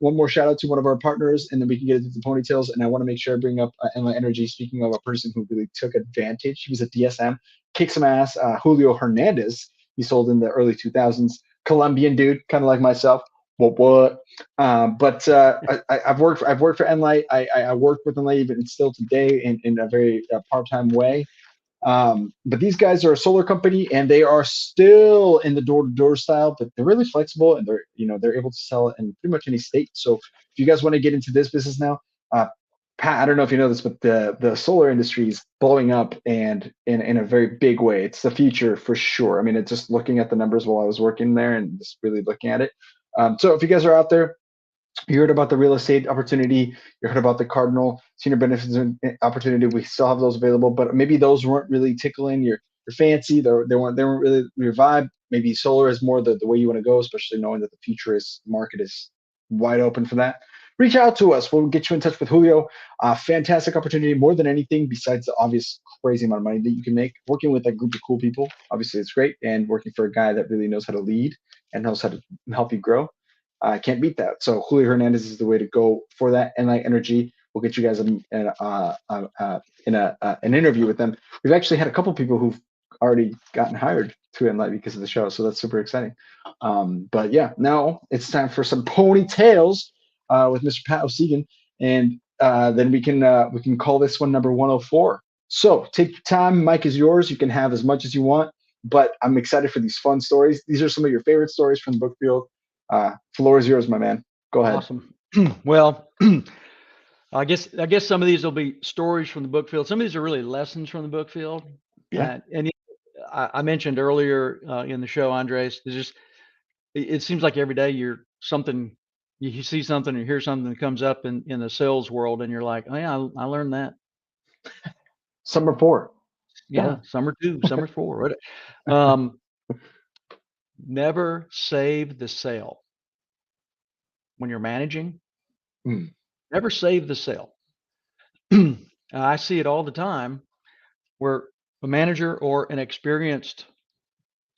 one more shout out to one of our partners, and then we can get into the ponytails. And I want to make sure I bring up EnLight.Energy. Speaking of a person who really took advantage, he was a DSM, kicked some ass. Julio Hernandez. He sold in the early 2000s. Colombian dude, kind of like myself. What? But I've worked for EnLight. I work with EnLight even still today in a very part-time way. But these guys are a solar company, and they are still in the door-to-door style, but they're really flexible, and they're able to sell it in pretty much any state. So if you guys want to get into this business now, Pat, I don't know if you know this, but the solar industry is blowing up, and in a very big way. It's the future for sure. I mean, it's just looking at the numbers while I was working there and just really looking at it. So if you guys are out there, you heard about the real estate opportunity, you heard about the Cardinal senior benefits opportunity. We still have those available, but maybe those weren't really tickling your fancy. They weren't really your vibe. Maybe solar is more the way you want to go, especially knowing that the futurist market is wide open for that. Reach out to us. We'll get you in touch with Julio. Fantastic opportunity. More than anything, besides the obvious crazy amount of money that you can make, working with a group of cool people, obviously it's great. And working for a guy that really knows how to lead and knows how to help you grow. I can't beat that. So Julio Hernandez is the way to go for that. EnLight.Energy. We'll get you guys in an interview with them. We've actually had a couple people who've already gotten hired to EnLight because of the show, so that's super exciting. But yeah, now it's time for some ponytails with Mr. Pat Osigian, and then we can call this one number 104. So take your time. Mic is yours. You can have as much as you want, but I'm excited for these fun stories. These are some of your favorite stories from the book field. Floor is yours, my man. Go ahead. Awesome. Well, I guess some of these will be stories from the book field. Some of these are really lessons from the book field. Yeah. And I mentioned earlier in the show, Andres, it seems like every day you see something or hear something that comes up in the sales world, and you're like, oh yeah, I learned that. Summer 4. Yeah, summer 2, summer 4. Never save the sale. When you're managing, never save the sale. I see it all the time where a manager or an experienced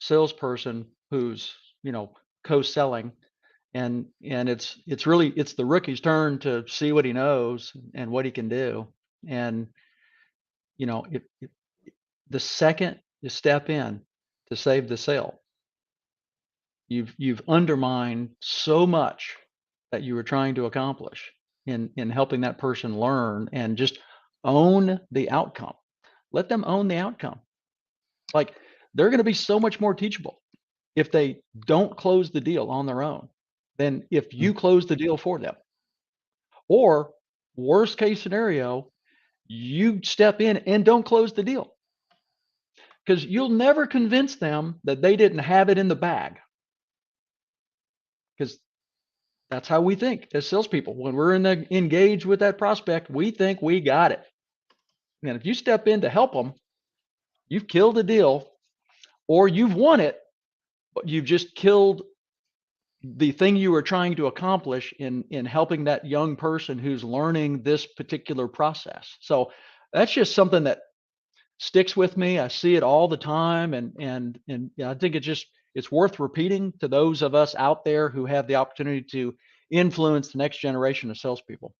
salesperson who's, co-selling, and it's the rookie's turn to see what he knows and what he can do. And, if the second you step in to save the sale, you've undermined so much that you were trying to accomplish in helping that person learn, and just own the outcome. Let them own the outcome. Like, they're going to be so much more teachable if they don't close the deal on their own than if you close the deal for them. Or worst case scenario, you step in and don't close the deal, because you'll never convince them that they didn't have it in the bag. Because That's how we think as salespeople. When we're engaged with that prospect, we think we got it. And if you step in to help them, you've killed a deal, or you've won it, but you've just killed the thing you were trying to accomplish in helping that young person who's learning this particular process. So that's just something that sticks with me. I see it all the time, and I think it's worth repeating to those of us out there who have the opportunity to influence the next generation of salespeople.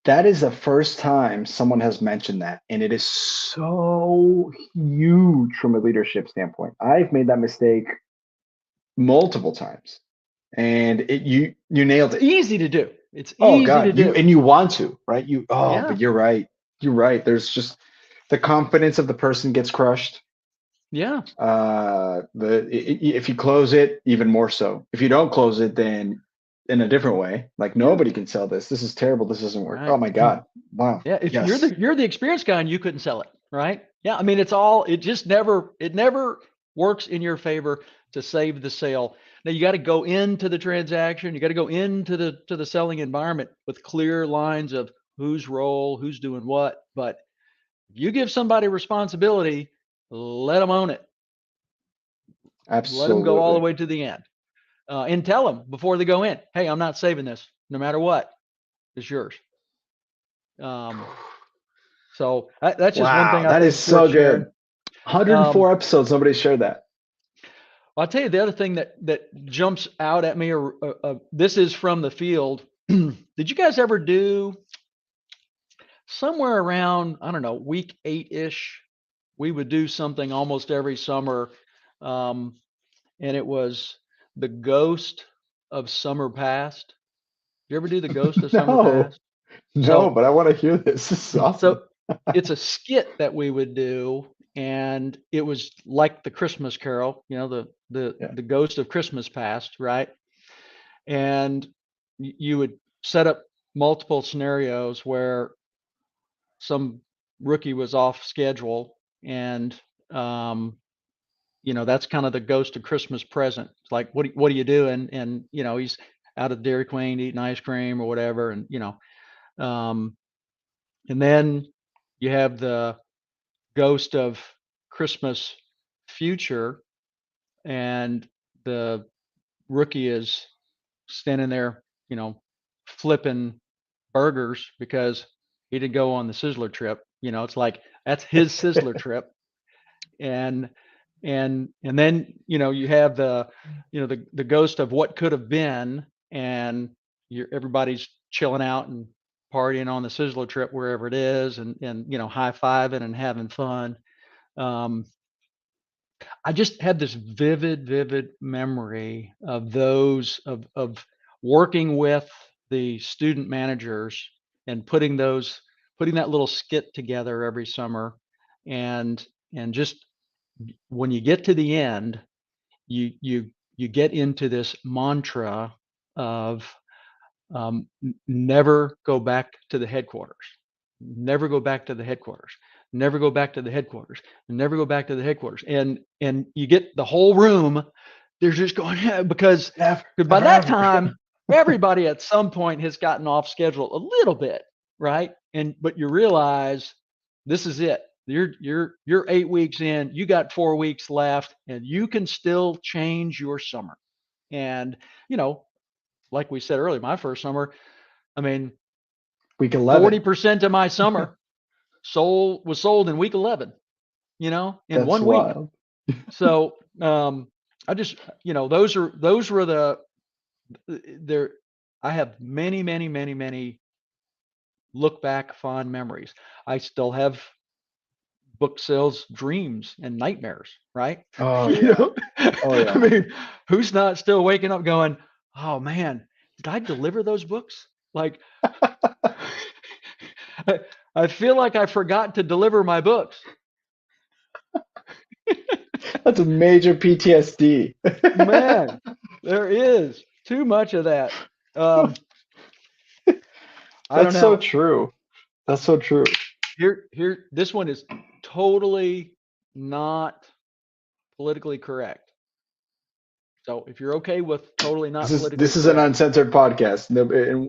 That is the first time someone has mentioned that, and it is so huge from a leadership standpoint. I've made that mistake multiple times, and you nailed it. Easy to do. It's Oh easy to God, do. you want to, right? Yeah. But you're right. You're right. There's just the confidence of the person gets crushed. Yeah. If you close it, even more so. If you don't close it, then in a different way, like nobody can sell this. This is terrible. This doesn't work. Right. Oh my God. Wow. Yeah. If Yes. you're the experienced guy and you couldn't sell it, right? Yeah. I mean, it never works in your favor to save the sale. Now you got to go into the transaction. You got to go into the selling environment with clear lines of whose role, who's doing what. But if you give somebody responsibility, let them own it. Absolutely. Let them go all the way to the end, and tell them before they go in, hey, I'm not saving this, no matter what. It's yours. So that's just one thing. That is so good. 104 episodes. Nobody shared that. I'll tell you the other thing that jumps out at me, or this is from the field. Did you guys ever do somewhere around, I don't know, week 8-ish? We would do something almost every summer, and it was the Ghost of Summer Past. You ever do the Ghost of Summer Past? No, but I want to hear this. This is awesome. So it's a skit that we would do, and it was like the Christmas Carol, the Ghost of Christmas Past, right? And you would set up multiple scenarios where some rookie was off schedule, and that's kind of the Ghost of Christmas Present. It's like, what are you doing? And he's out of Dairy Queen eating ice cream or whatever, and and then you have the Ghost of Christmas Future, and the rookie is standing there, flipping burgers because he didn't go on the Sizzler trip. It's like that's his Sizzler trip, and then you have the ghost of what could have been, and everybody's chilling out and partying on the Sizzler trip wherever it is, and high-fiving and having fun. I just had this vivid memory of those of working with the student managers and putting that little skit together every summer, and just when you get to the end, you get into this mantra of never go back to the headquarters. Never go back to the headquarters. Never go back to the headquarters. Never go back to the headquarters. And you get the whole room. They're just going, yeah, because by that time, everybody at some point has gotten off schedule a little bit, right? But you realize this is it. You're 8 weeks in. You got 4 weeks left, and you can still change your summer. And like we said earlier, my first summer, I mean, week 11. 40% of my summer was sold in week 11, in That's 1 wild. week. So I just, those were I have many look back fond memories. I still have book sales dreams and nightmares, right? Oh yeah. Oh yeah. I mean, who's not still waking up going, oh man, did I deliver those books? Like, I feel like I forgot to deliver my books. That's a major PTSD. Man, there is too much of that. That's so true. That's so true. Here, this one is totally not politically correct. So if you're okay with totally not This politically is an correct, uncensored podcast,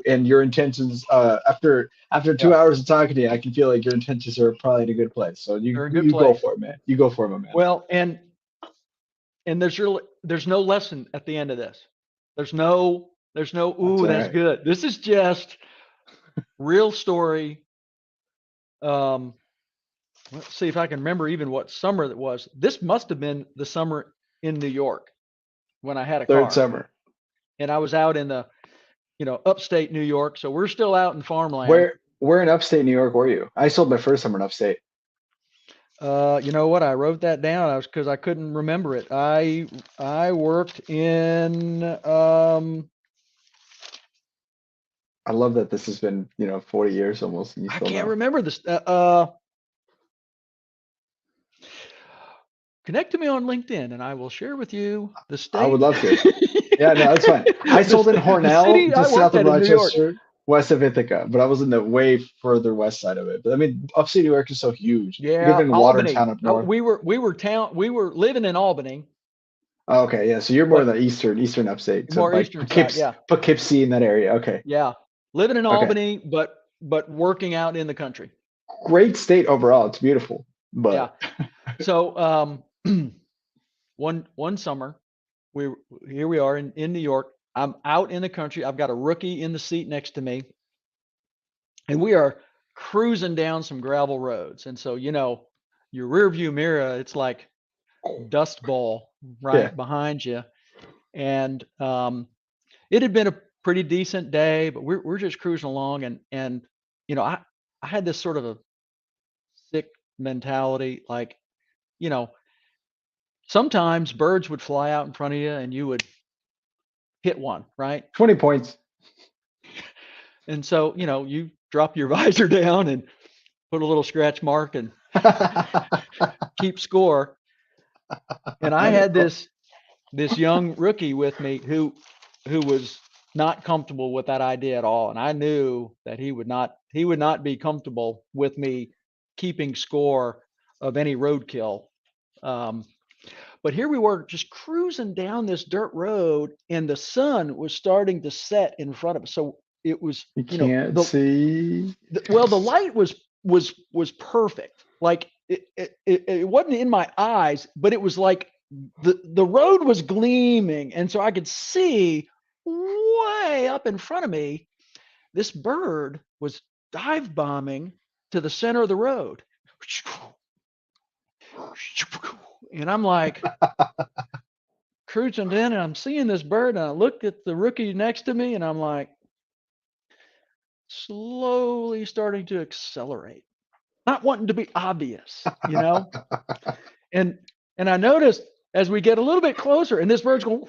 and your intentions. After yeah, 2 hours of talking to you, I can feel like your intentions are probably in a good place. So they're in a good you go place. for it, man. You go for it, my man. Well, and there's no lesson at the end of this. There's no That's ooh, all that's right. good. This is just real story. Let's see if I can remember even what summer that was. This must have been the summer in New York when I had a Third car, summer. and I was out in the upstate New York. So we're still out in farmland. Where in upstate New York were you? I sold my first summer in upstate. You know what? I wrote that down. Because I couldn't remember it. I worked in I love that this has been 40 years almost, and you I still can't know. remember this. Connect to me on LinkedIn, and I will share with you the I would state. love to. Yeah, no, that's fine. I sold in The Hornell, city I just south worked of at in New York. Rochester, west of Ithaca, but I was in the way further west side of it. But I mean, upstate New York is so huge. You could Yeah, have been in Albany. Watertown up Oh, north. we were living in Albany, Oh, okay, yeah. So you're more in but the eastern upstate. So more like eastern side. Yeah, Poughkeepsie in that area. Okay. yeah. Living in Okay. Albany, but working out in the country. Great state overall. It's beautiful. Yeah. But So one summer, here we are in New York. I'm out in the country. I've got a rookie in the seat next to me, and we are cruising down some gravel roads. And so your rear view mirror, it's like dust bowl yeah, right behind you. And it had been a pretty decent day, but we're just cruising along, and I had this sort of a sick mentality, like you know sometimes birds would fly out in front of you and you would hit one, right? 20 points. And so you drop your visor down and put a little scratch mark and keep score. And I had this young rookie with me who was not comfortable with that idea at all, and I knew that he would not be comfortable with me keeping score of any roadkill. Um, but here we were just cruising down this dirt road, and the sun was starting to set in front of us. So it was, You can't see. the light was perfect. Like it wasn't in my eyes, but it was like the road was gleaming, and so I could see way up in front of me. This bird was dive bombing to the center of the road, and I'm like cruising in, and I'm seeing this bird, and I look at the rookie next to me, and I'm like slowly starting to accelerate, not wanting to be obvious, and I noticed as we get a little bit closer, and this bird's going,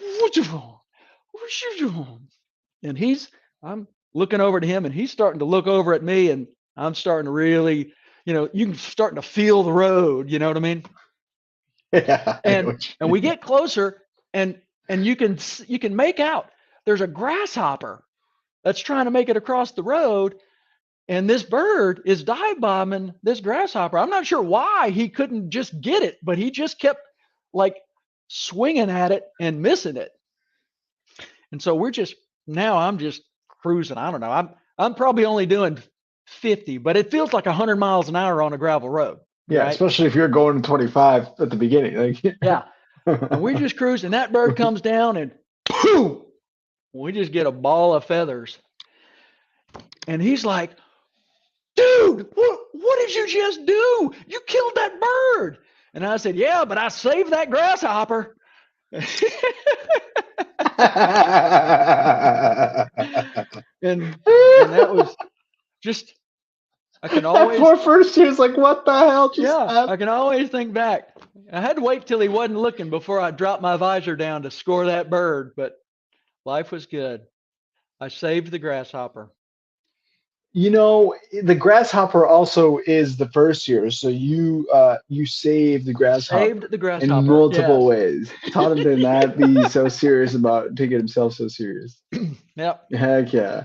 and I'm looking over to him, and he's starting to look over at me, and I'm starting to really, you can starting to feel the road, you know what I mean? Yeah, I know And what we get closer, and you can make out there's a grasshopper that's trying to make it across the road, and this bird is dive bombing this grasshopper. I'm not sure why he couldn't just get it, but he just kept like swinging at it and missing it. And so I'm just cruising. I don't know. I'm probably only doing 50, but it feels like 100 miles an hour on a gravel road, Yeah, right? especially if you're going 25 at the beginning. Yeah. And we Like, just cruise, and that bird comes down, and boom, we just get a ball of feathers. And he's like, dude, what did you just do? You killed that bird. And I said, yeah, but I saved that grasshopper. and that was just, I can that always, poor first year's like, what the hell just yeah, happened? I can always think back. I had to wait till he wasn't looking before I dropped my visor down to score that bird, but life was good. I saved the grasshopper. The grasshopper also is the first year, so you save the grasshopper Saved the in grasshopper. multiple Yes. ways. Taught him to not be so serious about taking himself so serious. Yep. Heck yeah.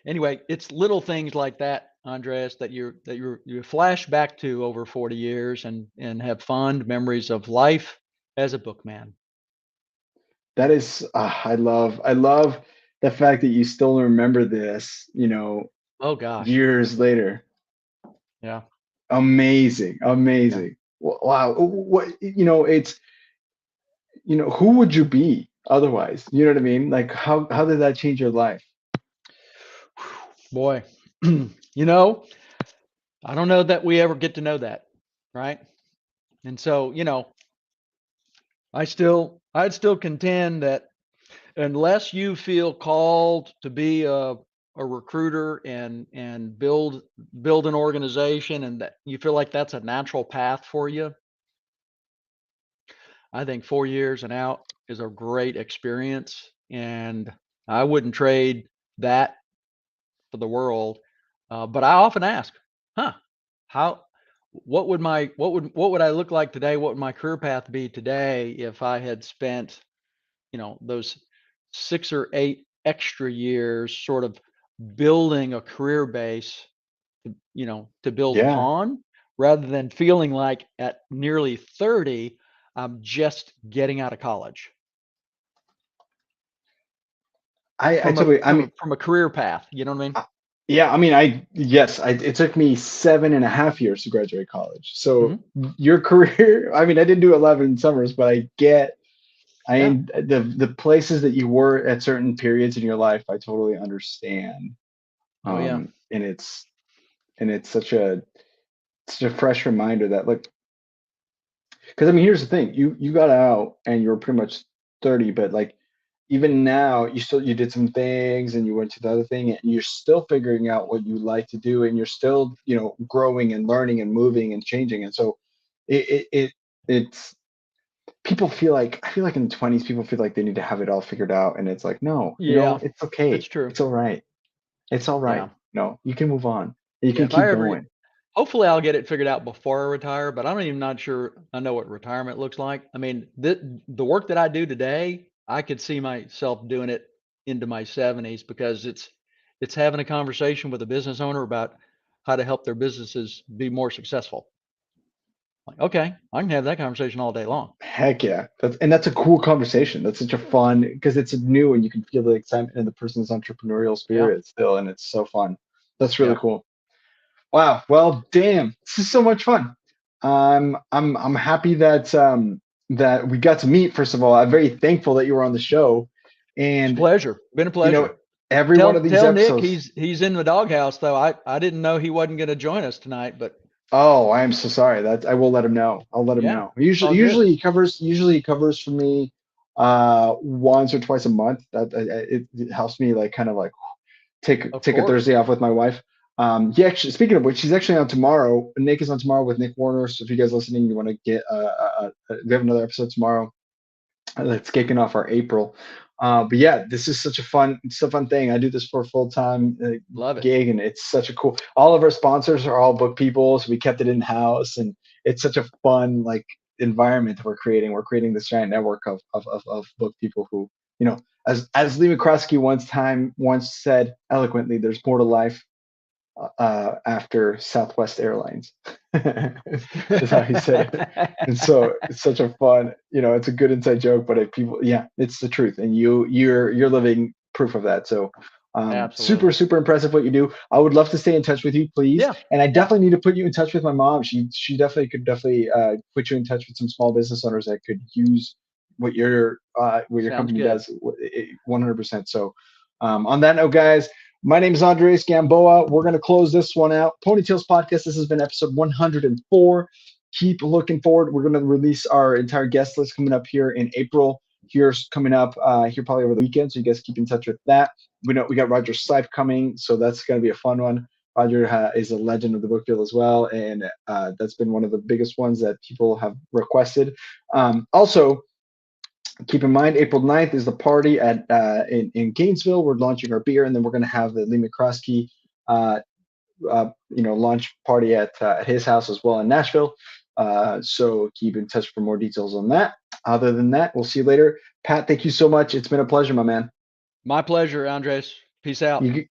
Anyway, it's little things like that, Andreas, that you flash back to over 40 years and have fond memories of life as a bookman. That is, I love the fact that you still remember this, Oh gosh. years later. Yeah. Amazing, Yeah. amazing. Wow. It's, who would you be otherwise? You know what I mean? Like, how did that change your life? Boy, you know, I don't know that we ever get to know that, right? And so, I'd still contend that unless you feel called to be a recruiter and build an organization and that you feel like that's a natural path for you, I think 4 years and out is a great experience, and I wouldn't trade that for the world. But I often ask, huh, how, what would I look like today? What would my career path be today if I had spent, those 6 or 8 extra years sort of building a career base, to build Yeah, upon, rather than feeling like at nearly 30, I'm just getting out of college I totally. I mean, from a career path. You know what I mean? uh, yeah. I mean, yes. It took me 7.5 years to graduate college. So Hmm. your career. I mean, I didn't do 11 summers, but I get. Yeah. The places that you were at certain periods in your life, I totally understand. Oh yeah. And it's such a fresh reminder that, like, because I mean, here's the thing: you got out and you were pretty much 30, but like even now, you did some things and you went to the other thing, and you're still figuring out what you like to do, and you're still growing and learning and moving and changing, and so it's people feel like I feel like in the 20s people feel like they need to have it all figured out, and it's like, no, Yeah, it's okay, that's true. it's all right, it's all right. Yeah. No, you can move on, you Yeah. can If I keep ever, going. hopefully, I'll get it figured out before I retire. But I'm even not sure I know what retirement looks like. I mean, the work that I do today, I could see myself doing it into my 70s because it's having a conversation with a business owner about how to help their businesses be more successful. Like, okay, I can have that conversation all day long. Heck yeah. That's a cool conversation. That's such a fun, because it's new and you can feel the excitement in the person's entrepreneurial Yeah. spirit still, and it's so fun. That's really Yeah. cool. Wow. Well, damn, this is so much fun. I'm happy that we got to meet. First of all, I'm very thankful that you were on the show, It's a and pleasure. Been a you know pleasure. every one of Tell these tell Nick episodes. he's in the doghouse though. I didn't know he wasn't going to join us tonight, but Oh, I am so sorry. That I will let him know. I'll let him yeah, know. it's all Usually, good. he covers for me once or twice a month. It helps me, like, kind of like Of take a course. Thursday off with my wife. He actually, speaking of which, he's actually on tomorrow. Nick is on tomorrow with Nick Warner. So if you guys listening, you want to get we have another episode tomorrow that's kicking off our April. But yeah, this is it's a fun thing. I do this for a full time Love it. gig, and it's such a cool. All of our sponsors are all book people, so we kept it in house, and it's such a fun, like, environment that we're creating. We're creating this giant network of book people who, as Lee McCroskey once said eloquently, "There's more to life after Southwest Airlines." Is how he said it. And so it's such a fun, it's a good inside joke, but if people, yeah, it's the truth, and you're living proof of that. So super Absolutely. super impressive what you do. I would love to stay in touch with you, please, Yeah. and I Yeah. definitely need to put you in touch with my mom. She definitely could definitely put you in touch with some small business owners that could use what your Sounds company good. does 100%. So on that note, guys, my name is Andres Gamboa. We're going to close this one out. Ponytails Podcast. This has been episode 104. Keep looking forward. We're going to release our entire guest list coming up here in April. Here's coming up here probably over the weekend. So you guys keep in touch with that. We know we got Roger Stipe coming, so that's going to be a fun one. Roger is a legend of the book field as well, and that's been one of the biggest ones that people have requested. Also, keep in mind, April 9th is the party in Gainesville. We're launching our beer, and then we're going to have the Lee McCroskey launch party at his house as well in Nashville. So keep in touch for more details on that. Other than that, we'll see you later. Pat, thank you so much. It's been a pleasure, my man. My pleasure, Andres. Peace out. You